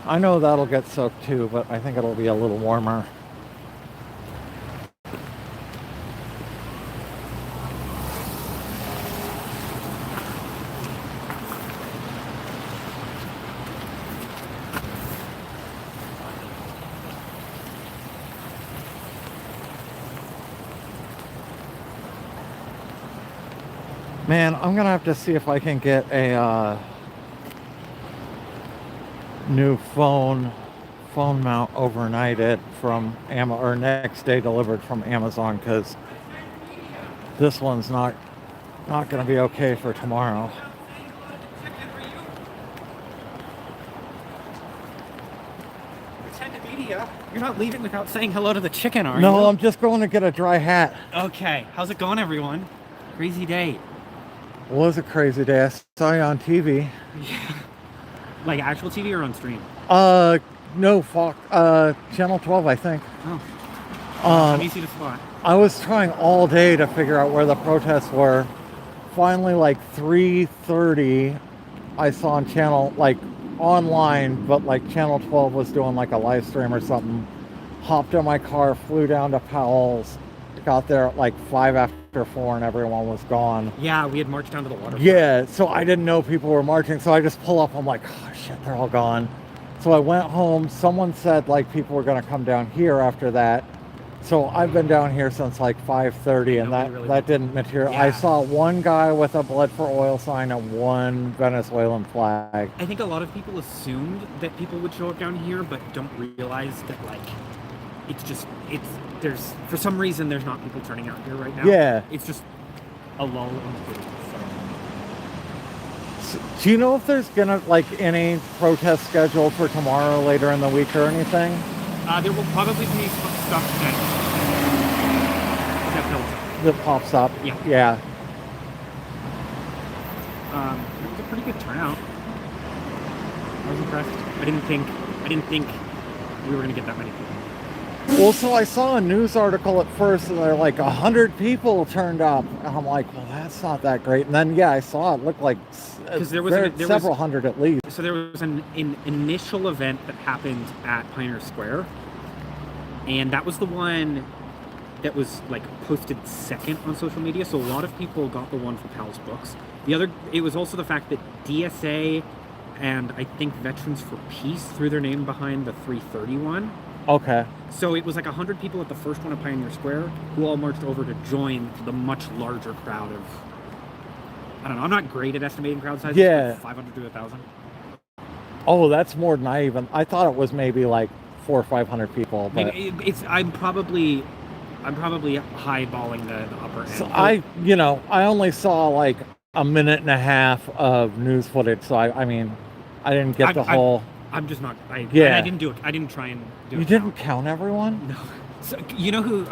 I know that'll get soaked too, but I think it'll be a little warmer. Man, I'm gonna have to see if I can get a new phone mount overnighted from or next day delivered from Amazon, because this one's not not going to be okay for tomorrow. PretendMedia, you're not leaving without saying hello to the chicken, are you? No, I'm just going to get a dry hat. Okay, how's it going, everyone? Crazy day. It was a crazy day. I saw you on TV. Yeah. Like actual TV or on stream? No, Fox, Channel 12, I think. Oh. How do you see the spot? I was trying all day to figure out where the protests were. Finally, like 3:30, I saw on channel, like online, but like Channel 12 was doing like a live stream or something. Hopped in my car, flew down to Powell's, got there at like 5 after 4 and everyone was gone. Yeah, we had marched down to the water. Yeah, so I didn't know people were marching, so I just pull up, I'm like, oh shit, they're all gone. So I went home, someone said like people were gonna come down here after that. So I've been down here since like 5:30 and that didn't materialize. Yeah. I saw one guy with a Blood for Oil sign and one Venezuelan flag. I think a lot of people assumed that people would show up down here, but don't realize that like there's for some reason there's not people turning out here right now. Yeah. It's just a lull in the game. Do you know if there's gonna like any protest scheduled for tomorrow later in the week or anything? There will probably be stuff that builds up. That pops up? Yeah. Yeah. It was a pretty good turnout. I was impressed. I didn't think we were gonna get that many people. Well, so I saw a news article at first and they're like 100 people turned up. And I'm like, well, that's not that great. And then, yeah, I saw it looked like several hundred at least. So there was an initial event that happened at Pioneer Square. And that was the one that was like posted second on social media. So a lot of people got the one from Powell's Books. It was also the fact that DSA and I think Veterans for Peace threw their name behind the 331. Okay. So it was like 100 people at the first one at Pioneer Square who all marched over to join the much larger crowd of, I don't know, I'm not great at estimating crowd sizes. Yeah. Like 500 to 1,000. Oh, that's more than I thought it was maybe like 400 or 500 people. But I mean, I'm probably highballing the upper end. So I only saw like a minute and a half of news footage. So I mean, I didn't get the whole. I'm just not. I didn't do it. I didn't try and do it. You didn't count everyone? No. So, you know who?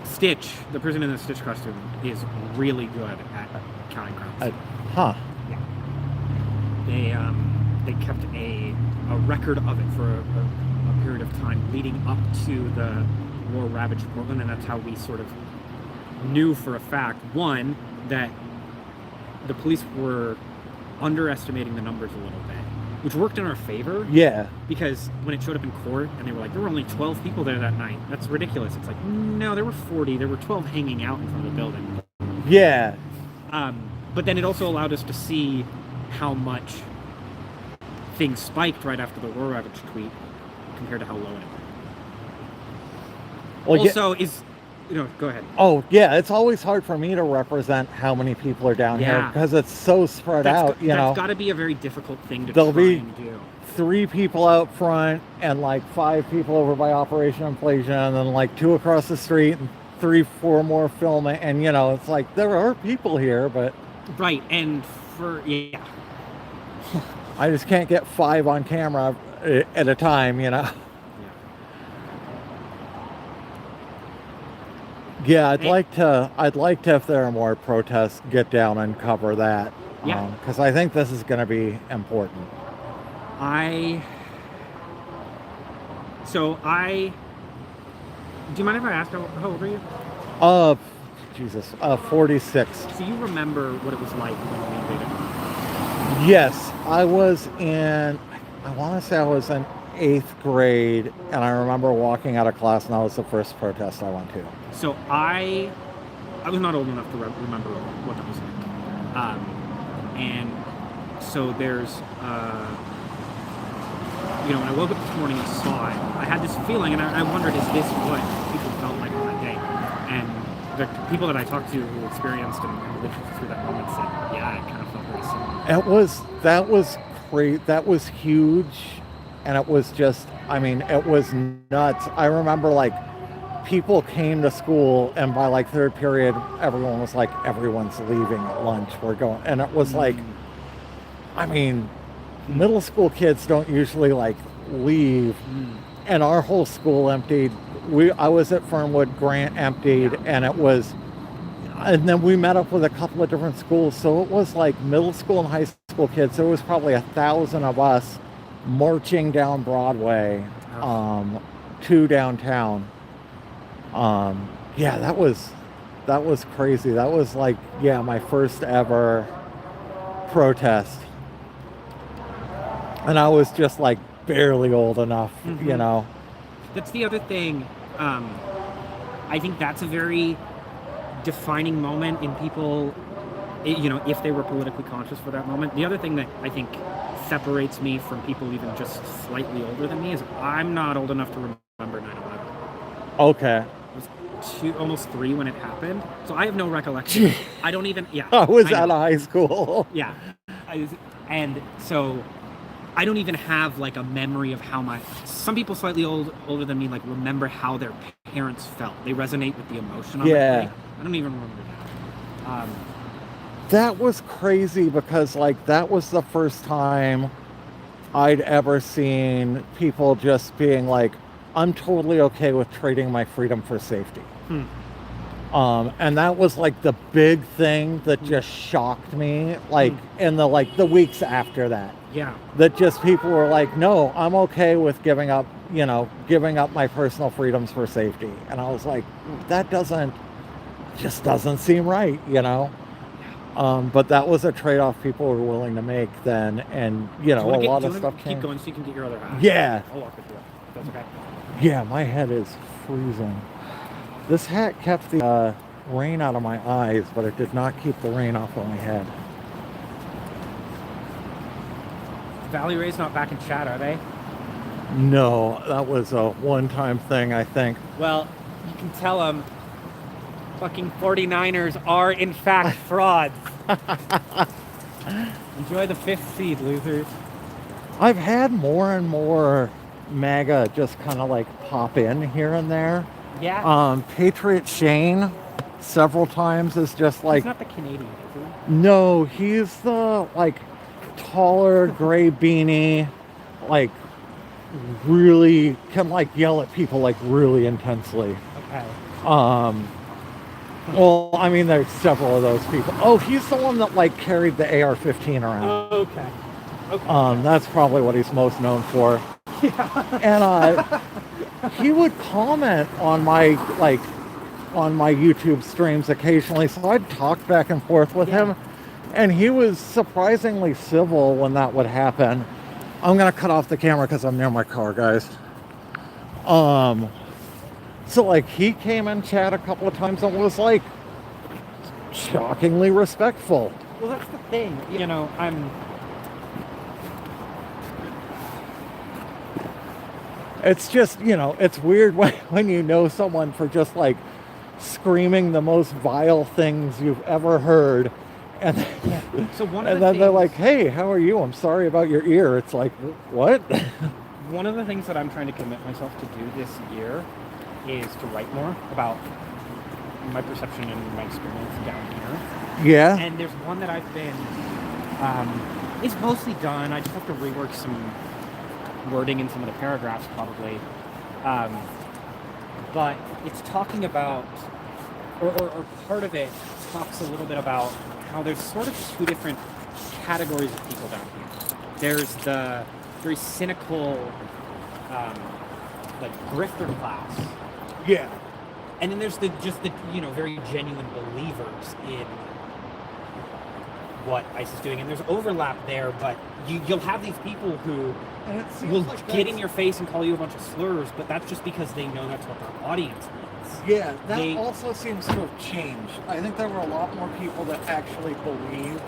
Stitch, the person in the Stitch costume, is really good at counting crowds. Huh. Yeah. They kept a record of it for a period of time leading up to the war-ravaged Portland, and that's how we sort of knew for a fact, one, that the police were underestimating the numbers a little bit, which worked in our favor. Yeah. Because when it showed up in court and they were like, there were only 12 people there that night. That's ridiculous. It's like, no, there were 40. There were 12 hanging out in front of the building. Yeah. But then it also allowed us to see how much things spiked right after the war ravage tweet compared to how low it went. Well, also, go ahead. Oh, yeah, it's always hard for me to represent how many people are down here because it's so spread out, That's got to be a very difficult thing to There'll try be and do. 3 people out front and like 5 people over by Operation Inflation and then like 2 across the street and 3, 4 more filming. And, it's like there are people here, but... Right, and I just can't get 5 on camera at a time, Yeah, I'd like to, if there are more protests, get down and cover that. Yeah. Because I think this is going to be important. Do you mind if I ask how old are you? 46. So you remember what it was like when we invaded? Yes, I was in 8th grade, and I remember walking out of class, and that was the first protest I went to. So I was not old enough to remember what that was like. And so there's, when I woke up this morning and saw it, I had this feeling, and I wondered, is this what people felt like on that day? And the people that I talked to who experienced and lived through that moment said, yeah, it kind of felt very similar. That was great. That was huge. And it was just, it was nuts. I remember people came to school, and by like third period, everyone was like, everyone's leaving at lunch. We're going, and it was like, I mean, middle school kids don't usually like leave, and our whole school emptied. I was at Fernwood, Grant emptied, and it was, and then we met up with a couple of different schools, so it was like middle school and high school kids. There was probably 1,000 of us marching down Broadway to downtown. Yeah, that was crazy. That was like, yeah, my first ever protest, and I was just like barely old enough, you know. That's the other thing. I think that's a very defining moment in people, you know, if they were politically conscious for that moment. The other thing that I think separates me from people even just slightly older than me is I'm not old enough to remember 9/11. Okay. I was almost 3 when it happened, so I have no recollection. I don't even, I was out of high school. Yeah. And so I don't even have like a memory of how some people slightly older than me like remember how their parents felt. They resonate with the emotion on that day. I don't even remember that. That was crazy because like that was the first time I'd ever seen people just being like, I'm totally okay with trading my freedom for safety. And that was like the big thing that just shocked me, like in the weeks after that. Yeah. That just people were like, no, I'm okay with giving up my personal freedoms for safety. And I was like, that just doesn't seem right, you know? But that was a trade-off people were willing to make then. And, you know, a lot of stuff keep going so you can get your other hat. Yeah. I'll walk with you. That's okay. Yeah, my head is freezing. This hat kept the rain out of my eyes, but it did not keep the rain off of my head. Valley Ray's not back in chat, are they? No, that was a one-time thing, I think. Well, you can tell them fucking 49ers are in fact frauds. Enjoy the 5th seed, losers. I've had more and more MAGA just kind of like pop in here and there. Yeah. Patriot Shane several times is just like... He's not the Canadian, is he? No, he's the like taller, gray beanie, like really can like yell at people like really intensely. Okay. Well, I mean, there's several of those people. Oh, he's the one that like carried the AR-15 around. Okay. Okay. That's probably what he's most known for. Yeah. And he would comment on my YouTube streams occasionally, so I'd talk back and forth with him, and he was surprisingly civil when that would happen. I'm gonna cut off the camera because I'm near my car, guys. So like he came in chat a couple of times and was like shockingly respectful. Well, that's the thing. You know, it's just, you know, it's weird when you know someone for just like screaming the most vile things you've ever heard, and so then they're like, hey, how are you? I'm sorry about your ear. It's like, what? One of the things that I'm trying to commit myself to do this year is to write more about my perception and my experience down here. Yeah. And there's one that I've been, it's mostly done. I just have to rework some wording in some of the paragraphs probably. But it's talking about, or part of it talks a little bit about how there's sort of 2 different categories of people down here. There's the very cynical, like grifter class. Yeah. And then there's the you know, very genuine believers in what ICE is doing, and there's overlap there, but you'll have these people who will like get in your face and call you a bunch of slurs, but that's just because they know that's what their audience needs. Yeah, that also seems to have changed. I think there were a lot more people that actually believed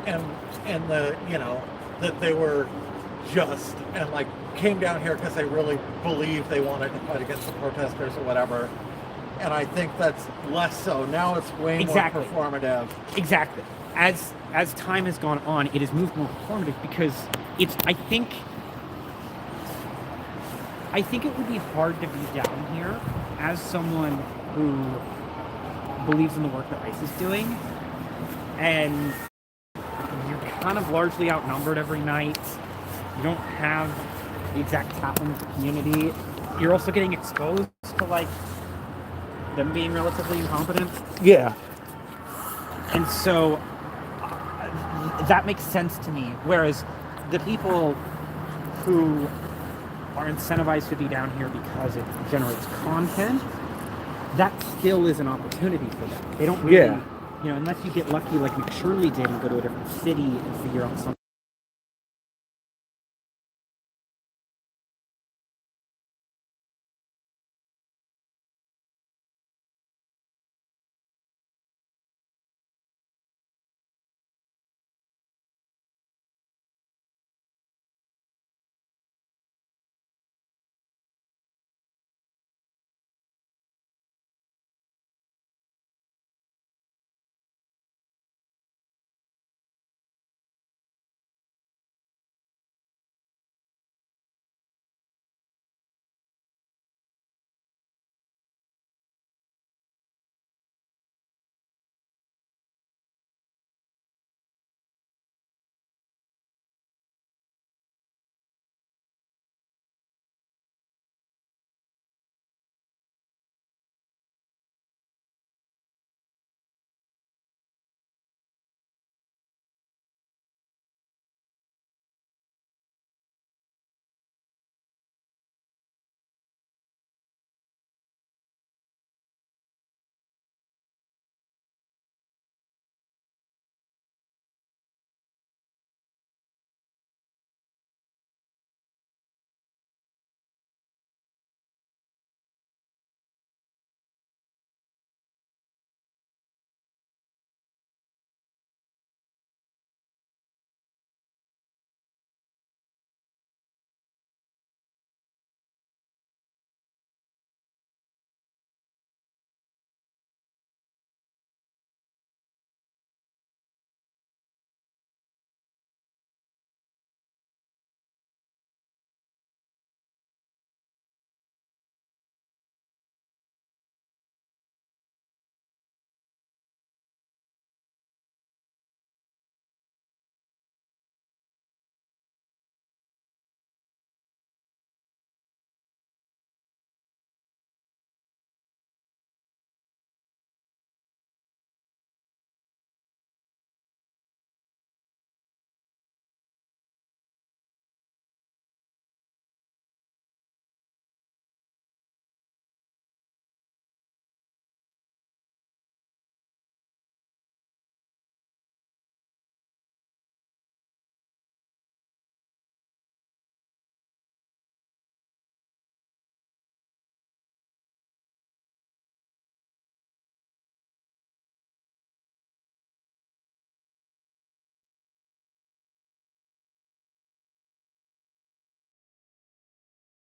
and the, you know, that they were just, and like came down here because they really believed they wanted to fight against the protesters or whatever. And I think that's less so. Now it's way more performative. Exactly. As time has gone on, it has moved more performative because I think it would be hard to be down here as someone who believes in the work that ICE is doing, and you're kind of largely outnumbered every night, you don't have the exact tapping of the community, you're also getting exposed to like them being relatively incompetent. Yeah. And so that makes sense to me. Whereas the people who are incentivized to be down here because it generates content, that still is an opportunity for them. They don't really, you know, unless you get lucky like McShirley did and go to a different city and figure out something.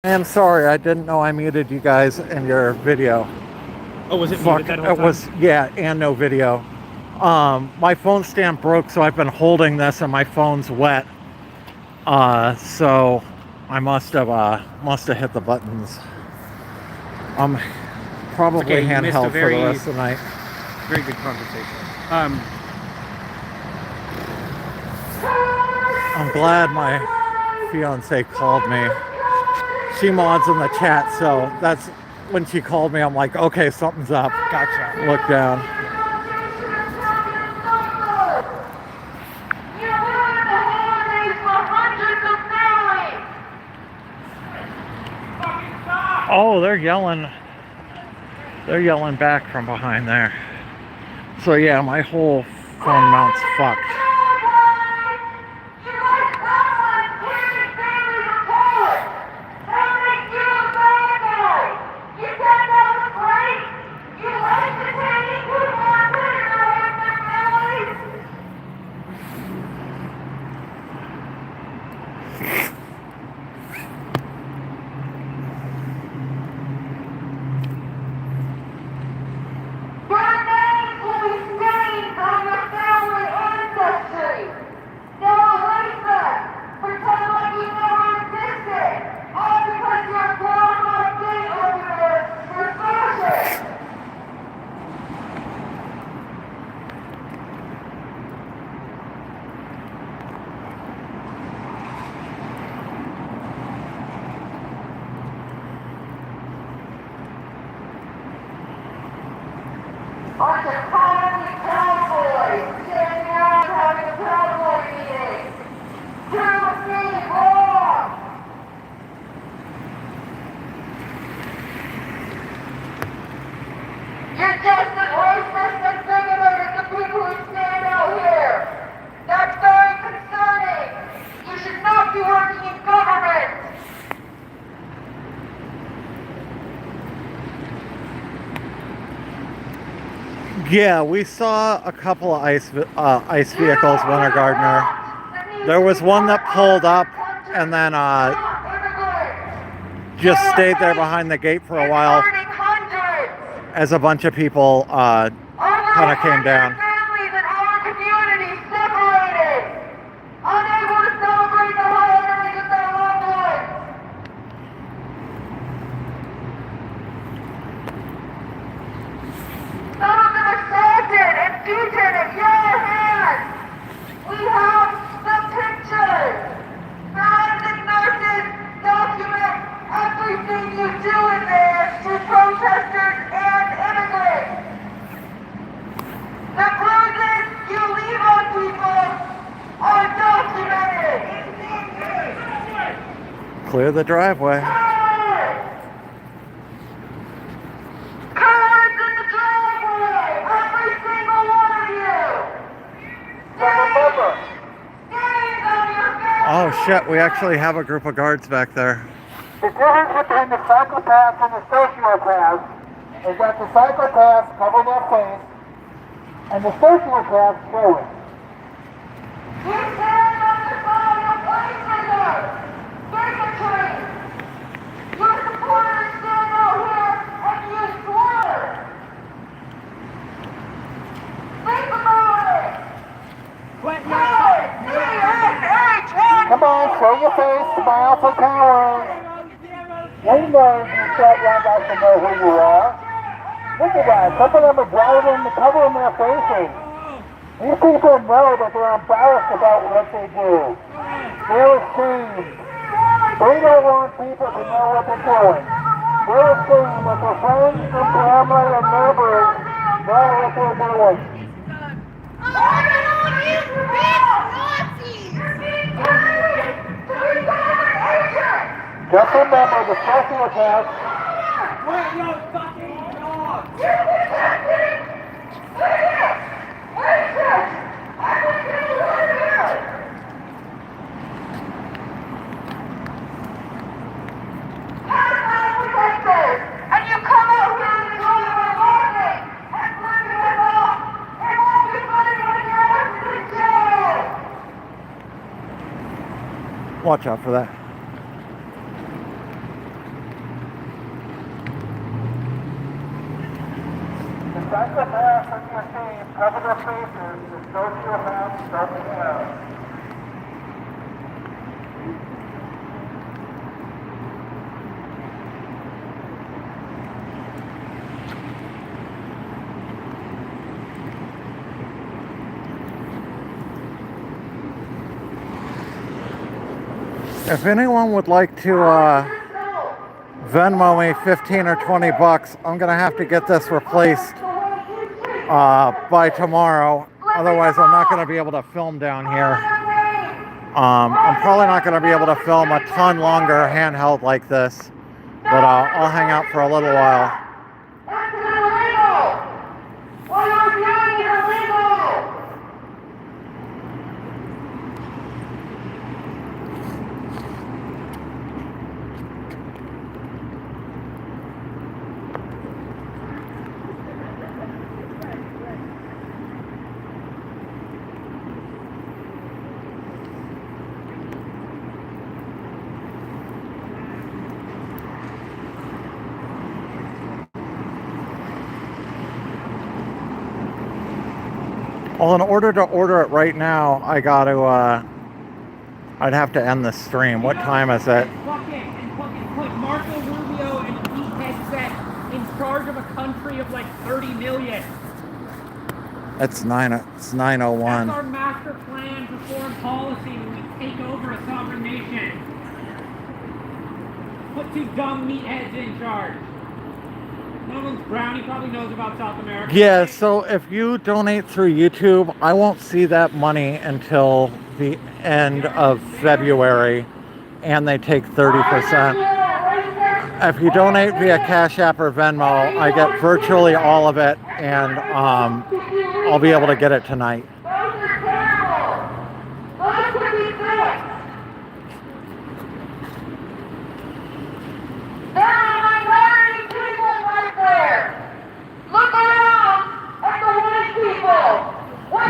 I am sorry, I didn't know I muted you guys in your video. Oh, was it Fuck, muted that whole it time? was, yeah, and no video. My phone stand broke, so I've been holding this and my phone's wet. So I must have hit the buttons. Probably Okay, you missed a handheld for very- the rest of the night. Very good conversation. I'm glad my fiance called me. She mods in the chat, so that's when she called me. I'm like, okay, something's up. Gotcha. Look down. Oh, they're yelling. They're yelling back from behind there. So yeah, my whole phone mount's fucked. bunch of tiny cowboys sitting around having a cowboy meeting. Prove me wrong. You're just as racist and bigoted as the people who stand out here. That's very concerning. You should not be working in government. Yeah, we saw a couple of ICE vehicles, Winter Gardener. There was one that pulled up and then just stayed there behind the gate for a while as a bunch of people kind of came down. Families in our community separated, unable to celebrate the holidays with their loved ones. Some of them assaulted and beaten in your hands. We have the pictures. Forensic nurses document everything you do in there to protesters and immigrants. The bruises you leave on people are documented. Clear the driveway. Cowards in the driveway, every single one of you. Stains on your face. Oh shit, we actually have a group of guards back there. The difference between the psychopaths and the sociopaths is that the psychopaths cover their face and the sociopaths show it. You stand on the side of racism, bigotry. Your supporters stand out here and use slurs. Think about it. Come on, show your face, smile for cowards. We know you said you guys to know who you are. Look at that, some of them are driving, covering their faces. These people know that they're embarrassed about what they do. They're ashamed. They don't want people to know what they're doing. They're ashamed that their friends and family and neighbors know what they're doing. Just remember the sociopaths. What your fucking dog? And you come out here and do your warning and bring it up and all you putting on your ass to jail. Watch out for that. The psychopaths on your team cover their faces, the sociopaths don't care. If anyone would like to Venmo me 15 or 20 bucks, I'm gonna have to get this replaced by tomorrow. Otherwise, I'm not gonna be able to film down here. I'm probably not gonna be able to film a ton longer handheld like this, but I'll hang out for a little while. That's illegal! What you're doing is illegal! Well, in order to order it right now, I'd have to end the stream. What time is it? Fucking put Marco Rubio and Pete Hegseth in charge of a country of like 30 million. It's 9:01. That's our master plan for foreign policy when we take over a sovereign nation. Put two dumb meatheads in charge. one of them's brown. He probably knows about South America. Yeah, so if you donate through YouTube, I won't see that money until the end of February, and they take 30%. If you donate via Cash App or Venmo, I get virtually all of it, and I'll be able to get it tonight.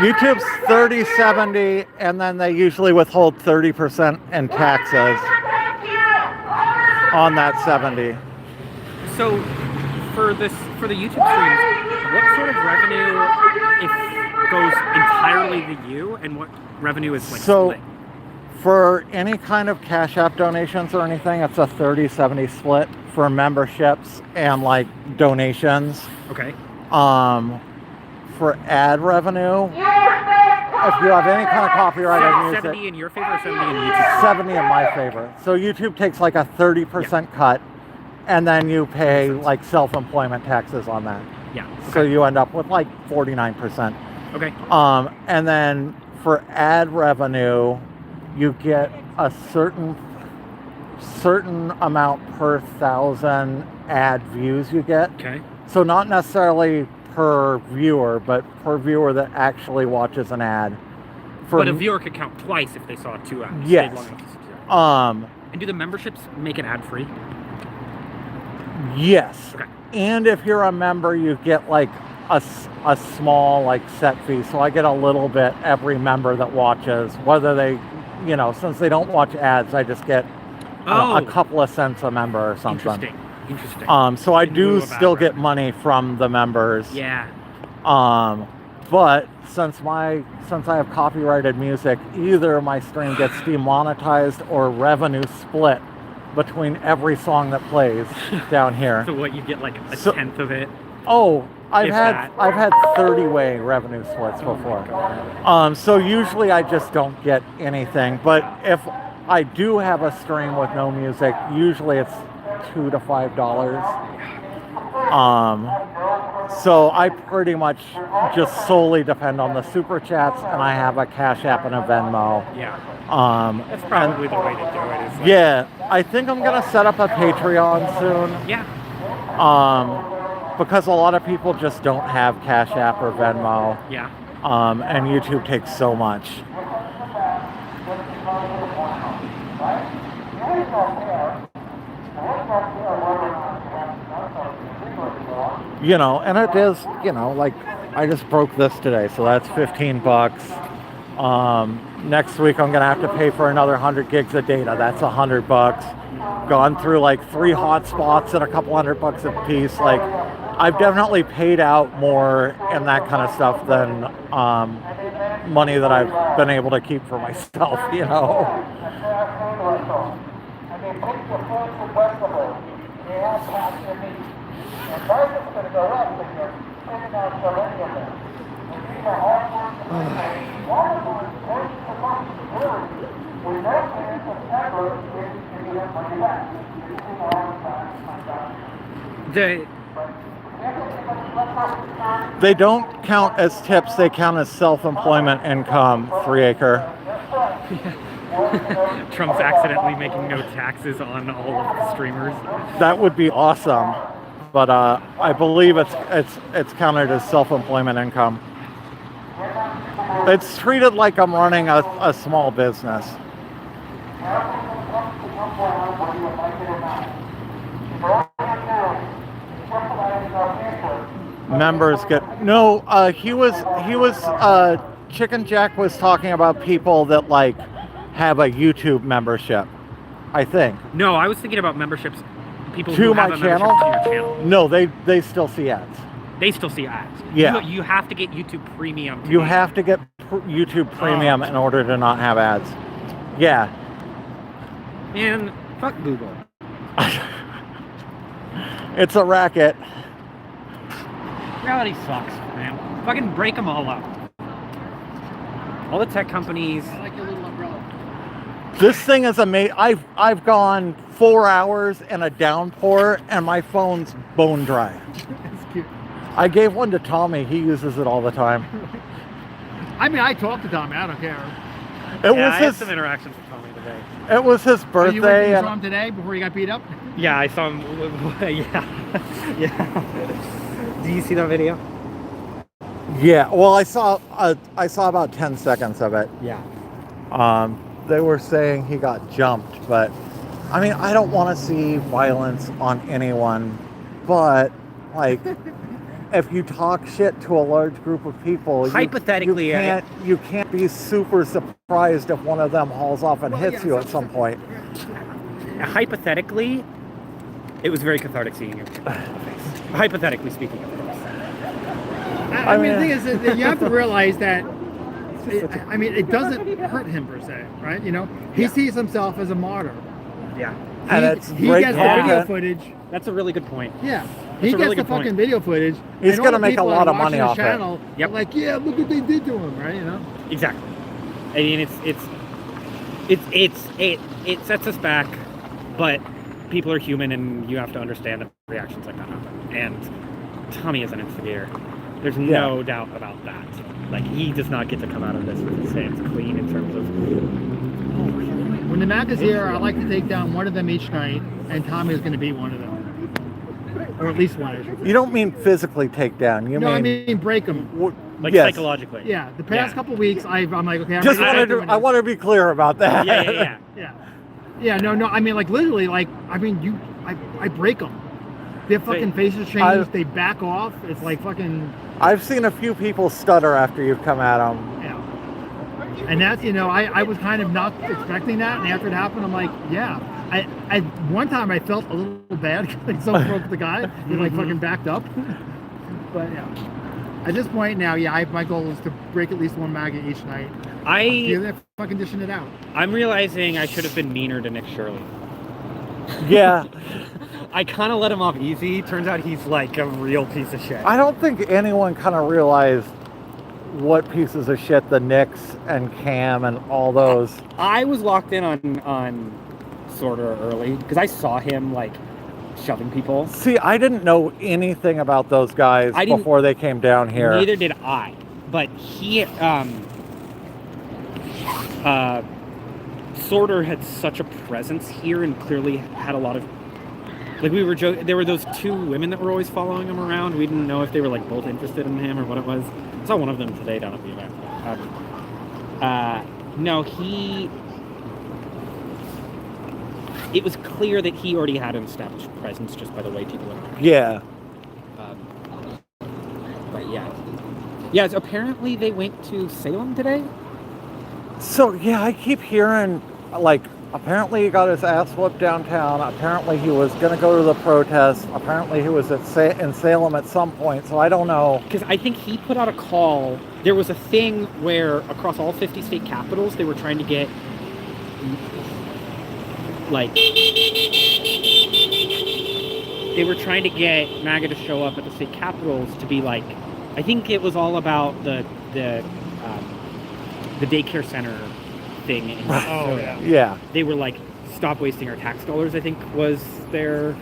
YouTube's 30/70, and then they usually withhold 30% in taxes on that 70. So for the YouTube streams, what sort of revenue goes entirely to you, and what revenue is like So split? for any kind of Cash App donations or anything, it's a 30/70 split for memberships and like donations. Okay. For ad revenue, if you have any kind of copyrighted music, 70 in your favor or 70 in YouTube? 70 in my favor. So YouTube takes like a 30% cut, and then you pay like self-employment taxes on that. Yeah. So you end up with like 49%. Okay. And then for ad revenue, you get a certain amount per 1,000 ad views you get. Okay. So not necessarily per viewer, but per viewer that actually watches an ad. But a viewer could count twice if they saw 2 ads. Yes. And do the memberships make it ad free? Yes. Okay. And if you're a member, you get like a small like set fee. So I get a little bit every member that watches, whether they, since they don't watch ads, I just get a couple of cents a member or something. Interesting. So I do still get money from the members. Yeah. But since I have copyrighted music, either my stream gets demonetized or revenue split between every song that plays down here. So what, you get like a tenth of it? Oh, I've If had that. 30-way revenue splits before. So usually I just don't get anything. But if I do have a stream with no music, usually it's $2 to $5. So I pretty much just solely depend on the super chats, and I have a Cash App and a Venmo. Yeah. That's probably the way to do it. Is like, Yeah, I think I'm gonna set up a Patreon soon. Yeah. Because a lot of people just don't have Cash App or Venmo. Yeah. And YouTube takes so much. And it is, like I just broke this today, so that's $15. Next week I'm gonna have to pay for another 100 gigs of data. That's $100. Gone through like 3 hotspots at a couple $100 a piece. Like, I've definitely paid out more in that kind of stuff than money that I've been able to keep for myself. They don't count as tips, they count as self-employment income, 3acre. Trump's accidentally making no taxes on all of the streamers. That would be awesome. But I believe it's counted as self-employment income. It's treated like I'm running a small business. Members get Chicken Jack was talking about people that like have a YouTube membership, I think. No, I was thinking about memberships. People To who my have a membership channel? to your channel. No, they still see ads. They still see ads. Yeah. You have to get YouTube Premium. You have to get YouTube Premium in order to not have ads. Yeah. Man, fuck Google. It's a racket. Reality sucks, man. Fucking break them all up. All the tech companies. I like your little umbrella. This thing is amazing. I've gone 4 hours in a downpour and my phone's bone dry. It's cute. I gave one to Tommy. He uses it all the time. I mean, I talk to Tommy. I don't care. It Yeah, was I had his. some interactions with Tommy today. It was his Oh, birthday. you went and and saw him today before he got beat up? Yeah, I saw him. Yeah, yeah. Do you see that video? yeah. Well, I saw about 10 seconds of it. Yeah. They were saying he got jumped, but I mean, I don't want to see violence on anyone, but like, if you talk shit to a large group of people, Hypothetically, you can't be super surprised if one of them hauls off and hits you at some point. Hypothetically, it was very cathartic seeing him. Hypothetically speaking, of course. I mean, the thing is that you have to realize that, I mean, it doesn't hurt him per se, right? You know, he sees himself as a martyr. Yeah. And it's He great gets the video content. footage. That's a really good point. Yeah. That's He a gets really the good point. fucking video footage. He's and all gonna the make a people lot that of are money watching off his it. channel Yep. are like, yeah, look what they did to him, right? You know? Exactly. I mean, it sets us back, but people are human, and you have to understand that reactions like that happen. And Tommy is an instigator. There's no doubt about that. Like, he does not get to come out of this with his hands clean in terms of. When the Mac is here, I like to take down one of them each night, and Tommy is going to be one of them. Or at least one. I should say. You don't mean physically take down. You No, I mean mean break them. Like, yes. psychologically. Yeah, the past Yeah. couple weeks, I'm like, okay, I'm Just gonna wanted do to. I want to be clear about that. Yeah. Yeah. Yeah, no, I mean, like, literally, like, I mean, I break them. Their fucking faces change, they back off. It's like fucking. I've seen a few people stutter after you've come at them. Yeah. And that's, you know, I was kind of not expecting that, and after it happened, I'm like, yeah. I one time I felt a little bad because someone broke the guy. He like fucking backed up. But yeah. At this point now, yeah, my goal is to break at least one maggot each night. Yeah, fucking dishing it out. I'm realizing I should have been meaner to Nick Shirley. Yeah. I kind of let him off easy. Turns out he's like a real piece of shit. I don't think anyone kind of realized what pieces of shit the Knicks and Cam and all those. I was locked in on Sorter early because I saw him like shoving people. See, I didn't know anything about those guys before they came down here. Neither did I. But he, Sorter had such a presence here and clearly had a lot of, like, we were joking, there were those two women that were always following him around. We didn't know if they were like both interested in him or what it was. I saw one of them today down at the event. No, it was clear that he already had an established presence just by the way people interacted. Yeah. But yeah. Yeah, so apparently they went to Salem today? So, yeah, I keep hearing, like, apparently he got his ass whooped downtown. Apparently he was going to go to the protest. Apparently he was in Salem at some point, so I don't know. Because I think he put out a call. There was a thing where across all 50 state capitals, they were trying to get, like, MAGA to show up at the state capitals to be like, I think it was all about the daycare center thing. In Minnesota. Yeah. They were like, stop wasting our tax dollars, I think was their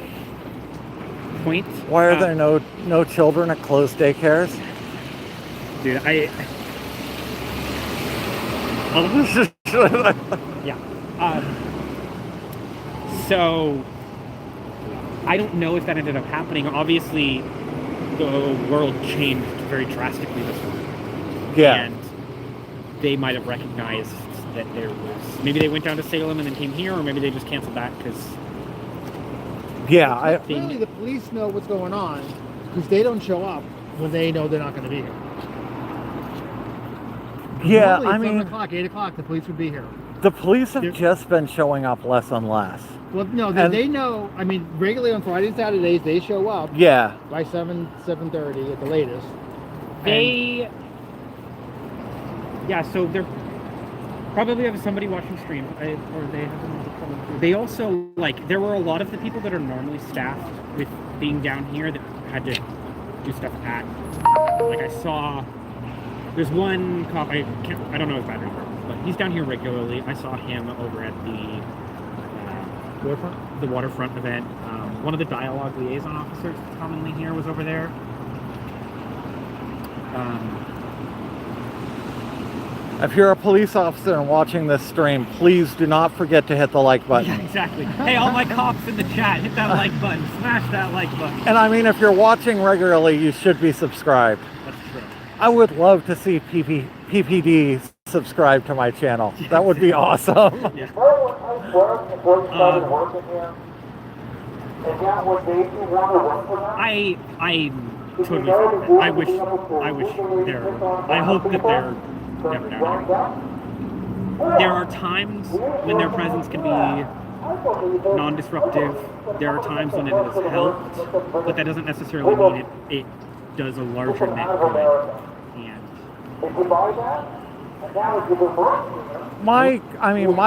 point. Why are there no children at closed daycares? Dude, yeah. So I don't know if that ended up happening. Obviously, the world changed very drastically this one. Yeah. And they might have recognized that there was, maybe they went down to Salem and then came here, or maybe they just canceled that because. Yeah, Clearly, the police know what's going on because they don't show up when they know they're not going to be here. Yeah, Normally, I 7 mean, o'clock, 8 o'clock, the police would be here. the police have just been showing up less and less. Well, no, they know. I mean, regularly on Fridays and Saturdays, they show up. Yeah. By 7:30 at the latest. Yeah, so they're probably have somebody watching stream, or they have. They also, like, there were a lot of the people that are normally staffed with being down here that had to do stuff at. Like, I saw, there's one cop, I don't know his badge number, but he's down here regularly. I saw him over at the waterfront event. One of the dialogue liaison officers commonly here was over there. If you're a police officer and watching this stream, please do not forget to hit the like button. Yeah, exactly. Hey, all my cops in the chat, hit that like button. Smash that like button. And I mean, if you're watching regularly, you should be subscribed. That's true. I would love to see PPD subscribe to my channel. That would be awesome. Yeah. I totally I wish they're I hope that they're never down here. There are times when their presence can be non-disruptive. There are times when it has helped, but that doesn't necessarily mean it does a larger net good. And my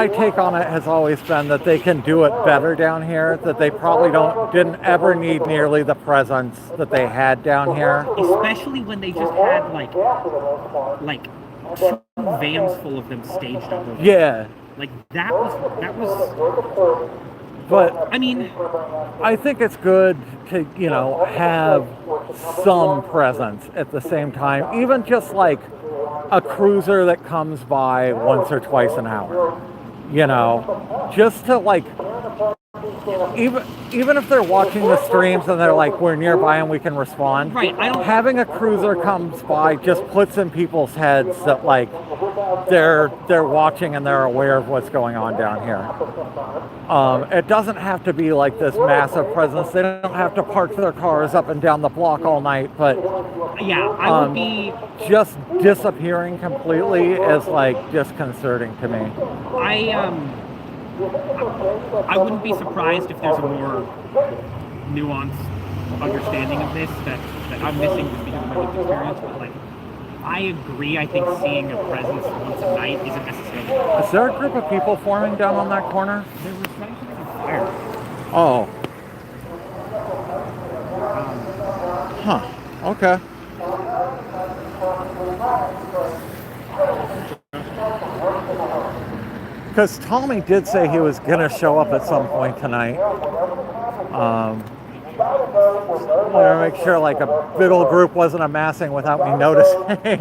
take on it has always been that they can do it better down here, that they probably didn't ever need nearly the presence that they had down here. Especially when they just had like 2 vans full of them staged up over. Yeah. Like that was But I mean, I think it's good to, have some presence at the same time, even just like a cruiser that comes by once or twice an hour, just to like, even if they're watching the streams and they're like, we're nearby and we can respond, right? Having a cruiser comes by just puts in people's heads that like they're watching and they're aware of what's going on down here. It doesn't have to be like this massive presence. They don't have to park their cars up and down the block all night, but yeah, I would be just disappearing completely is like disconcerting to me. I wouldn't be surprised if there's a more nuanced understanding of this that I'm missing just because of my lived experience, but like, I agree. I think seeing a presence once a night isn't necessarily. Is there a group of people forming down on that corner? There was something on fire. Oh. Huh. Okay. Because Tommy did say he was going to show up at some point tonight. I want to make sure like a big old group wasn't amassing without me noticing. It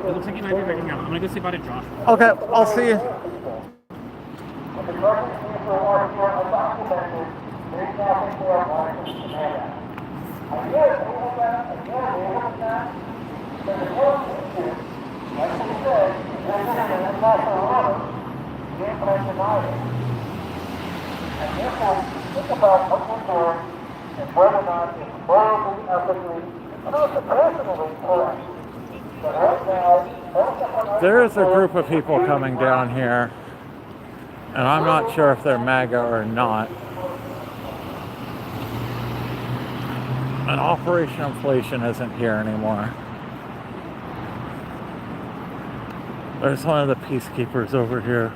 looks like you might be breaking out. I'm going to go see about it, Josh. Okay, I'll see you. Think about what you're doing and whether or not it's morally, ethically, and also personally correct. But right now, there is a group of people coming down here, and I'm not sure if they're MAGA or not. And Operation Inflation isn't here anymore. There's one of the peacekeepers over here.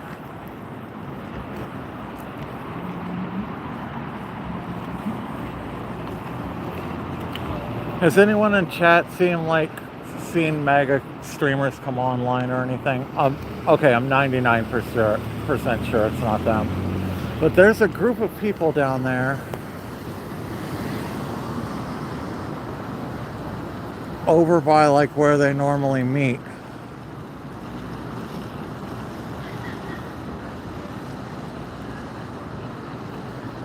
Has anyone in chat seen MAGA streamers come online or anything? Okay, I'm 99% sure it's not them. But there's a group of people down there over by like where they normally meet.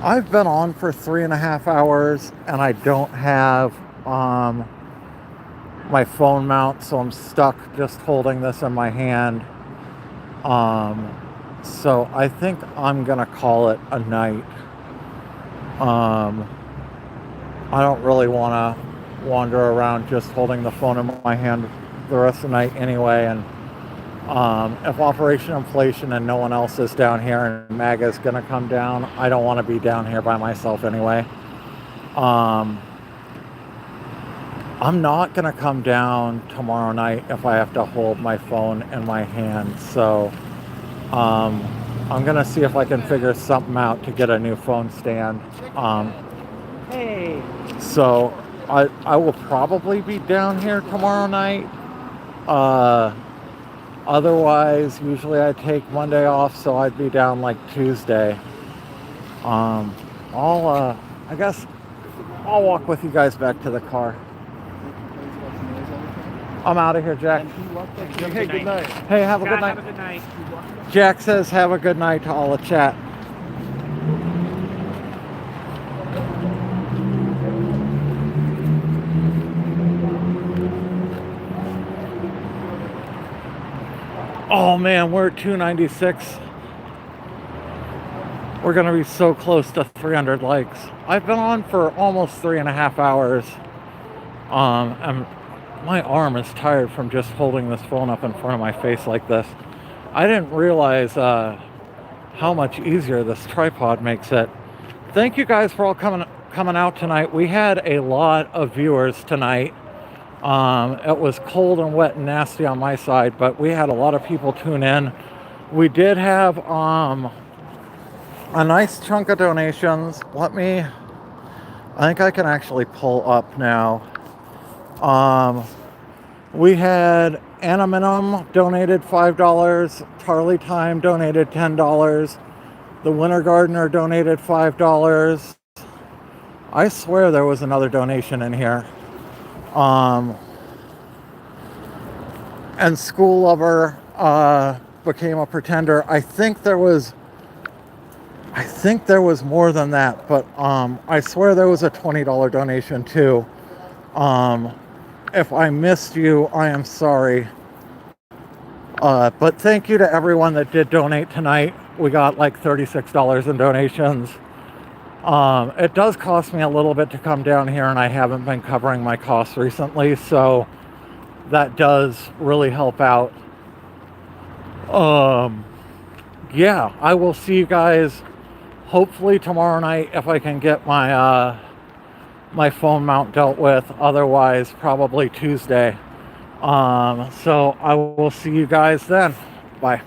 I've been on for 3.5 hours and I don't have my phone mount, so I'm stuck just holding this in my hand. So I think I'm gonna call it a night. I don't really want to wander around just holding the phone in my hand the rest of the night anyway. And if Operation Inflation and no one else is down here and MAGA is gonna come down, I don't want to be down here by myself anyway. I'm not going to come down tomorrow night if I have to hold my phone in my hand. So I'm going to see if I can figure something out to get a new phone stand. Hey. So I will probably be down here tomorrow night. Otherwise, usually I take Monday off, so I'd be down like Tuesday. I guess I'll walk with you guys back to the car. I'm out of here, Jack. Hey, good night. Hey, have a good night. Have a good night. Jack says have a good night to all the chat. Oh man, we're at 296. We're gonna be so close to 300 likes. I've been on for almost 3.5 hours. And my arm is tired from just holding this phone up in front of my face like this. I didn't realize how much easier this tripod makes it. Thank you guys for all coming out tonight. We had a lot of viewers tonight. It was cold and wet and nasty on my side, but we had a lot of people tune in. We did have a nice chunk of donations. I think I can actually pull up now. We had Anna Minum donated $5. Charlie Time donated $10. The Winter Gardener donated $5. I swear there was another donation in here. And School Lover became a pretender. I think there was more than that, but I swear there was a $20 donation too. If I missed you, I am sorry. But thank you to everyone that did donate tonight. We got like $36 in donations. It does cost me a little bit to come down here, and I haven't been covering my costs recently, so that does really help out. Yeah, I will see you guys hopefully tomorrow night if I can get my my phone mount dealt with. Otherwise, probably Tuesday. So I will see you guys then. Bye.